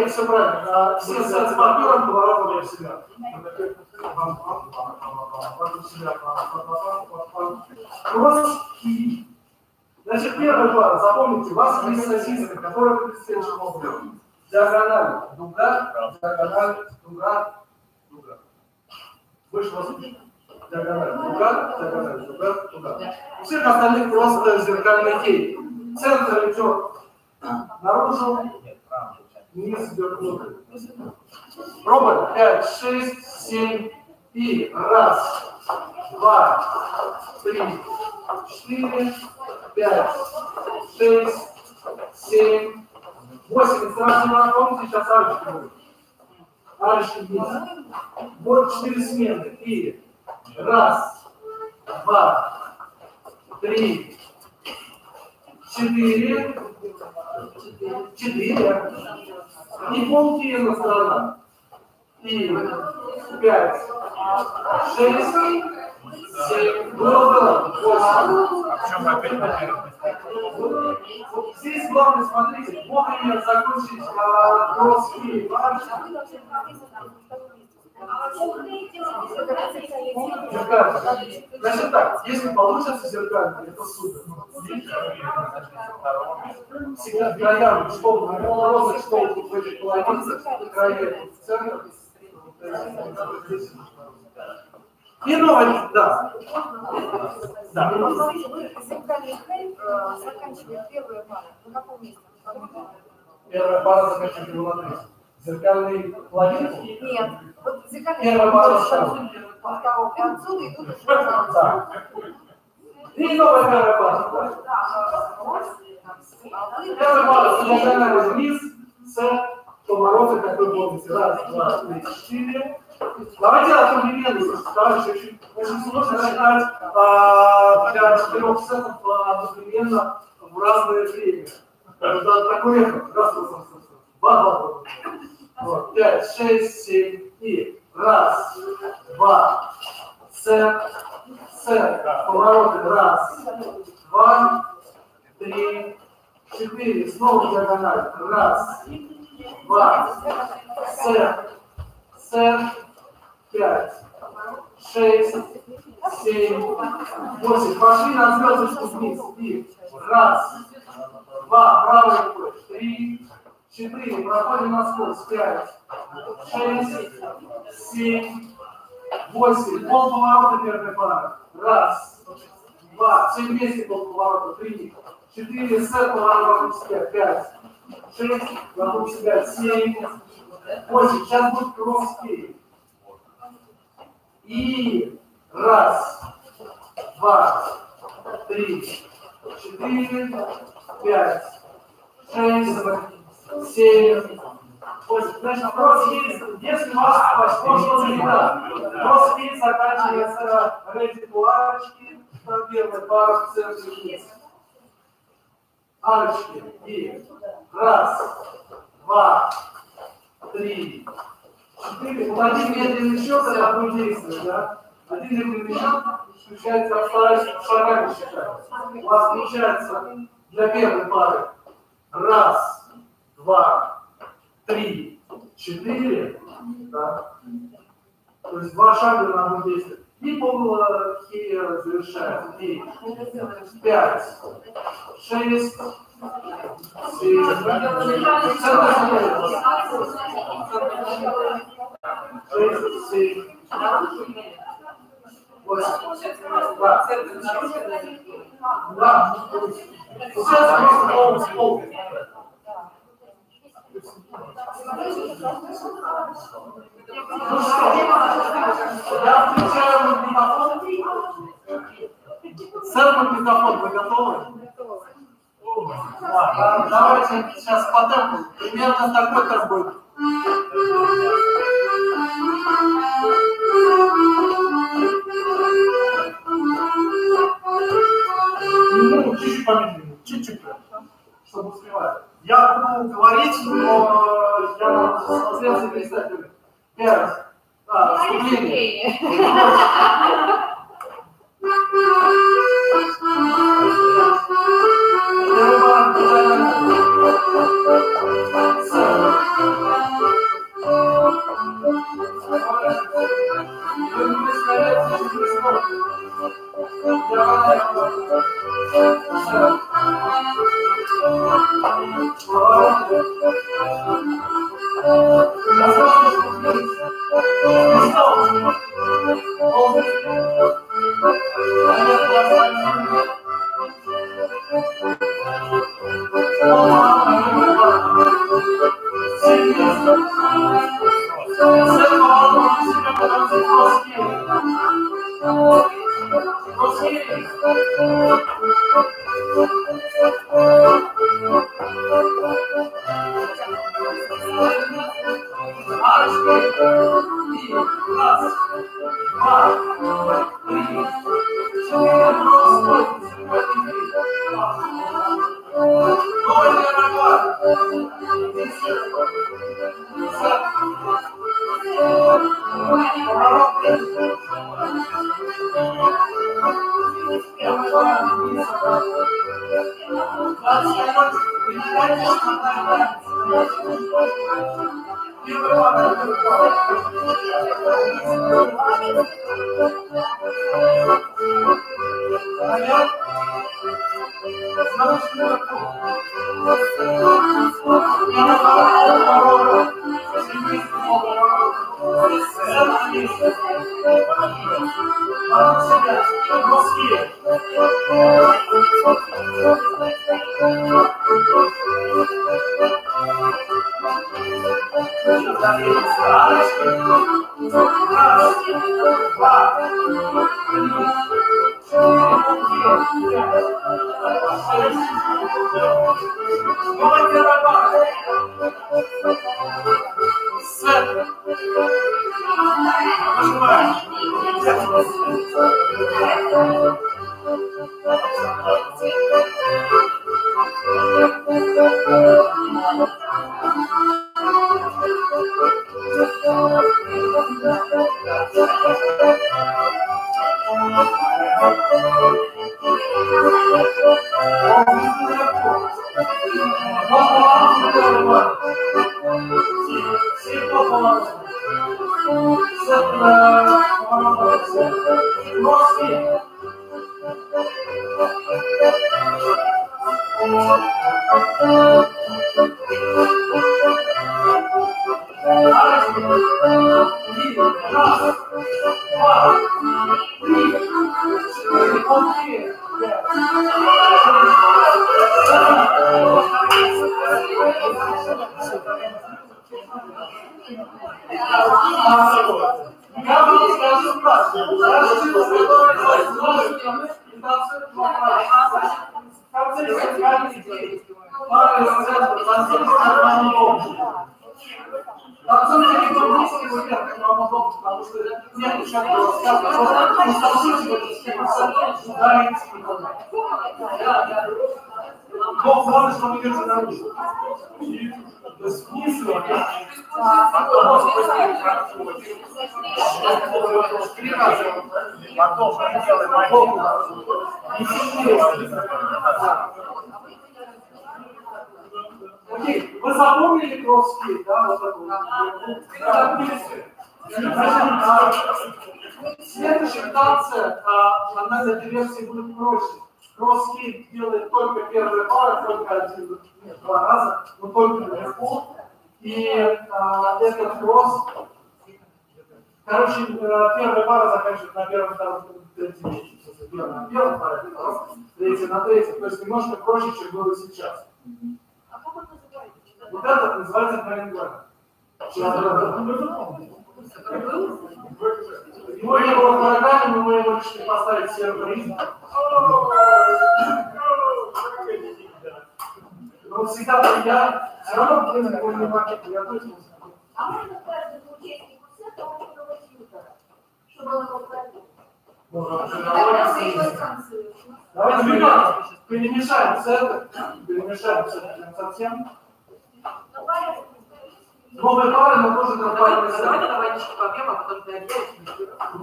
Все правильно. Все с партнером поворотом в себя. Значит, первая пара, запомните, у вас есть сосиска, которая выглядит следующим образом. Диагональ, дуга, диагональ, дуга, дуга. Выше вас диагональ, дуга, диагональ, дуга, дуга. У всех остальных просто зеркальный кейк. Центр идет наружу, низ идет внутрь. Пробуем. 5, 6, 7 и раз, два, три, 4, 5, 6, 7, 8. Страшно, помните, сейчас арочки будут. Арочки вниз. Вот 4 смены. И раз, два, три, 4, 4. И полтина сторона. И 5, 6, 7, было, 8. А в чем опять на Вот здесь главное, смотрите, вовремя закончить броски зеркально. Значит так, если получится зеркально, это супер. Всегда краям, что розы, что в этих половицах, края, центр. И новый, да. Да. Смотрите, вы зеркальный хейт заканчиваете первую пару. На каком месте? Первая пара заканчивает лунатриз. Зеркальный лавин? Нет. Вот зеркальный Первая пара второго. И отсюда идут уже. да. И новая первая пара. Первая пара зеркальный вниз с поворота, как вы помните. Раз, два, три, 4. Давайте одновременно, товарищи, очень сложно считать для 4 сетов одновременно в разное время. Это такой эхо. Раз, два, вот, 5, 6, 7 и раз, два, сет, повороты, раз, два, три, 4, снова диагональ, раз, два, сет, 5, 6, 7, 8. Пошли на звездочку вниз. И раз, два, правой рукой. 3, 4. Проходим насквозь. 5, 6, 7, 8. Полповорота первой пары. Раз, два. Все вместе полповорота. 3, 4. Сет поворота вокруг себя. 5, 6. Вокруг себя. 7, 8. Сейчас будет круговский. И раз, два, 3, 4, 5, 6, 7, 8. Значит, кросс-фит, если у вас прошлого вида, кросс-фит заканчивается рейтингу арочки, первая пара в центре. Арочки. И 1, 2, 3, 4. Вот один медленный счет, это будет действовать, да? Один медленный счет включается, я стараюсь шагами считать. У вас получается для первой пары 1, 2, 3, 4. Да? То есть 2 шага на одном действии. И полухи завершаем. 3, 5, 6, 7, 8. Сейчас просто полностью пол. Ну что, я включаю магнитофон. Сэр магнитофон, вы готовы? Да, давайте сейчас по темпу. Примерно такой темп будет. Ну, чуть-чуть помедленнее, чуть-чуть, чтобы успевать. Я буду говорить, но я смотрел за представителем. 5. Вступление. Я вам скажу так. имитация, в конце вертикальных действий. Пара разряда танцует. Танцует не по-русски, как вам удобно, потому что нет участка рассказа, не танцуйте, ударите. Бог главное, что мы держим на руку. То есть вниз его, потом окей, вы запомнили кросс-фит, да, вот такой? Следующая танца, она для этой версии будет проще. Кросс-фит делает только первая пара, только два раза, но только наверху. И этот кросс, короче, первая пара заканчивает на первом, втором, третьем месте. Первая на первом, вторая на втором, третья на третьем. То есть немножко проще, чем было сейчас. Вот это называется параллельно. Его не было ногами, но мы его решили поставить сервер. Но всегда я все равно его не могу, я точно. А можно каждому участнику сета компьютера, чтобы он его проверил? Давайте перемешаем сеты совсем. Новые пары, но тоже нормальные сеты. Давайте немножко побьем, а потом дообъявим.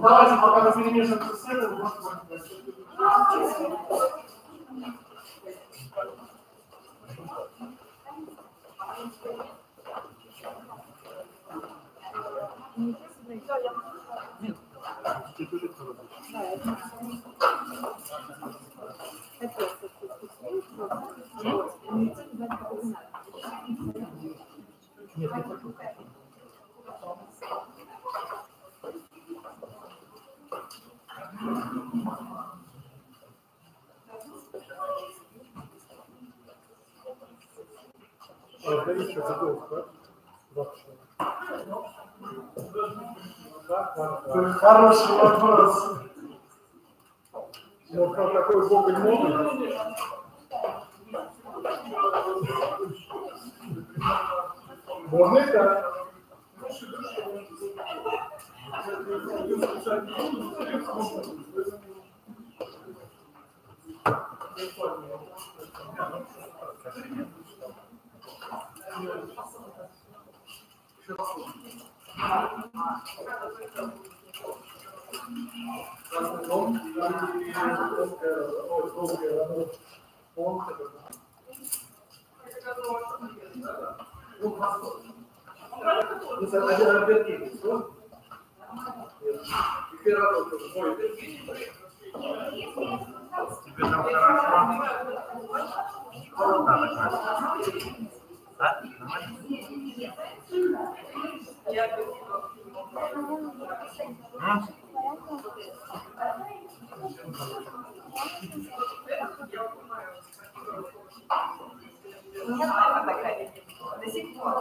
Давайте пока мы перемешиваем сеты, вы можете посмотреть. Хороший вопрос. Ну, какой бог и новый? Можно и так. Тебе там хорошо? Да? До сих пор.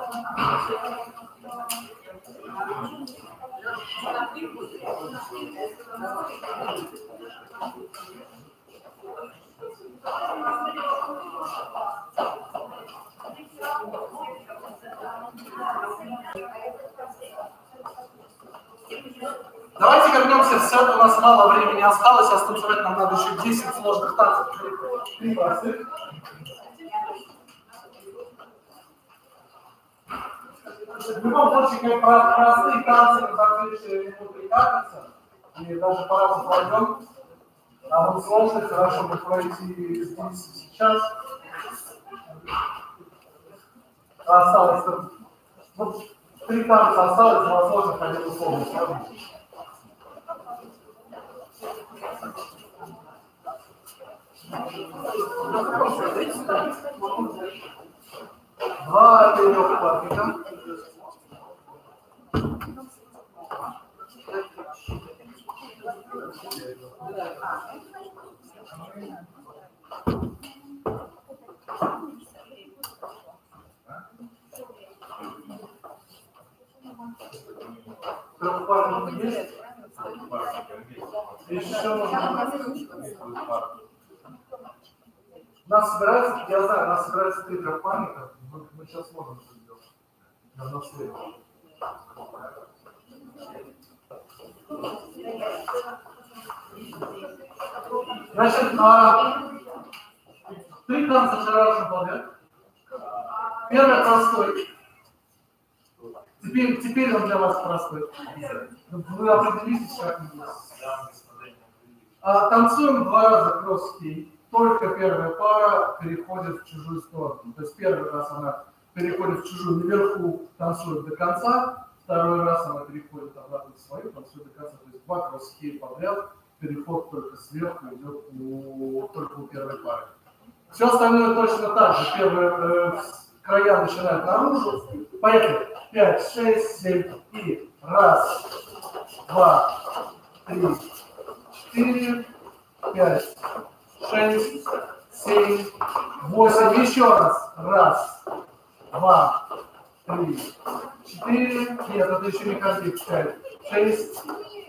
Давайте вернемся в сет, у нас мало времени осталось, а станцевать нам надо еще 10 сложных танцев. 3 простых. В любом случае, простые танцы на следующие минуты катятся, и даже по-разному пройдем. А вот сложных хорошо бы пройти здесь сейчас. Осталось, вот 3 танца осталось, 2 сложных, 1 условно. Два тренировки платника. Трехпарный есть? Еще нужно... Нас собирается, я знаю, нас собирается 3 трехпарника, мы сейчас можем это сделать. Равноценно. Значит, 3 танца шарашем подряд. Первый простой. Теперь он для вас простой. Вы определитесь, как мы танцуем 2 раза кросс-кей. Только первая пара переходит в чужую сторону. То есть первый раз она переходит в чужую, наверху танцует до конца, второй раз она переходит обратно в свою, танцует до конца. То есть 2 кросс-кей подряд, переход только сверху идет только у первой пары. Все остальное точно так же. Первые края начинают наружу. Поехали. 5, 6, 7 и 1, 2, 3, 4, 5, 6, 7, 8. Еще раз. 1, 2, 3, 4. Нет, это еще не конфликт. 5, 6,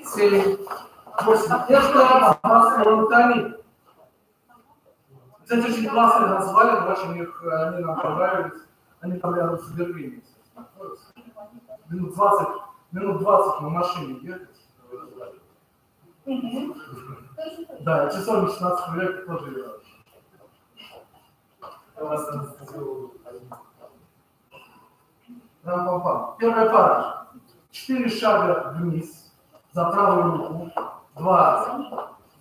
7, 8. Это масса. Кстати, очень классные назвали, очень они нам понравились. Они там рядом с Берлином. Минут 20 на машине ехать. Да, и часов на 16 веке тоже играют. Рам-пам-пам. Первая пара. 4 шага вниз, за правую руку. 2,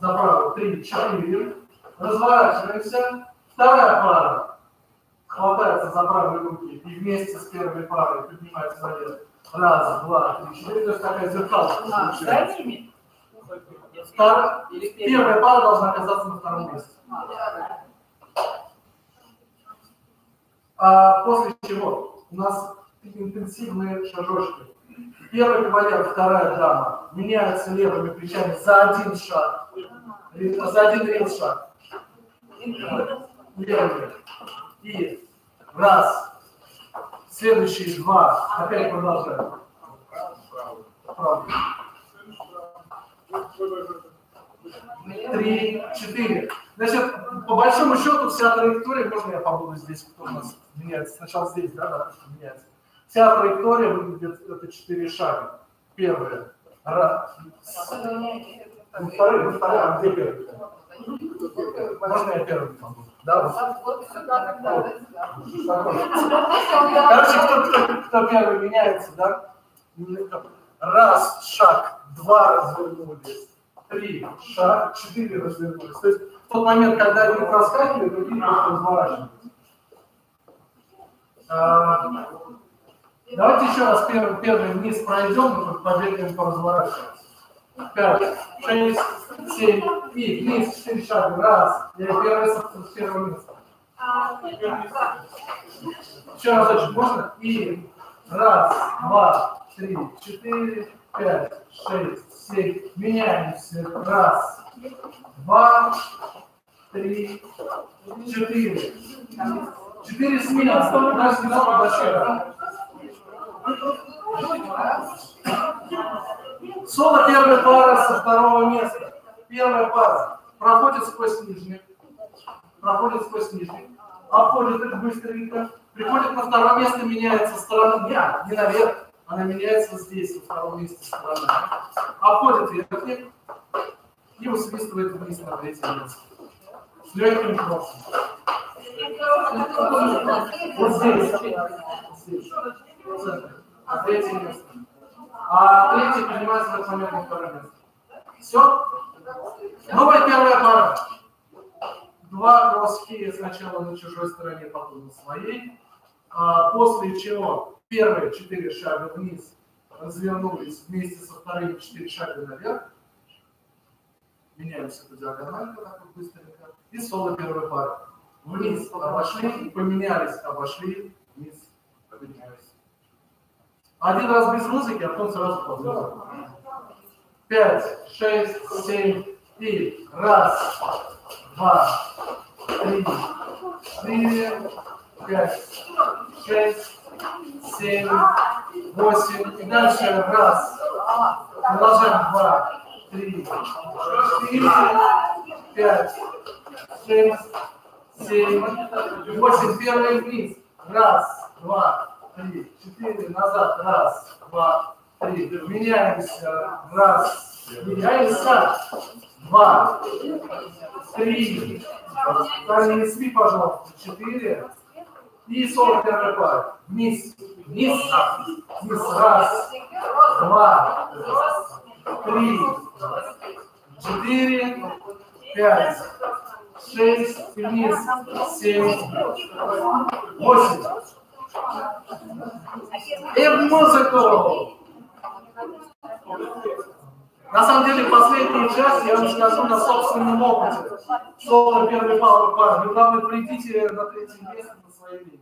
за правую, 3, 4. Разворачиваемся. Вторая пара. Хватается за правые руки и вместе с первой парой поднимается наверх. 1, 2, 3, 4. То есть такая зеркалка. Первая пара должна оказаться на втором месте. После чего у нас интенсивные шажочки. Первый кавалер, вторая дама меняются левыми плечами за 1 шаг. За 1 рельс шаг. Левыми. И 1. Следующие 2. Опять продолжаем. Правда. 3, 4. Значит, по большому счету вся траектория, можно я побуду здесь, кто у нас меняется? Сначала здесь, да, допустим, меняется. Вся траектория выглядит, это 4 шага. Первое. Второй, а где первый? Можно я первый побуду? Да, вот. Короче, кто первый меняется, да? 1 шаг, 2 развернулись, 3 шаг, 4 развернулись. То есть в тот момент, когда они проскакивают, другие просто разворачиваются. Давайте еще раз первый вниз пройдем, и побегаем по разворачиваться. 5, 6, 7 и вниз 4 шага. 1. Я первый с первого места. Еще разочек можно? И 1, 2, 3, 4, 5, 6, 7. Меняемся. 1, 2, 3, 4. 4 сменятся. У нас не большая. Соло первая пара со второго места. Первая пара проходит сквозь нижних. Обходит их быстренько. Приходит на второе место, меняется сторона. Не наверх. Она меняется здесь, во втором месте сторона. Обходит верхних и усвистывает вниз на третье место. С легким кроссом. Вот здесь. А третье место. А третий поднимается в этот момент на второе место. Все? Новая первая пара. 2 кросс-кея сначала на чужой стороне, потом на своей. После чего первые 4 шага вниз развернулись вместе со вторыми 4 шага наверх. Меняемся по диагонали, так вот быстренько. И соло первой пары. Вниз обошли, поменялись, обошли, вниз поменялись. 1 раз без музыки, а потом сразу под музыку. 5, 6, 7 и 1, 2, 3, 4, 5, 6, 7, 8. И дальше 1. Продолжаем. 2, 3, 4, 5, 6, 7, 8. Первый вниз. Раз, два, три, 4. Назад. Раз, два, три. Меняемся. Раз. Меняемся. 2, 3. Не спи, пожалуйста. 4. И 41 пар. Вниз. Вниз. Вниз. Раз, два, 3, 4, 5, 6, вниз, 7, 8. И в музыку. На самом деле, последнюю часть я вам скажу на собственном опыте. Соло первый пар. Вы, главное, пройдите на третьем месте на своей линии.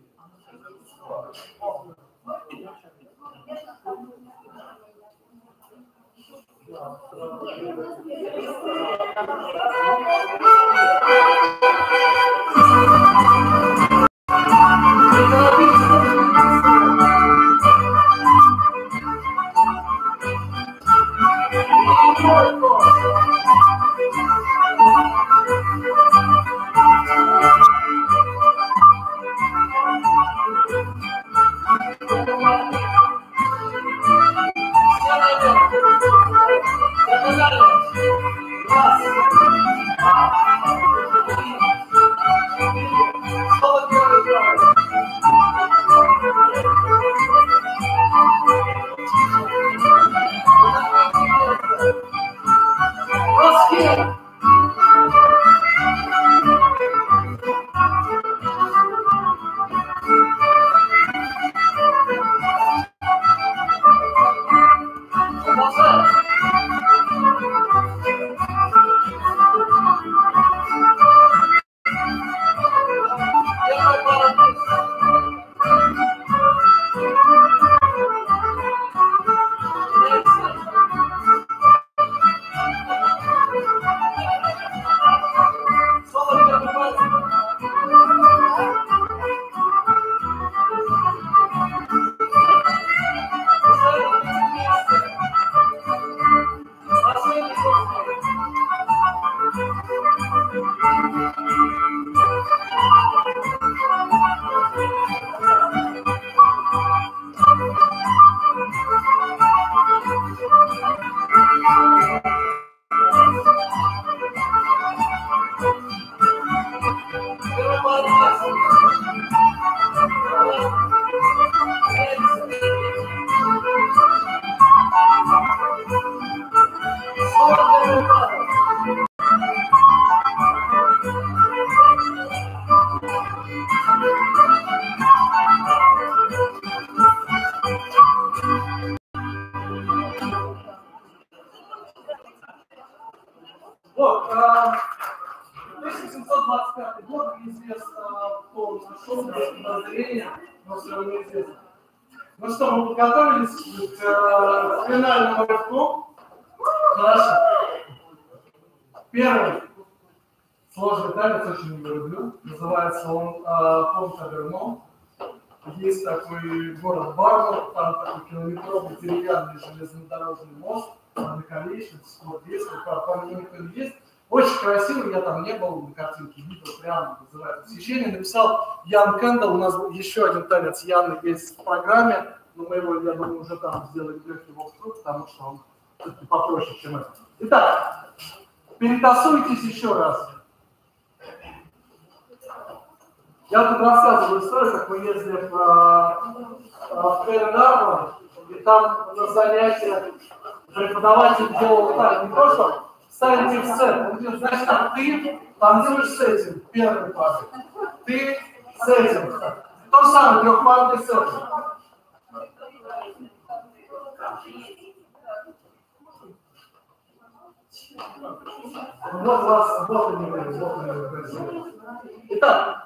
Вот, 1725 год, известно, кто нашел подозрение, но все равно известно. Ну что, мы подготовились к финальному рывку? Хорошо. Первый сложный танец, очень его люблю. Называется он Фонтаверно. Есть такой город Барнул, там такой километровый деревянный железнодорожный мост, на Колечнице, вот есть, по никто не есть. Очень красиво, я там не был, на картинке видел, прямо вызывает восхищение. Написал Ян Кендалл, у нас еще один танец Яны есть в программе, но мы его, я думаю, уже там сделаем легкий волкструт, потому что он все-таки попроще, чем это. Итак, перетасуйтесь еще раз. Я тут рассказываю историю, как мы ездили в Кэрен-Арбор, и там на занятиях преподаватель делал так, не то, что ставите в сцену, он говорит, значит, так, ты танцуешь с этим, первый парой, ты с этим. То же самое, трехпарный с этим. Вот вас, вот они, вот. Итак,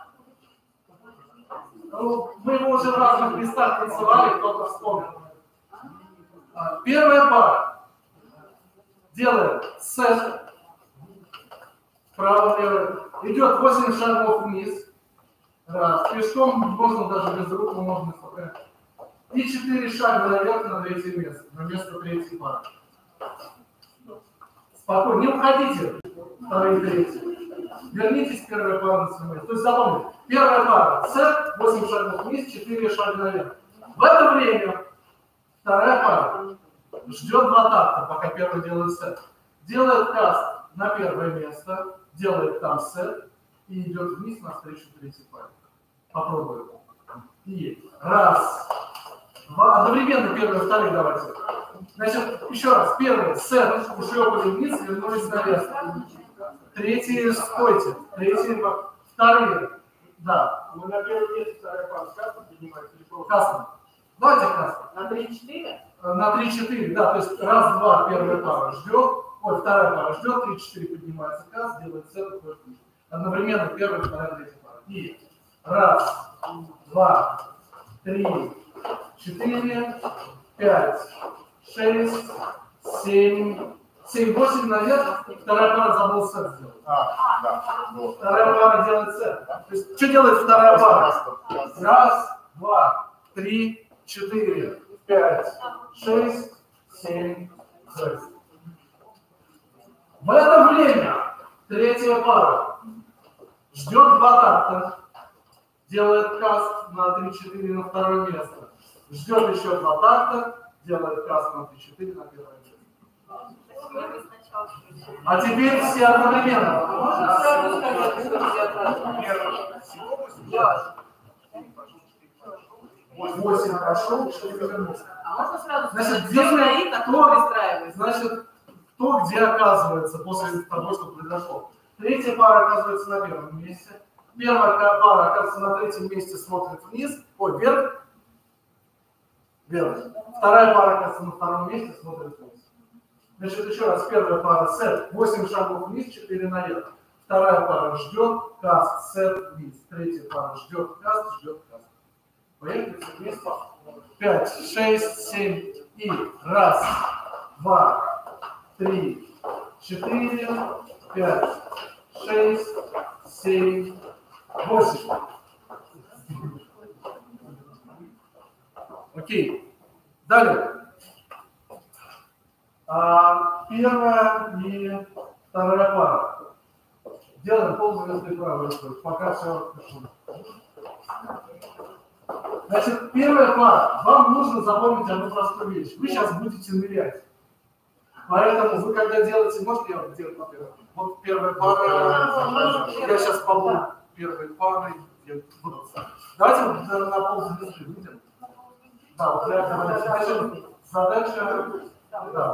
мы его уже в разных местах танцевали, кто-то вспомнил. Первая пара. Делаем сет. Право-лево. Идет 8 шагов вниз. Раз. Пешком можно даже без рук, можно спокойно. И 4 шага наверх на третье место. На место третьей пары. Спокойно, не уходите. Вторые, третьи. Вернитесь в первую пару на свое место. То есть запомните, первая пара сет, 8 шагов вниз, 4 шага наверх. В это время вторая пара ждет 2 такта, пока первый делает сет. Делает каст на первое место, делает там сет и идет вниз навстречу третьей паре. Попробуем. И раз, два, одновременно первый, второй давайте. Значит, еще раз, первый сет, ушлепали вниз, вернулись наверх. Третий, стойте. Третий, вторые. Да. Мы на первом месте вторая пара с кастом поднимаемся или просто? Кастом. Давайте кастом. На 3-4? На 3-4, да. То есть раз, два, первая пара ждет. Ой, вторая пара ждет, 3-4 поднимается каст, делает сет, уходит вниз. Одновременно первая, вторая, третья пара. И раз, два, три, 4, 5, 6, 7, 8 наверх, вторая пара забыла сет сделать. Да. Вот. Вторая пара делает сет. То есть, что делает вторая пара? Раз, два, 3, 4, 5, 6, 7, 6. В это время третья пара ждет 2 такта, делает каст на 3-4 на второе место. Ждет еще 2 такта, делает каст на 3-4 на первое место. А теперь все одновременно. Можно сразу сказать, что нельзя 8 прошел, 4 вернулся. А можно сразу Значит, сказать, где кто стоит, а кто пристраивается? Значит, кто где оказывается после того, что произошло. Третья пара оказывается на первом месте. Первая пара оказывается на третьем месте, смотрит вниз. Ой, вверх. Вверх. Вторая пара оказывается на втором месте, смотрит вниз. Значит, еще раз, первая пара сет, 8 шагов вниз, 4 наверх. Вторая пара ждет, каст, сет, вниз. Третья пара ждет, каст, каст. Поехали все вместе. 5, 6, 7 и раз, 2, 3, 4, 5, 6, 7, 8. Окей. Далее. Первая и вторая пара. Делаем ползвездной правой рукой. Пока все хорошо. Значит, первая пара. Вам нужно запомнить одну простую вещь. Вы сейчас будете нырять. Поэтому вы когда делаете, можете я делать по первой? Вот первая пара. Я сейчас побуду первой парой. Давайте на ползвезды выйдем. Да, вот я говорю. Задача. Да.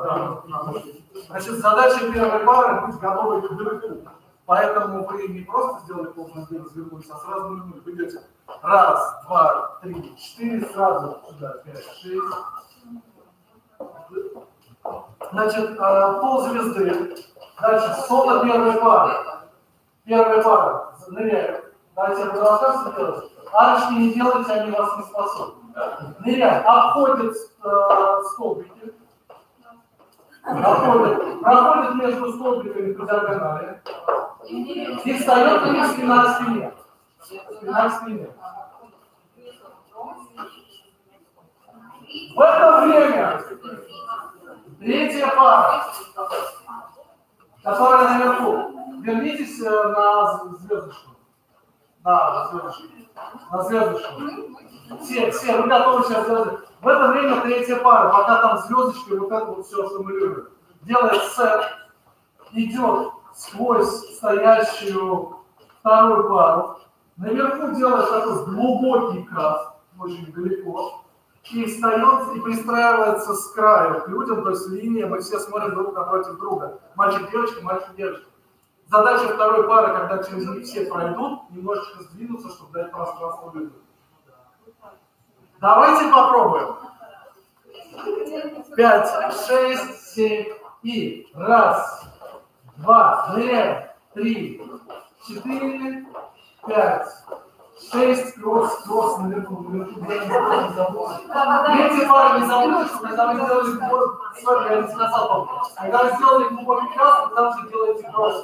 Значит, задача первой пары быть готовой к вверху. Поэтому вы не просто сделали ползвезды, развернулись, а сразу нырнули. Вы идете раз, два, 3, 4, сразу сюда, 5, 6. Значит, ползвезды. Дальше соло первой пары. Первая пара. Ныряем. Давайте продолжаться делать. Арочки не делайте, они вас не спасут. Ныряем. Обходят столбики. Проходят между столбиками по диагонали. И встает у них спина к спине. Спина к спине. В это время третья пара, которая наверху. Вернитесь на звездочку. Да, на звездочку. Все, вы готовы сейчас делать. В это время третья пара, пока там звездочки, вот это вот все, что мы любим, делает сет, идет сквозь стоящую вторую пару, наверху делает такой глубокий каст, очень далеко, и встает и пристраивается с краю к людям, то есть линия, мы все смотрим друг напротив друга. Мальчик-девочка, мальчик-девочка. Задача второй пары, когда через них все пройдут, немножечко сдвинуться, чтобы дать пространство людям. Давайте попробуем. 5, 6, 7 и раз, 2, 3, 4, 5, 6, кросс, наверху, третья пара не забудьте, что когда вы сделали глубокий, я не сказал вам, когда вы сделали глубокий кросс, вы также делаете кросс.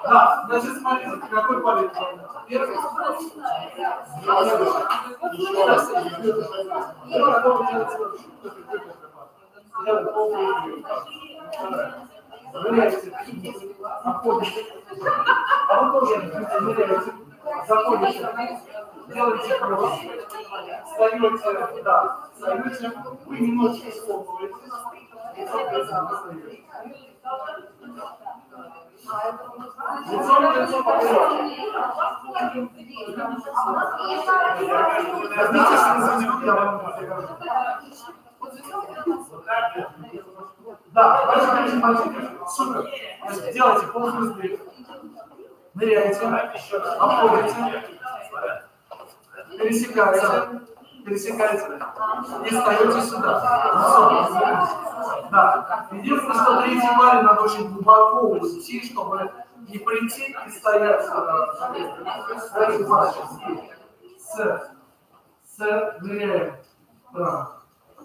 Да, значит, смотрите, какой палец? Первый. Еще раз. Делаем полкруга. Ныряете. Заходите. А вы тоже ныряете. Заходите. Делаете круг. Встаете, да, встаете. Вы немножечко сковываетесь. Лицом к лицу поперек. Возьмите снизу, я вам покажу. Да, большой. Супер. Значит, делайте полузвезды. Ныряете, обходите, пересекаете и встаете сюда. Да. Единственное, что третий парень надо очень глубоко уйти, чтобы не прийти и стоять. Ныряем. Да.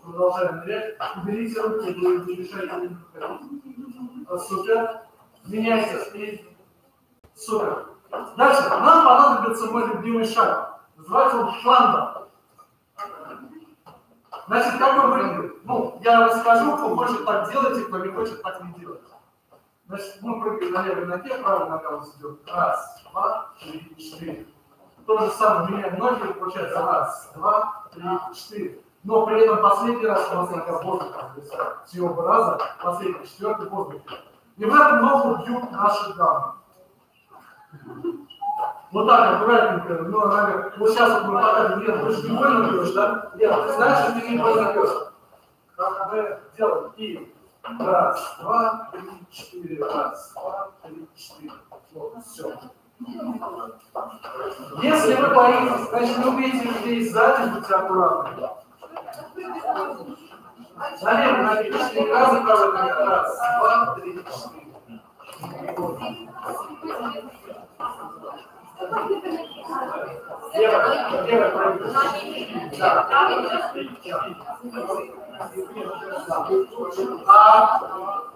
Продолжаем нырять. Уберите руки, вы мешаете. Супер. Меняйтесь. Супер. Дальше. Нам понадобится мой любимый шаг. Называется он шланда. Значит, как он выглядит? Ну, я расскажу, кто хочет так делать, кто не хочет так не делать. Значит, мы прыгаем на левой ноге, правая нога у нас идет. Раз, два, три, четыре. То же самое, меняем ноги, получается раз, два, три, четыре. Но при этом последний раз у нас нога в воздухе. С его раза, последний, четвертый в воздухе. И в этом ногу бьют наши дамы. Вот так, аккуратненько. Ну, она говорит, вот сейчас вот мы покажем, нет, ты же не больно бьешь, да? Нет, ты знаешь, что ты не больно бьешь. Как мы делаем. И раз, два, три, четыре. Раз, два, три, четыре. Вот, все. Если вы боитесь, значит, вы увидите людей сзади, будьте аккуратны. Налево ноги, 4 раза, правая нога. Раз, два, три, четыре.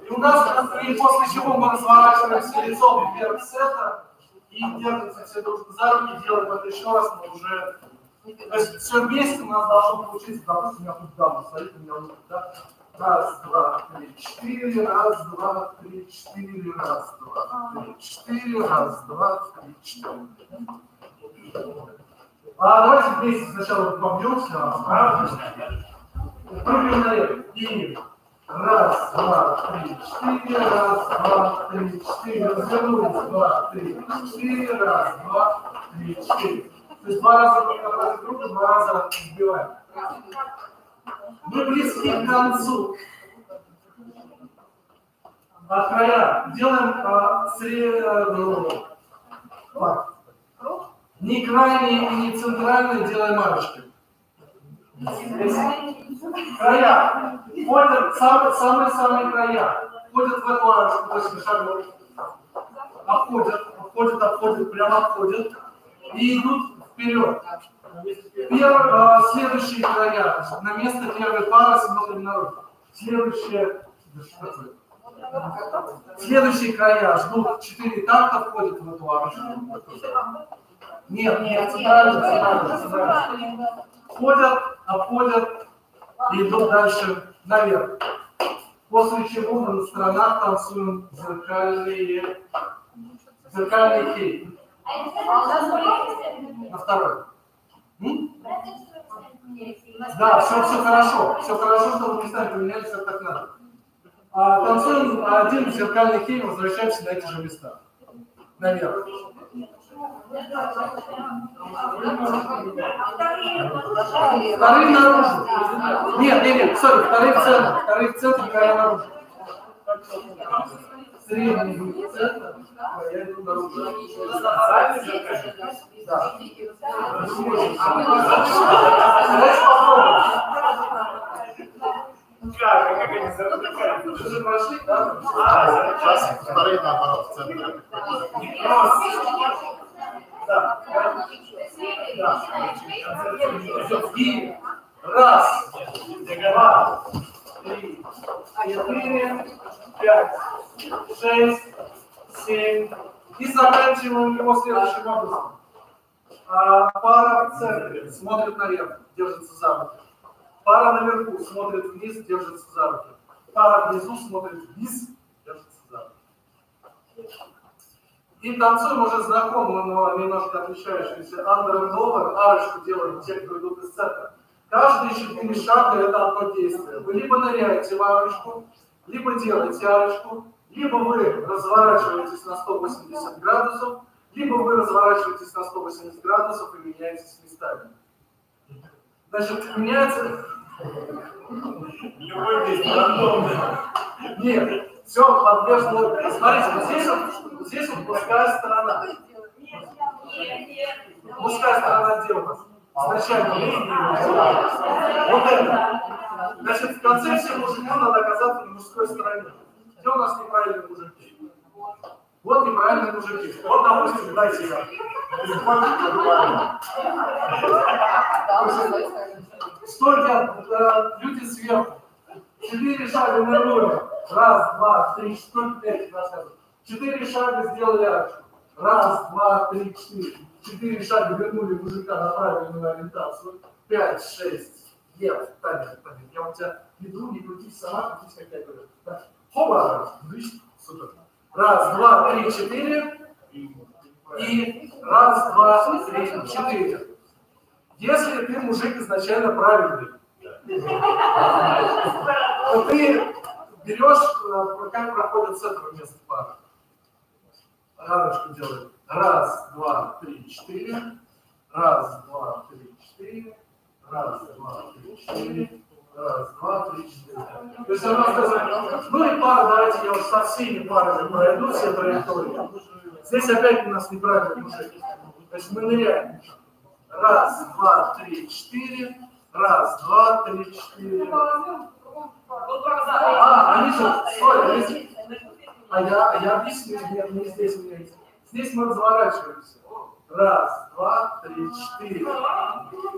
И у нас, и после чего мы разворачиваемся лицом вверх сета и держимся все дружно за руки, делаем это еще раз, мы уже... То есть все вместе у нас должно получиться, допустим, у меня тут дама стоит, у меня вот, да? Раз, два, три, четыре, раз, два, три, четыре, раз, два, три, четыре, раз, два, три, четыре. А давайте вместе сначала побьемся, а прыгаем наверх. И раз, два, три, четыре, раз, два, три, четыре, развернулись, два, три, четыре, раз, два, три, четыре. То есть два раза против друга, два раза сбиваем. Мы близки к концу. От края делаем среднюю. Не крайние и не центральные делаем арочки. Края. Входят самые края. Входят в эту арочку, то есть шагом. Обходят, прямо обходят. И идут вперед. Следующие края. На место первой пары смотрим на руку. Следующие края ждут 4 такта, входят в эту арочку. Нет, центрально. Входят, обходят и идут дальше наверх. После чего мы на сторонах танцуем зеркальные кейки. На второй. Да, все хорошо, чтобы местами поменялись, все так надо. Танцуем один зеркальный кейк, возвращаемся на эти же места. Наверх. Вторые наружу. Нет, вторые в центр, края наружу. Средний в центр, я иду наружу. Да. Давайте попробуем. Как они заработали? Вы же прошли, да? Сейчас вторые наоборот в центре. Да. И раз, два, три, 4, 5, 6, 7. И заканчиваем его следующим образом. Пара в центре смотрит наверх, держится за руки. Пара наверху смотрит вниз, держится за руки. Пара внизу смотрит вниз, держится за. И танцуем уже знакомую, но немножко отличающуюся under and over, арочку делают те, кто идут из центра. Каждые 4 шага это одно действие. Вы либо ныряете в арочку, либо делаете арочку, либо вы разворачиваетесь на 180 градусов, либо вы разворачиваетесь на 180 градусов и меняетесь местами. Значит, меняется... Любой действие рандомный. Нет, все подвержено. Смотрите, вот здесь вот мужская сторона. Мужская сторона тела. Изначально вот это. Значит, в конце всем мужикам надо оказаться на мужской стороне. Где у нас неправильные мужики? Вот неправильные мужики. Вот, допустим, дайте я. Стойте люди сверху. 4 шага нырнули. Раз, два, три, 4, 5 рассказываю. 4 шага сделали арочку. Раз, два, три, 4. 4 шага вернули мужика на правильную ориентацию. 5, 6. Нет, Таня, я у тебя веду, не крутись сама, крутись, как я говорю. Так. Хоба! Супер. Раз, два, три, 4. И раз, два, три, 4. Если ты мужик изначально правильный, то ты берешь, как проходит центр вместо пары. Арочку делаем. Раз, два, три, 4. Раз, два, три, 4. Раз, два, три, 4. Раз, два, три, 4. То есть она сказала, ну и пара, давайте я вот со всеми парами пройду все траектории. Здесь опять у нас неправильный мужик. То есть мы ныряем. Раз, два, три, 4. Раз, два, три, 4. Они же, стой, я объясню, не здесь у меня есть. Здесь мы разворачиваемся. Раз, два, три, 4.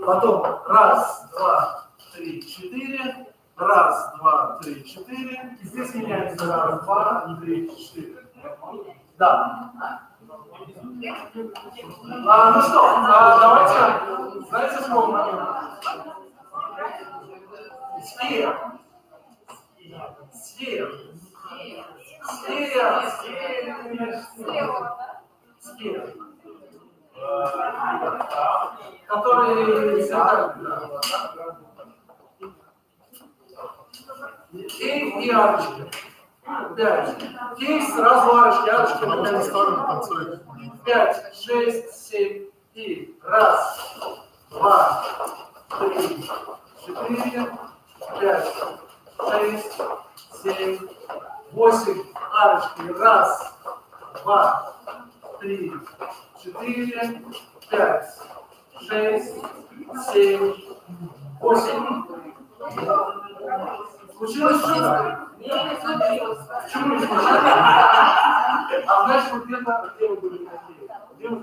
Потом раз, два, три, 4. Раз, два, три, 4. И здесь меняется раз, два, три, 4. Да. Ну что, давайте, знаете, вспомним. Сфера. Сфера. Сфера. Сфера. Который кейс и арочки. 5. Кейс, сразу арочки, арочки. На обе стороны танцует. 5, 6, 7 и раз, два, три, 4, 5, 6, 7, 8. Арочки. Раз, два, три, 4, 5, 6, 7, 8. Случилось что-то? Почему не случилось? А знаешь, вот где-то, где вы были такие? Где вы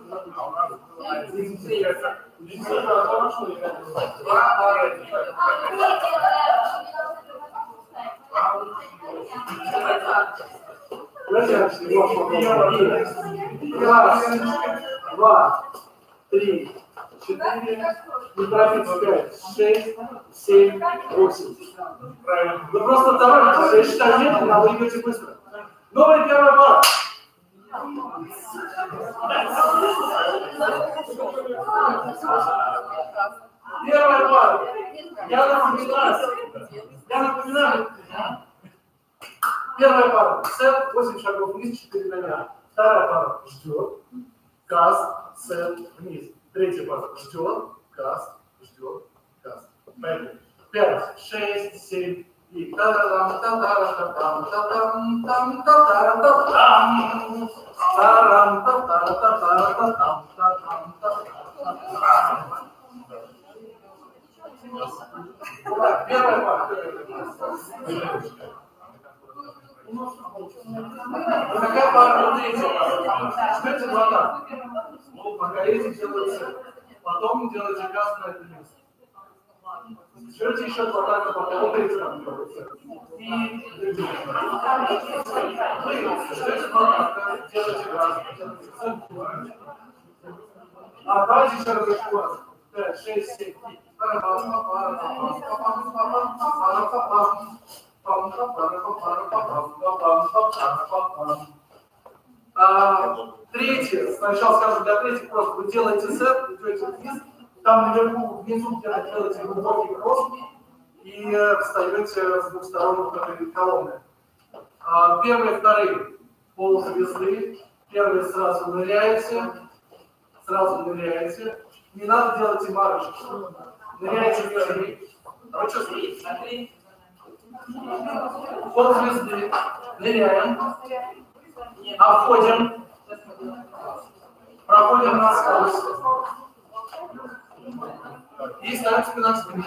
Раз, два, три, 4, не торопиться, 5, 6, 7, 8. Правильно. Вы просто торопитесь, я считаю медленно, а вы идете быстро. Новая первая пара. Первая пара. Я напоминаю. Первая пара. Сет, 8 шагов вниз, 4 наверх. Вторая пара. Ждет. Каст, сет, вниз. Третья пара. Ждет. Каст, ждет. Каст. 5, 6, 7. И та-да-дам, та-та-да-та-там, та-там, там, та-та-да-та-там. Та-рам, та-та-да-та-та-там, та-там, та-та-да-та-там. Первая пара. Какая пара? Третья пара. Ждете звонка. Пока эти делаются. Потом делаете каст на это место. Ждете еще звонка, потом третья там делается. И ждете звонка, делаете каст. А давайте еще раз еще раз. 5, 6, 7. Третье, сначала скажу для третьих, просто вы делаете сет, идете вниз, там наверху, внизу где-то делаете глубокий кросс и встаете с двухсторонней колонны. Первые, вторые полузвезды, первые сразу ныряете, не надо делать им арочки, ныряете вверх. А вы что смотрите? Ползвезды, ныряем, обходим, проходим насквозь и ставим спина к спине.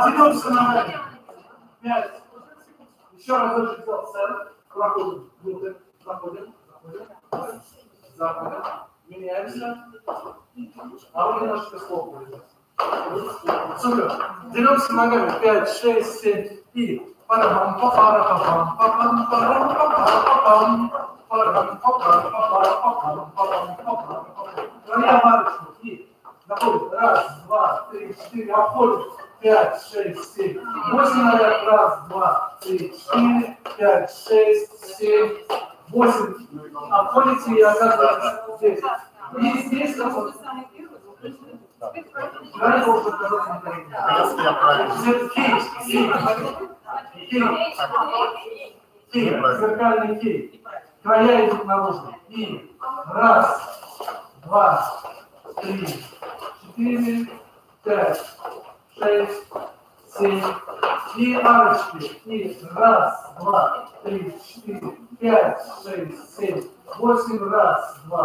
Двигаемся на 5. Еще раз даже сделал центр. Проходим внутрь. Заходим. Меняемся. А вы немножко слово идете. Супер. Деремся ногами. 5, 6, 7 и парам папарам папам парам папарам папам парам папам. Края марочку. И заходим. 1, 2, 3, 4. Обходим. 5, 6, 7, 8 наверх. 1, 2, 3, 4, 5, 6, 7, 8. Обходите и оказываетесь здесь. И здесь край должен оказаться на колене. Кей. Зеркальный кей. Края идут наружу. И 1, 2, 3, 4, 5, 6, 7, и арочки, и 1, 2, 3, 4, 5, 6, 7, 8, 1, 2,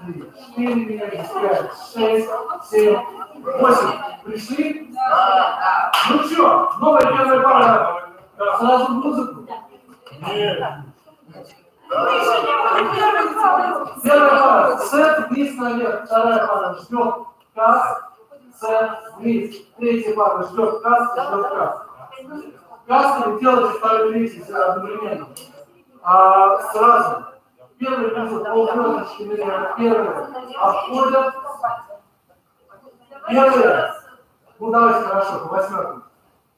3, 4, меняйтесь, 5, 6, 7, 8. Пришли? Да. Ну что, новая первая пара. Сразу музыку? Нет. Первая пара. Сет вниз наверх. Вторая пара. Ждет касс. Сет вниз. Третья пара. Ждет касс. Ждет касс. Касс вы делаете второй, третий одновременно. Сразу. Первый вызов ползвездочки ныряют. Первые обходят. Первые. Ну давайте хорошо, по восьмеркам.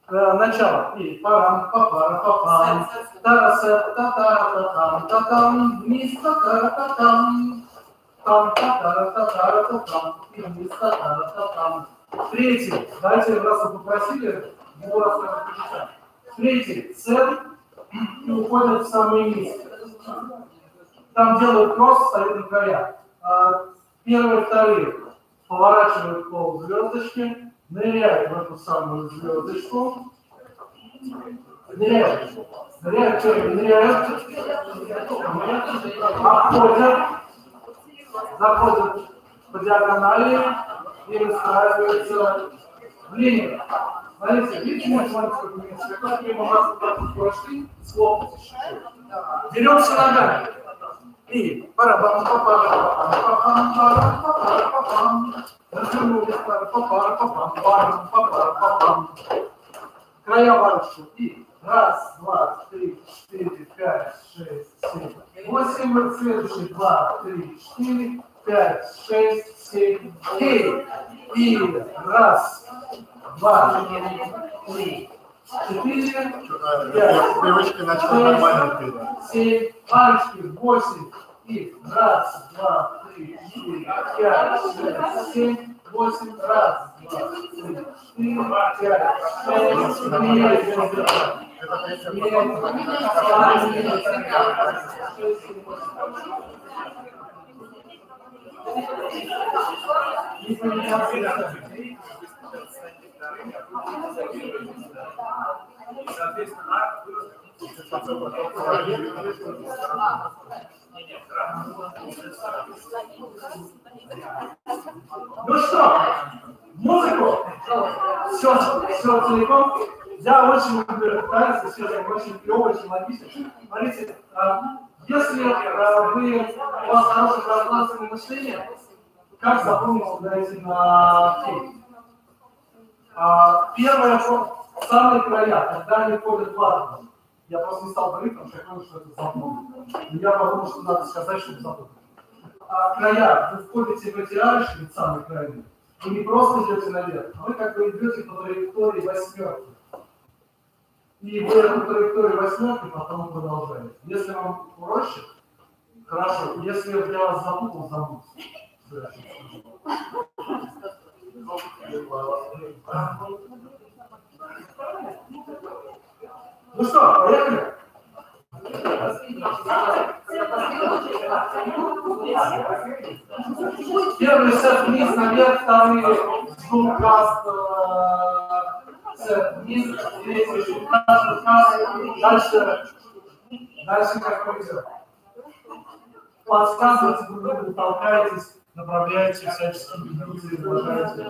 Начало. И парам, папара, папам. Тараса, татара, татам, вниз, татара, татам. Там, татара, татара, татам. И вниз, татара, татам. Третий. Давайте, раз вы попросили, его расскажем почитать. Третий. Сет. И уходят в самый низ. Там делают кросс, стоят на края. Первые, вторые поворачивают ползвездочки, ныряют в эту самую звездочку. Ныряют, обходят, заходят по диагонали и выстраиваются в линию. Смотрите, видите, мой маленький кабинет, как мы у вас прошли, слопайте чуть-чуть. Деремся ногами. И парабам, папарам, папам, парам, папарам, папам. Развернулись, папарам, папам, парам, папарам, папам. Края варочку. И 1, 2, 3, 4, 5, 6, 7, 8. Следующий 2, 3, 4, 5, 6, 7. И 1, 2, 3, 4, 5, девочки начали нормально петь. 7, пальчики, 8, и 1, 2, 3, 4, 5, 6, 7, 8, 1, 2, 3, 4, 5, 6, 7, Ну что, музыку? Все целиком. Я очень люблю танцы, все очень клево, очень логично. Смотрите, если у вас хорошее пространственное мышление, как запомнить, когда идти на фильм? Первое, самые края, когда они ходят в армию. Я просто не стал говорить, потому что я понял, что это запомнил. Я подумал, что надо сказать, чтобы запомнить. Края, вы входите в эти арочки, ведь самые крайние, вы не просто идете наверх, а вы как бы идете по траектории восьмерки. И вы эту траекторию восьмерки потом продолжаете. Если вам проще, хорошо. Если я вас запутал, забудьте. Ну что, поехали? Первый сет вниз, наверх, второй шум-каст, сет вниз, третий шум-каст, дальше как повезет. Подсказывайте друг другу, толкаетесь, направляете всячески, бегите, продолжаете.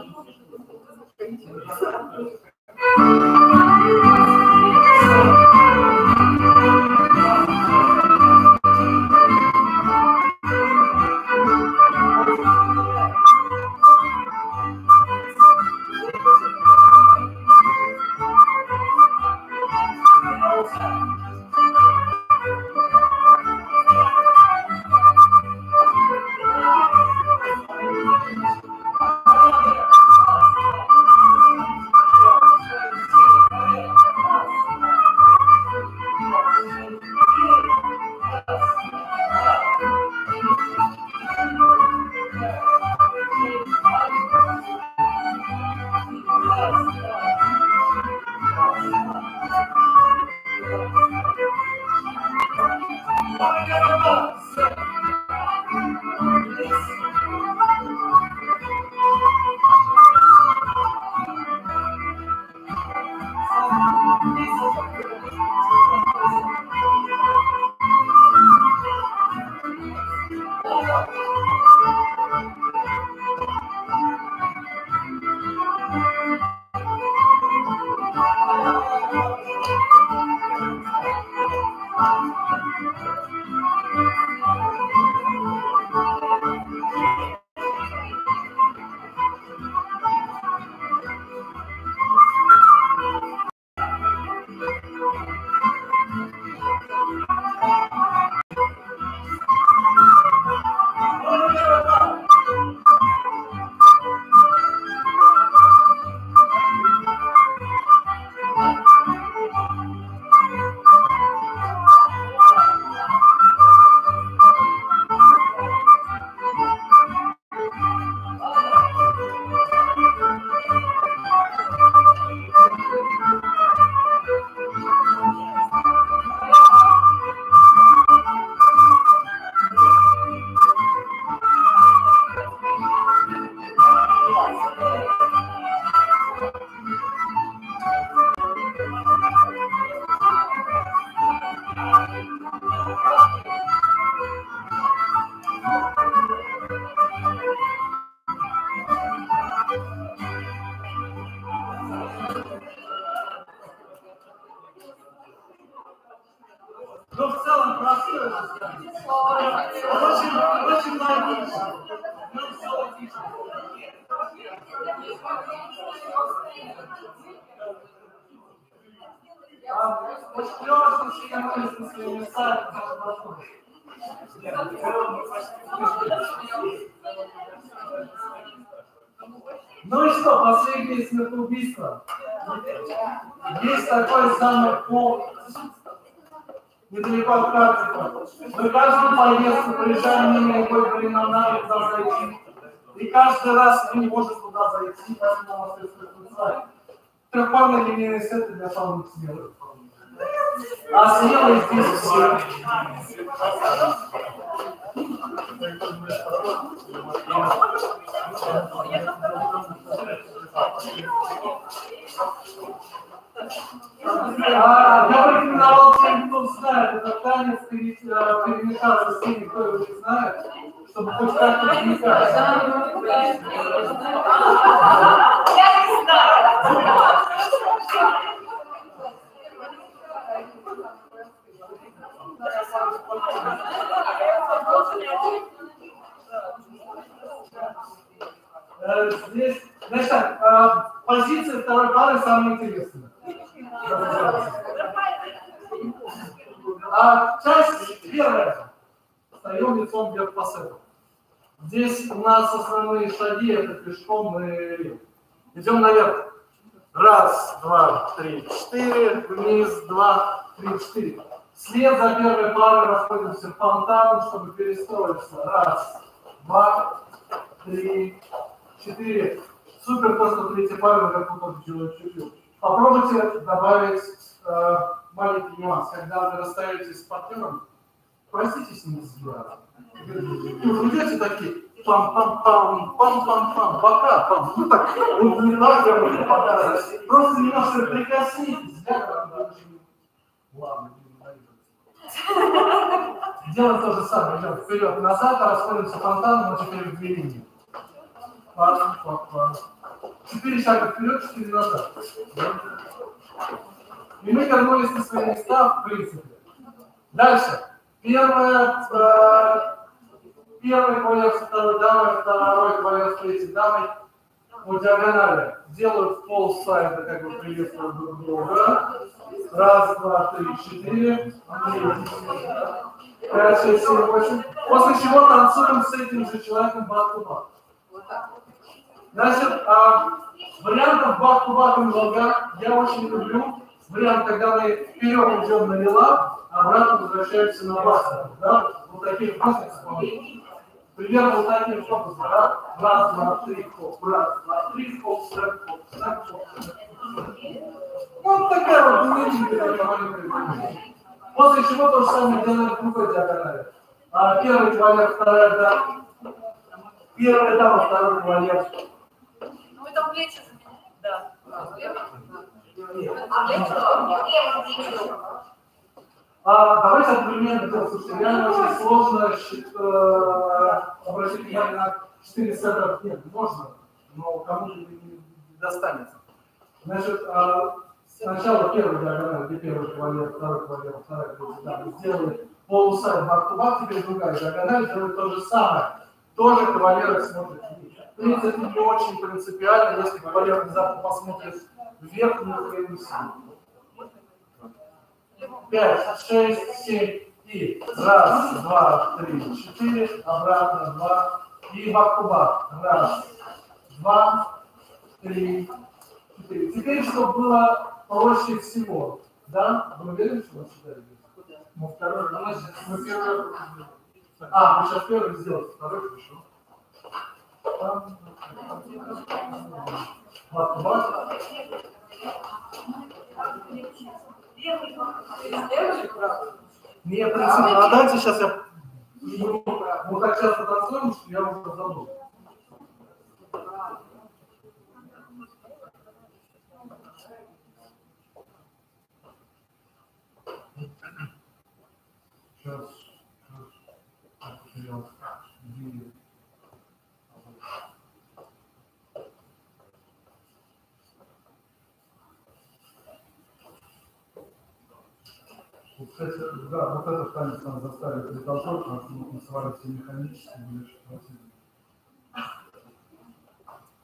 Ну, в целом, простое. Очень логично. Ну, все логично. Очень клево, что все находятся на своих местах. Ну и что, последнее смертоубийство. Есть такой замок Пол, недалеко от Картика. Мы каждую поездку приезжаем мимо его, говорим, нам надо туда зайти. И каждый раз мы не можем туда зайти, поэтому у нас есть специально. Трехпарные линейные сеты для самых смелых. А смелые здесь все. Я порекомендовал всем Здесь, значит так, позиция второй пары самая интересная. Часть первая. Встаем лицом вверх по сету. Здесь у нас основные шаги, это пешком и рев. Идем наверх. Раз, два, три, четыре. Вниз, два, три, четыре. Вслед за первой парой расходимся фонтаном, чтобы перестроиться. Раз, два, три, четыре. Супер, то, что третья пара, как будто чуть-чуть. Попробуйте добавить маленький нюанс. Когда вы расстаетесь с партнером, простите с ним взгляд. Вы идете такие, пам-пам-пам, пам-пам-пам, пока, пам. Ну так, не надо мне пока. Просто немножко прикоснитесь. Ладно, делаем то же самое. Идем вперед-назад, расходимся фонтаном, но теперь в две линии. Пам-пам-пам. 4 шага вперед, 4 назад. И мы вернулись на свои места, в принципе. Дальше. Первый кавалер с второй дамой, второй кавалер с третьей дамой по диагонали. Делают полсайда, как бы приветствуют друг друга. Раз, два, три, четыре. 5, 6, 7, 8. После чего танцуем с этим же человеком бак-ту-бак. Значит, вариантов бак-ту-бака много. Я очень люблю вариант, когда мы вперед идем на лила, а обратно возвращаемся на бас. Да? Вот таких фокусов. Примерно вот таких фокусов. Да? Раз, два, три, хоп. Раз, два, три, хоп, стрэп, хоп, стрэп, хоп. Вот такая вот маленькая. После чего то же самое делаем в другой диагонали. Первый кавалер, вторая дама. Первая дама, второй кавалер. Ну, это плечи заменяют? Да. Давайте одновременно делать. Слушайте, реально очень сложно обратить внимание на 4 сета. Нет, можно, но кому-то не достанется. Значит, сначала первый диагональ, где первый кавалер, второй кавалер, вторая кавалер, сделали полусайд бак-ту-бак, теперь другая диагональ, делает то же самое. Тоже кавалеры смотрят вниз. В принципе, не очень принципиально, если кавалер внезапно посмотрит вверх, на своем силу. 5, 6, 7 и раз, два, три, 4, обратно 2 и бак-ту-бак. Раз, два, три, 4. Теперь, чтобы было проще всего, да? Вы уверены, что вы сюда идете? Ну, второй, мы первый. Вы сейчас первый сделаете, второй хорошо. Бак-ту-бак. Нет, принципиально. А дальше сейчас я... Мы так часто танцуем, что я уже забыл. Сейчас. Вот, кстати, да, вот этот танец нам заставит притолкнуть, потому что мы называли все механически, больше противно.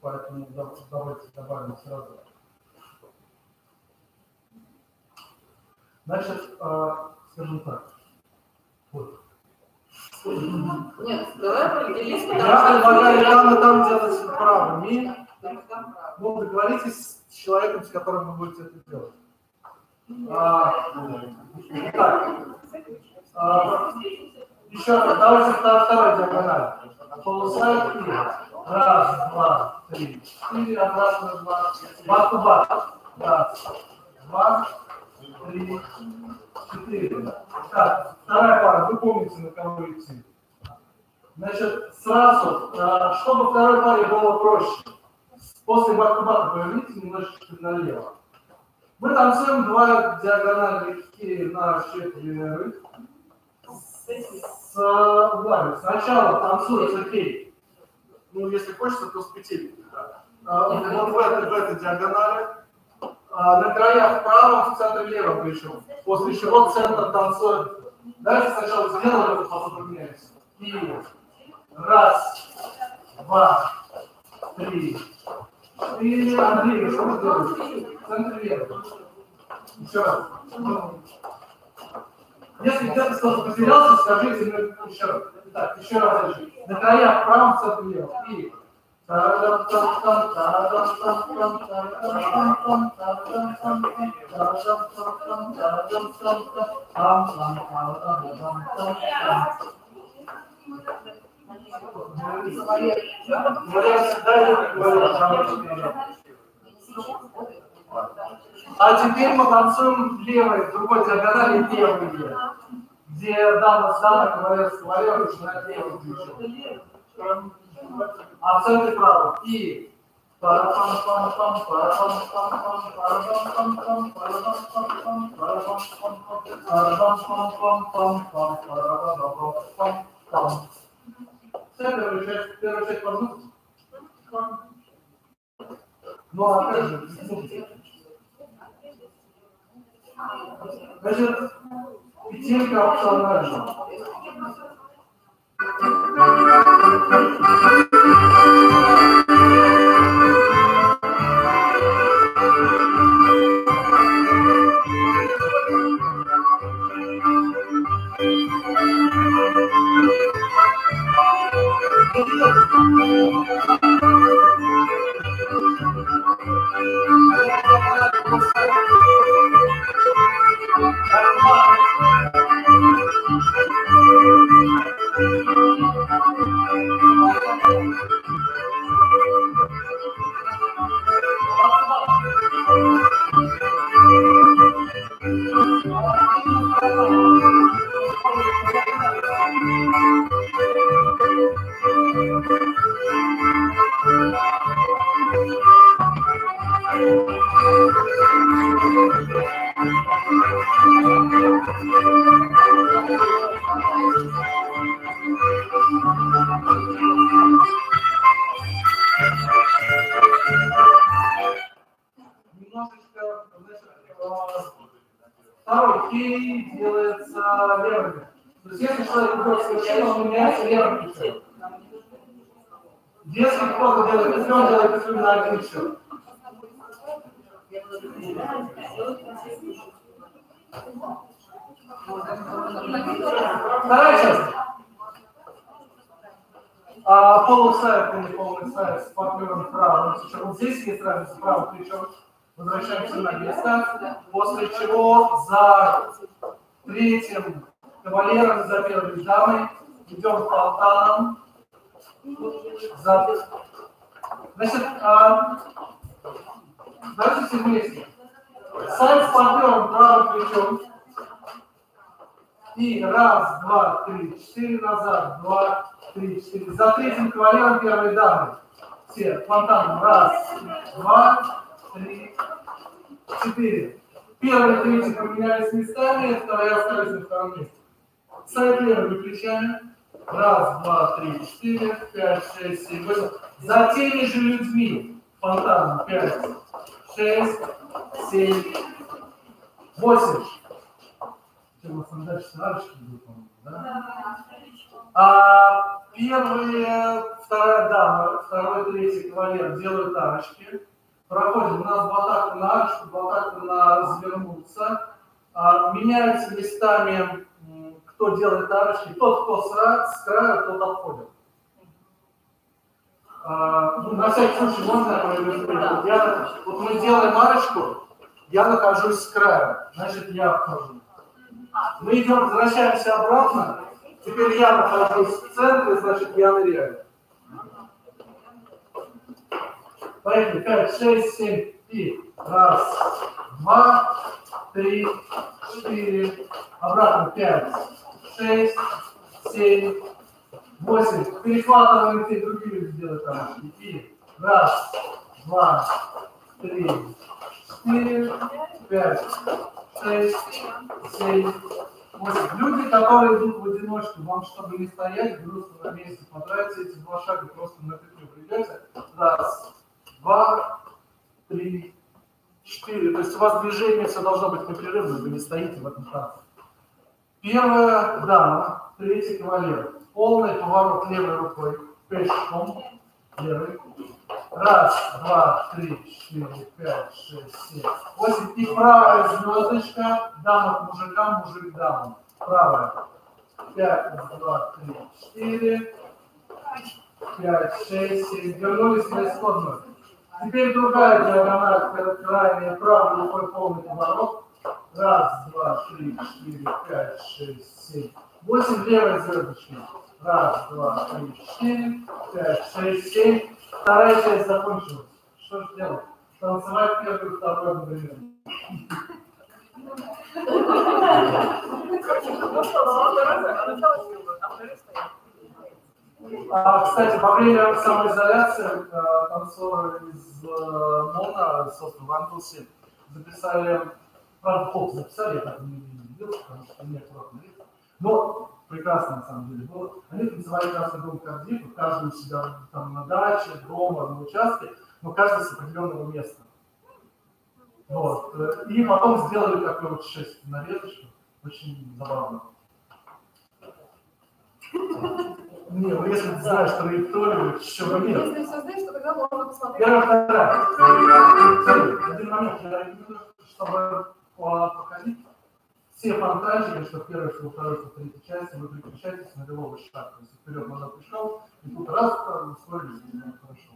Поэтому давайте добавим сразу. Значит, скажем так. Вот. Нет, давай определись. Я предлагаю рано там делать правыми. Ну, договоритесь с человеком, с которым вы будете это делать. Еще раз, давайте второй диагональ. Полусайд и раз, два, три, 4, обратно 2. Бак-ту-бак. Раз, два, три, 4. Так, вторая пара, вы помните, на кого идти. Значит, сразу, чтобы второй паре было проще, после бак-ту-бака поверните немножечко налево. Мы танцуем 2 диагональных кей на четверых с углами. Сначала танцуется кей. Ну, если хочется, то с петелькой. Вот в этой диагонали На краях правым, в центре левым плечом. После чего центр танцует. Дальше сначала сделаем это, потом поменяемся. И раз, два, три, четыре. Андрей, что вы делаете? В центре левым. Еще раз. Если где-то что-то потерялся, скажите мне еще раз. Так, еще раз. На краях правым, в центре левым. И а теперь мы танцуем левой, другой диагонали левой, где дама с дамой, кавалер с кавалером начинает левым плечом. А в центре правым. И первая часть по ну, а как же? Значит, петелька опциональна. Второй кей делается левыми. То есть если человек идет совершенно, он меняется левым плечом. Если кто-то делает петлю, он делает петлю на один счет. Вторая часть. Полусайд или полный сайд с партнером правым. Вот здесь есть разница правым плечом. Возвращаемся на место, после чего за третьим кавалером, за первой дамой идем фонтаном. Значит, давайте все вместе. Сайд с партнером правым плечом. И раз, два, три, четыре назад, два, три, четыре. За третьим кавалером первой дамы. Все фонтаном. Раз, два, три, четыре. Первый и третий поменялись местами, вторая остались на втором месте. Сайд левыми плечами. Раз, два, три, четыре, пять, шесть, семь, восемь. За теми же людьми. Фонтаном. 5, 6, 7, 8. У нас там дальше арочки будут, да? Первые, вторая дама, второй, третий кавалер делают арочки. Проходим, у нас два такта на арочку, два такта на развернуться. Меняются местами, кто делает арочки. Тот, кто с края, тот отходит. На всякий случай можно, вот мы делаем арочку, я нахожусь с края, значит я обхожу. Мы идем, возвращаемся обратно, теперь я нахожусь в центре, значит я ныряю. Поехали, 5, 6, 7, и раз, два, три, четыре, обратно 5, 6, 7, 8. Перехватываем, те другие люди делают там. И раз, два, три, 4, 5, 6, 7, 8. Люди, которые идут в одиночку, вам, чтобы не стоять, грустно на месте, потратите эти два шага, просто на петлю придете. Раз, два, три, 4. То есть у вас движение все должно быть непрерывно, вы не стоите в этом танце. Первая дама, третий кавалер. Полный поворот левой рукой, пешком, левой. 1, 2, 3, 4, 5, 6, 7, 8. И правая звездочка, дама к мужикам, мужик к дамам. Правая. 5, 2, 3, 4, 5, 6, 7. Вернулись на исходную. Теперь другая диагональ, крайняя, правой рукой полный поворот. 1, 2, 3, 4, 5, 6, 7, 8. Левой звездочки. 1, 2, 3, 4, 5, 6, 7. Вторая часть закончилась. Что же делать? Танцевать первую, вторую одновременно. Кстати, во время самоизоляции танцоры из МОНа, собственно, в Антусе, записали, правда, плохо записали, я так не видел, потому что мне аккуратно видел. Но прекрасно, на самом деле, было. Они танцевали красную дом кардику, каждый у себя там на даче, дома, на участке, но каждый с определенного места. Вот. И потом сделали такой вот 6 нарезочку, очень забавно. Не, ну если ты знаешь траекторию, чего нет. Если все знаешь, то тогда можно посмотреть. Первая, вторая. Один момент, я рекомендую, чтобы походить. Все фантазии, что в первой, что во второй, что в третьей части, вы переключаетесь на левый шаг. То есть вперед назад пришел, и тут раз, ускорились, и хорошо.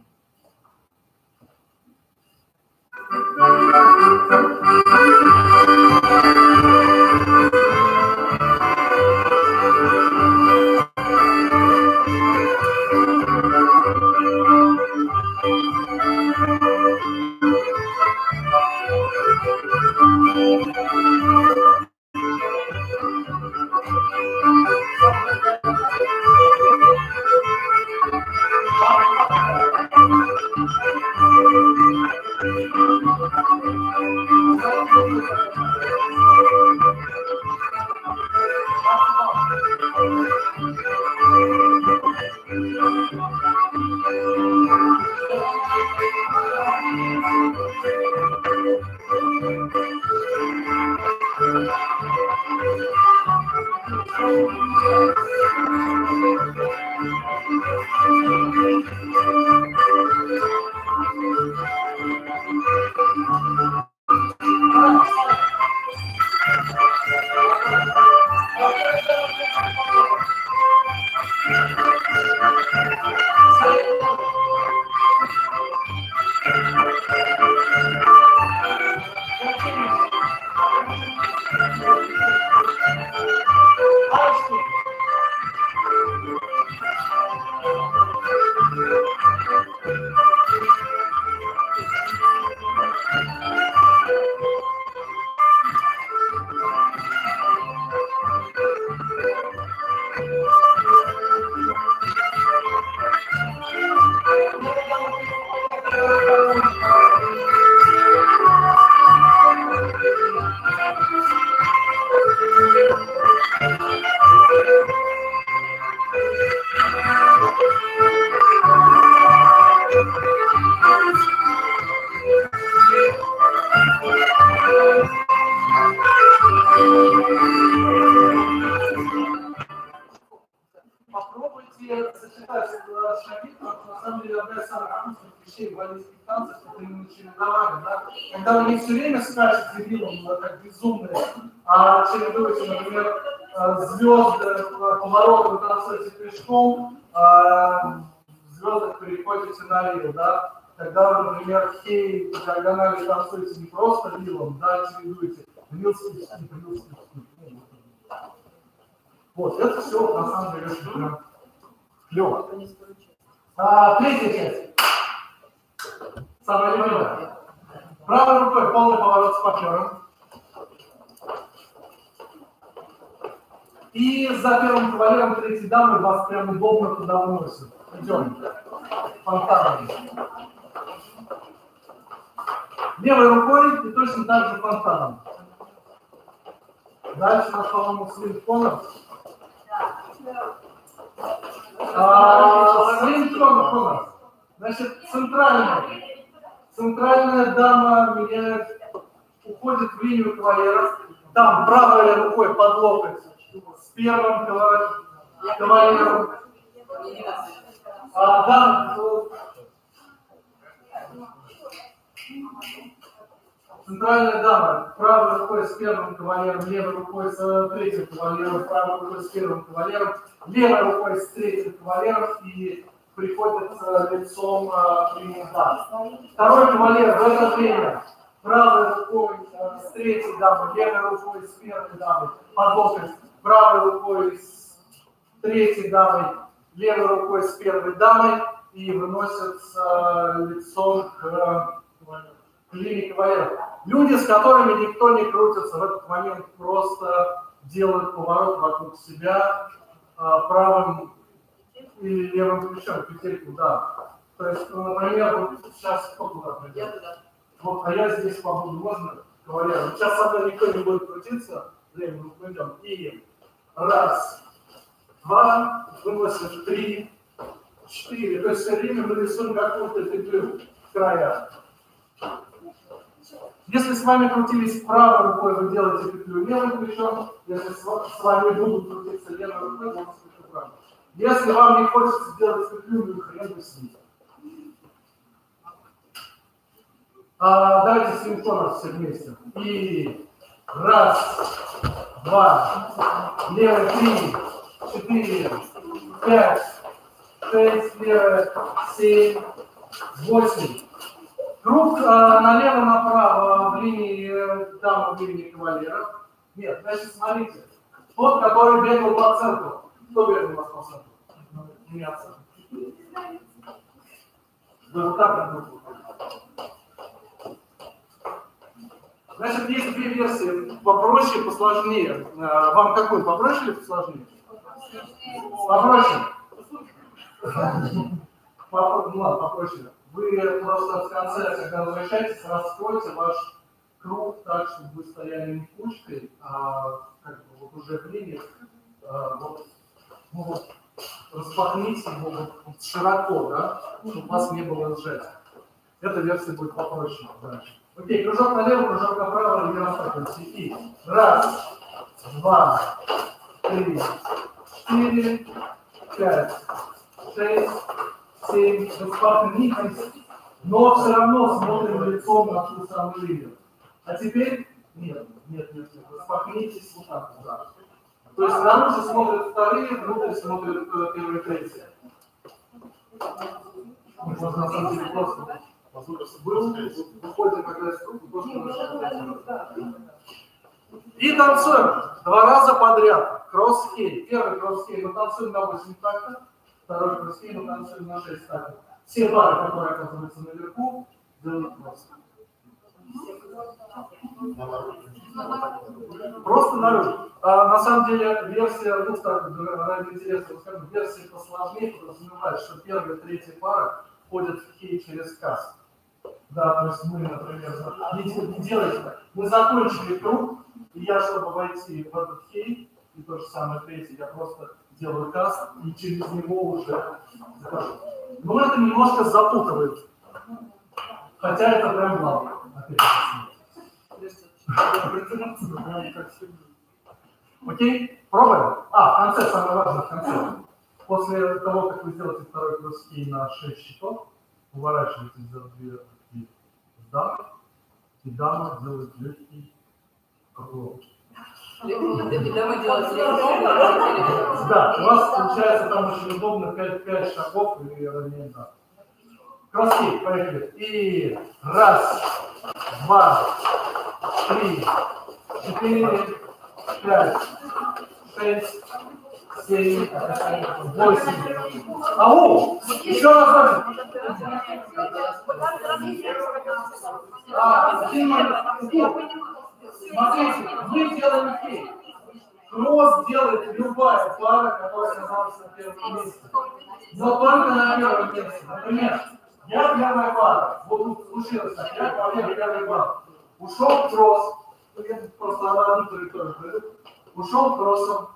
Попробуйте сочетать шаги, потому что на самом деле одна из самых вкусных вещей в валийских танцах, это именно чередование, да? Когда вы не все время скачете ритмом, как безумные, а чередуете, например, звезды, повороты вы танцуете пешком, звезды переходите на рил, да? Когда вы, например, хей диагонали танцуете не просто рилом, да, чередуете рил, скип, рил, скип. Вот, это все на самом деле очень прям клево. Третья часть. Самая любимая. Правой рукой полный поворот с партнером. И за первым кавалером третьей дамы вас прям удобно туда выносят. Идем. Фонтаном. Левой рукой и точно так же фонтаном. Дальше у нас, по-моему, Слинг Коннор. Слинг Коннор. Значит, центральная дама меняет уходит в линию кавалера, там правой рукой под локоть с первым кавалером, центральная дама правой рукой с первым кавалером, левой рукой с третьим кавалером, правой рукой с первым кавалером, левой рукой с третьим кавалером и приходит лицом к линии дамы. Второй кавалер в это время правой рукой с третьей дамой, левой рукой с первой дамой, под локоть, правой рукой с третьей дамой, левой рукой с первой дамой и выносится лицом к линии кавалера. Люди, с которыми никто не крутится, в этот момент просто делают поворот вокруг себя правым или левым плечом, петельку, да. То есть, например, вот сейчас кто туда придет? Вот, а я здесь побуду, можно, кавалер? Сейчас со мной никто не будет крутиться, время мы пойдем. И раз, два, выносим, 3, 4. То есть все время мы рисуем какую-то петлю в краях. Если с вами крутились правой рукой, вы делаете петлю левым плечом. Если с вами будут крутиться левой рукой, делаете петлю правой. Если вам не хочется сделать петлю, вы хрен бы с ним. Давайте синхронно все вместе. И раз, два, левый 3, 4, 5, 6, левый 7, 8. Круг налево-направо в линии дамы, в линии кавалера. Нет, значит, смотрите. Тот, который бегал по центру. Кто бегал у вас по центру? Не от центра. Да вот так вот. Значит, есть две версии. Попроще, посложнее. Вам какой? Попроще или посложнее? Попроще. Попроще. Вы просто в конце, когда возвращаетесь, раскройте ваш круг так, чтобы вы стояли не кучкой, а как бы вот уже в линии. Вот, распахните его вот широко, да, чтобы у вас не было сжатия. Эта версия будет попроще дальше. Окей, кружок налево, кружок направо, и распахиваемся. И раз, два, 3, 4, 5, 6, 7, распахнитесь, но все равно смотрим лицом на ту самую линию. А теперь нет, распахнитесь вот так вот. Да. То есть снаружи смотрят вторые, внутрь смотрят первые, третьи. Можно на самом деле просто выходим когда из круга, просто. И танцуем 2 раза подряд. Кросс-хей. Первый кросс-хей мы танцуем на 8 тактов. Второй кросс-хей мы танцуем на 6 тактов. Все пары, которые оказываются наверху, делают просто. Просто наружу. На самом деле версия, ради интереса расскажу, версия посложнее подразумевает, что первая и третья пара входят в хей через каст. Да, то есть мы, например, не делайте так. Мы закончили круг, и я, чтобы войти в этот хей, и то же самое третье, я просто делаю каст, и через него уже захожу. Но это немножко запутывает. Хотя это прям главное. Окей? Пробуем? В конце, самое важное, в конце. После того, как вы сделаете второй кросс-хей на 6 щитов, уворачиваетесь за 2 руки с дамой, и дама делает легкий круг. Да, у вас получается там очень удобно 5 шагов и равнее. Кросс-хей, поехали. И раз, два, 3, 4, 5, 6, 7, 8. Ау! Еще раз. Смотрите, мы делаем хей. Кросс делает любая пара, которая оказалась на первом месте. Но только на первом месте. Например, я первая пара. Вот тут случилось так, я первая пара. Ушел кросс. Я просто на одну территорию пройду. Ушел кроссом.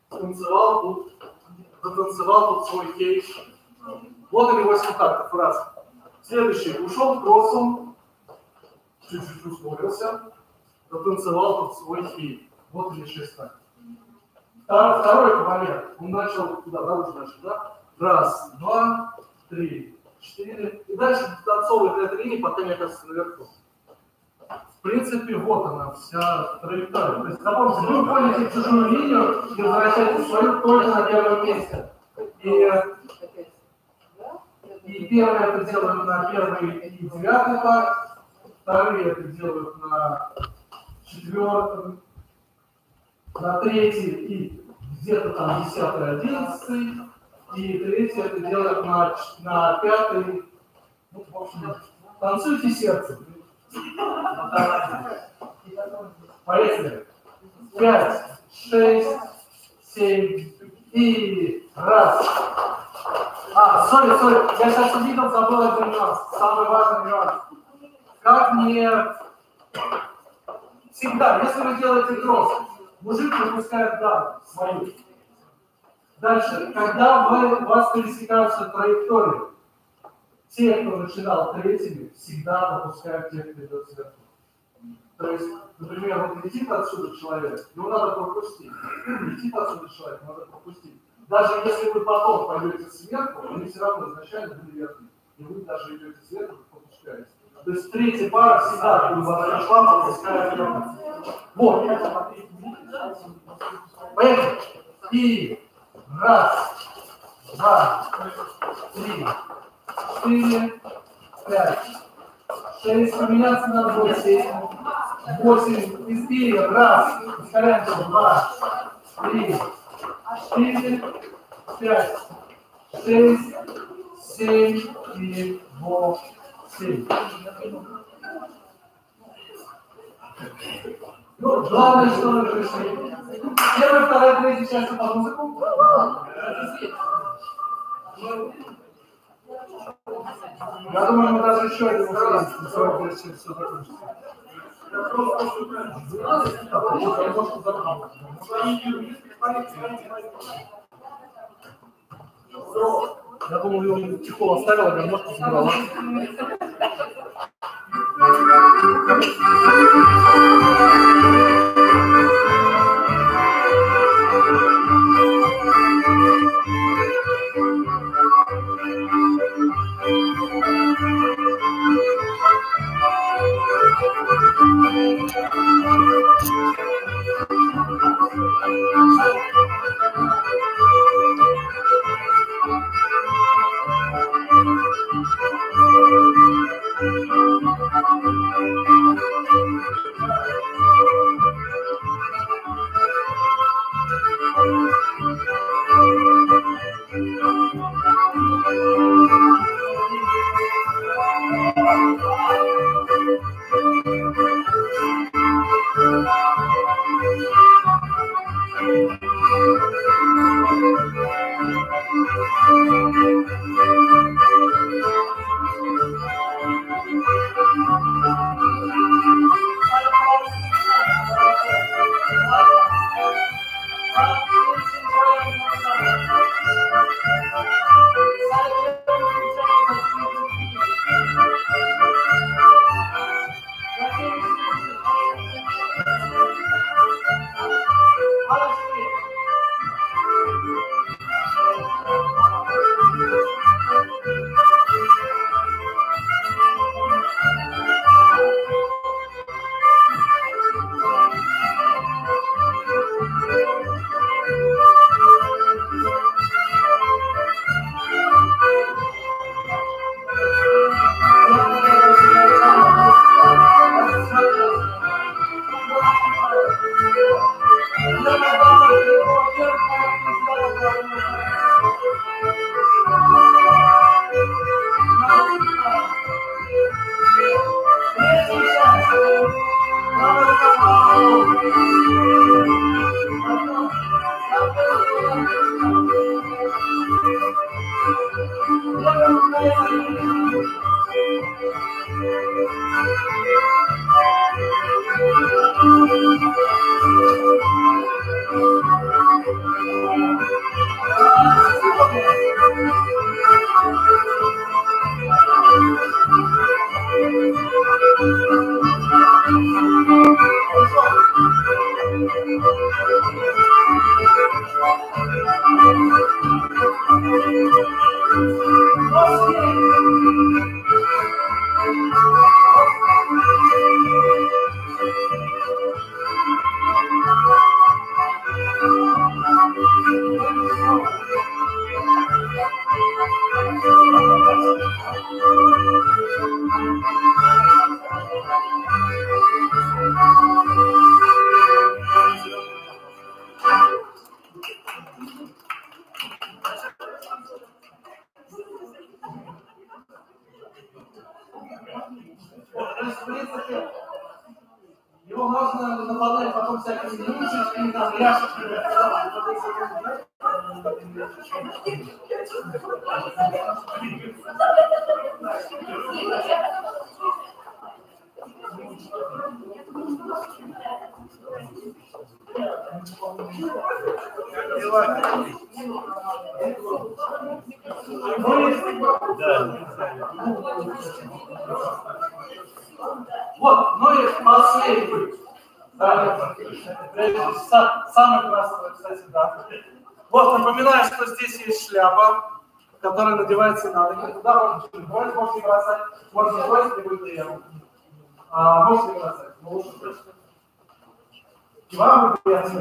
Затанцевал тут свой хей. Вот или 8 тактов. Раз. Следующий. Ушел кроссом. чуть-чуть ускорился, затанцевал тут свой хит. Вот или 6 так. Второй кавалер, он начал туда, дальше, да? Раз, два, три, 4. И дальше танцовывает этой линии, пока не оказывается наверху. В принципе, вот она, вся траектория. То есть, допустим, вы уходите в чужую линию и возвращаетесь в свою только на первом месте. И первые это делают на первый и 9 такт, вторые это делают на 4, на 3 и где-то там 10, 11, и 3 это делают на 5. Ну, в общем, танцуйте сердцем. Поехали. 5, 6, 7 и раз. Сори, я сейчас увидел, забыл один нюанс, самый важный нюанс. Как не всегда, если вы делаете кросс, мужик выпускает дар свою. Дальше, когда у вас пересекаются траектории, те, кто начинал третьими, всегда допускают тех, кто идет сверху. То есть, например, вот летит отсюда человек, его надо пропустить. Летит отсюда человек, надо пропустить. Даже если вы потом пойдете сверху, они все равно изначально были верхние. И вы даже идете сверху, пропускаете. То есть третья пара всегда, когда вас пришла, пропускает вверху. Вот. Поехали. И раз, два, 3, 4, 5, 6. Поменяться надо будет 7. 8. Быстрее. Раз. Ускоряемся. 2, 3, 4, 5, 6, 7 и 8. Ну, главное, что мы пришли. Первая, вторая, третья часть по музыку. Я думаю, мы даже еще один успеем, сегодня все закончится. Я думал, его чехол оставил, а гармошку забрала. можно наполнять потом всякими ручечками, там, ляшечками. Вот, ну и последний. Самый красивый, кстати, да. Вот, напоминаю, что здесь есть шляпа, которая надевается на ноги. Туда можно бросить, можно не бросать. Можно бросить, не будет приемлемо. Можно не бросать. И вам будет приятно.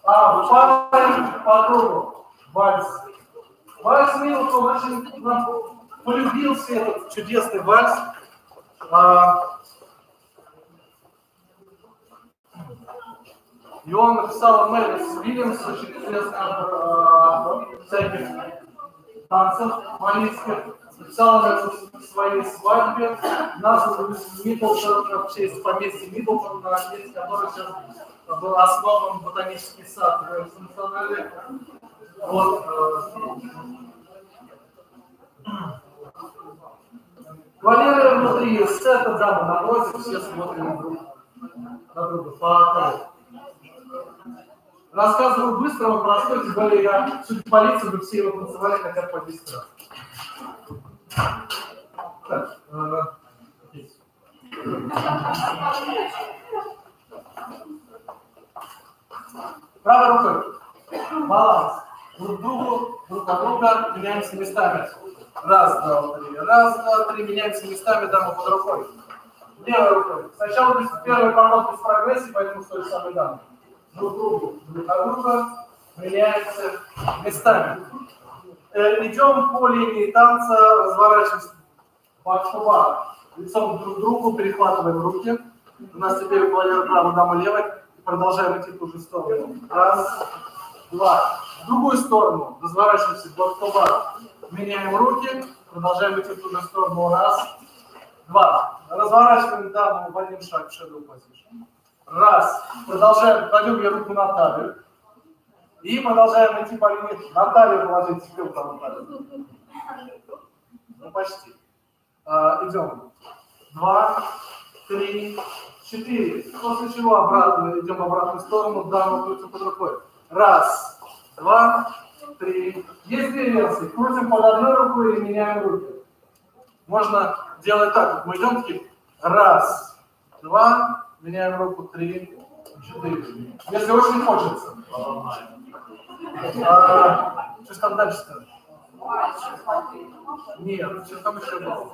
Падаем по кругу. Вальс. Вальс Милтон очень нам полюбился этот чудесный вальс. И он написал Мэрис Уильямс, очень известный автор всяких танцев малийских. Написал он в своей свадьбе, назван Миддлтон, в честь поместья Миддлтон, на месте которого сейчас был основан ботанический сад в национальный. Вот. Валерия внутри сета, дама на нозе, все смотрим друг на друга по. Рассказываю быстро, он простой, тем более я, судя по лицам, вы все его танцевали хотя бы по 10 раз. Так, правой рукой. Баланс. Друг от друга меняемся местами. Раз, два, три. Раз, два, три. Меняемся местами, дама под рукой. Левой рукой. Сначала будет первый поворот без прогрессии, поэтому с той же самой дамой. Друг от друга меняемся местами. Идем по линии танца, разворачиваемся бак-то-бак. Лицом друг к другу, перехватываем руки. У нас теперь планета правая, дама левая. Продолжаем идти в ту же сторону. Раз, два. В другую сторону. Разворачиваемся бак-то-бак. Меняем руки. Продолжаем идти в ту же сторону. Раз, два. Разворачиваем даму в один шаг в shadow position. Раз. Продолжаем. Кладем ей руку на талию. И продолжаем идти по линии. На талию положить себе на талию. Ну, почти. Идем. 2, 3, 4. После чего обратно идем в обратную сторону. Даму крутим под рукой. Раз, два, три. Есть две версии. Крутим под одной рукой и меняем руки. Можно делать так. Вот мы идем такие. Раз, два. Меняем руку. 3, 4. Если очень хочется. Что там дальше-то? Нет, что там еще было?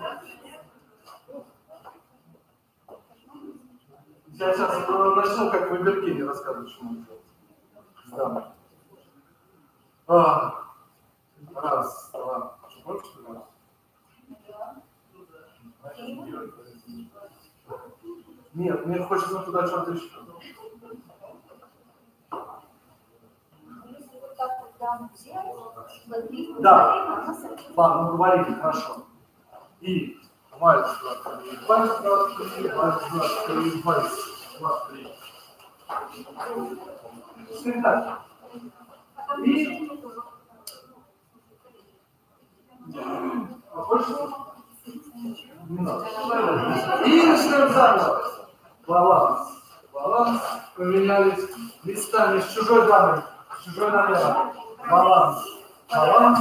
Я сейчас начну, как в Эберкине рассказывать, что мы делаем. Да. Раз, два. Что, больше, что ли? Нет, мне хочется туда что-то еще. Да. Ладно, мы говорили, хорошо. И вальс, 2, 3, вальс, 2, 3, вальс, 2, 3, вальс, 2, 3. Всегда. И... Больше? Не надо. И начнем заново. Баланс. Баланс. Поменялись местами с чужой дамой. С чужой налево. Баланс. Баланс.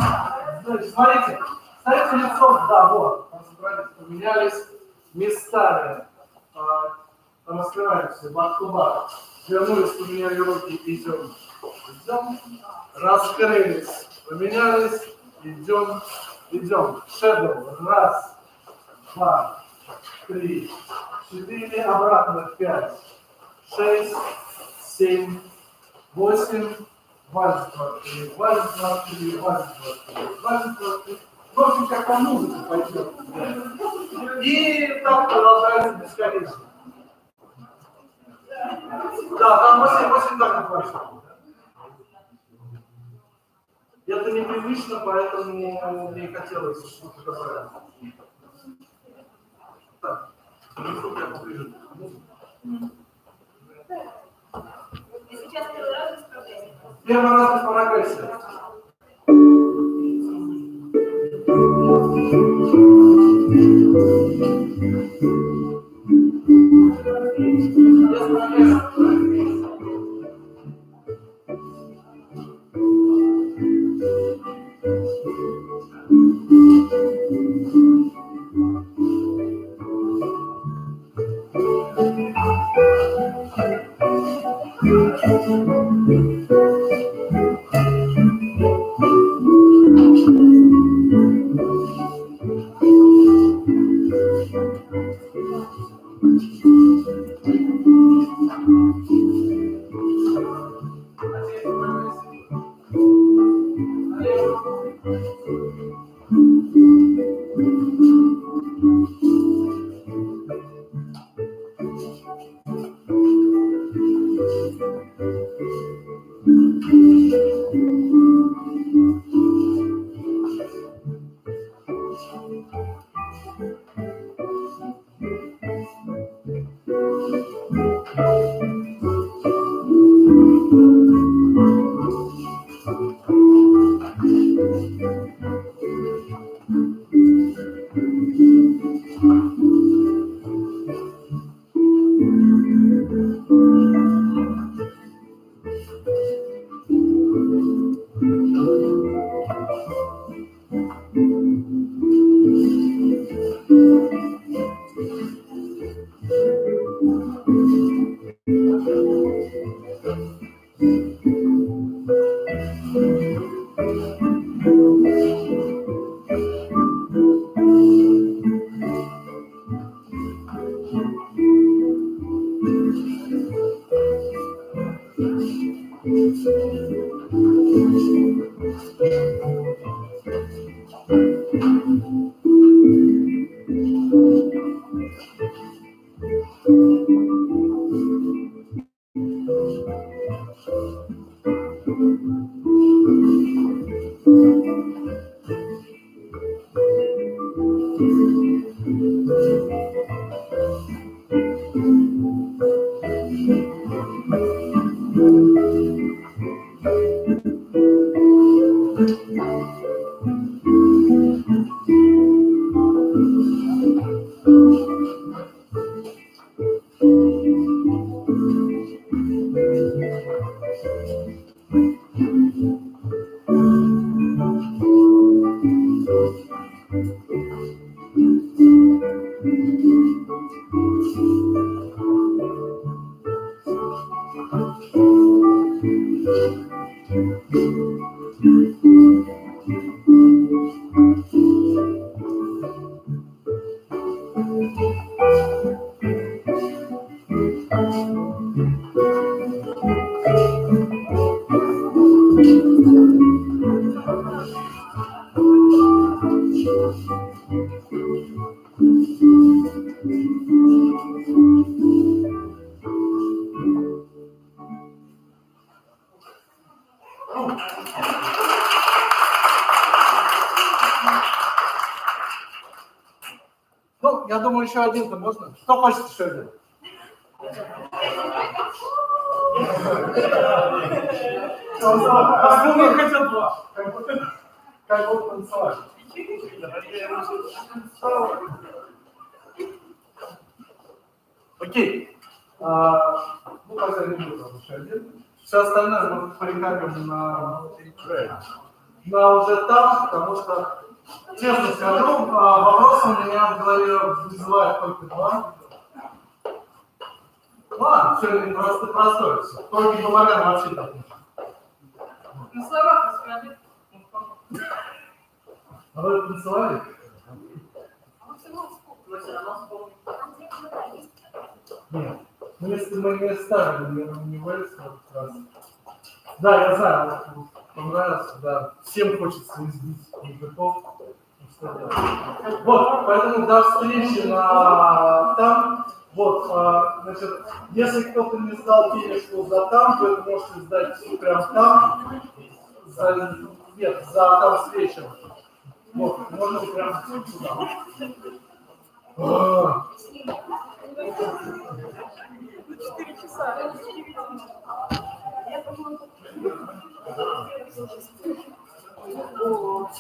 Значит, смотрите. Ставите лицом. Да, вот. Поменялись местами. Раскрываемся. Бак-то-бак. Вернулись, поменяли руки. Идем. Идем. Раскрылись. Поменялись. Идем. Идем. Shadow. Раз. 2, 3, 4. Обратно. 5, 6, 7, 8. Вальс 23, вальс 23, вальс 23, вальс 23. В общем, как по музыке пойдет. И так продолжается бесконечно. Да, там 8 так точно. Это непривычно, поэтому мне хотелось что-то добавить. Так, я поближе. Первый раз по прогрессии. Ну, я думаю, еще один-то можно. Кто хочет еще один? Остальные хотят два. Как будто танцевать. Окей. Ну, пока не буду еще один. Все остальное мы переходим на уже там, потому что, честно скажу, вопросы у меня в голове вызывают только два. Ладно, все просто простое. Только говорят вообще так. На словах расскажи. А вы танцевали? Нет. Ну, если мы не ставили, не валится в раз. Да, я знаю, понравился, да. Всем хочется избить мужиков. Вот, поэтому до встречи там. Вот, значит, если кто-то не сдал денежку за там, то это можете сдать прямо там. Нет, за там встречу. Вот, можно прямо сюда. 4 часа. О,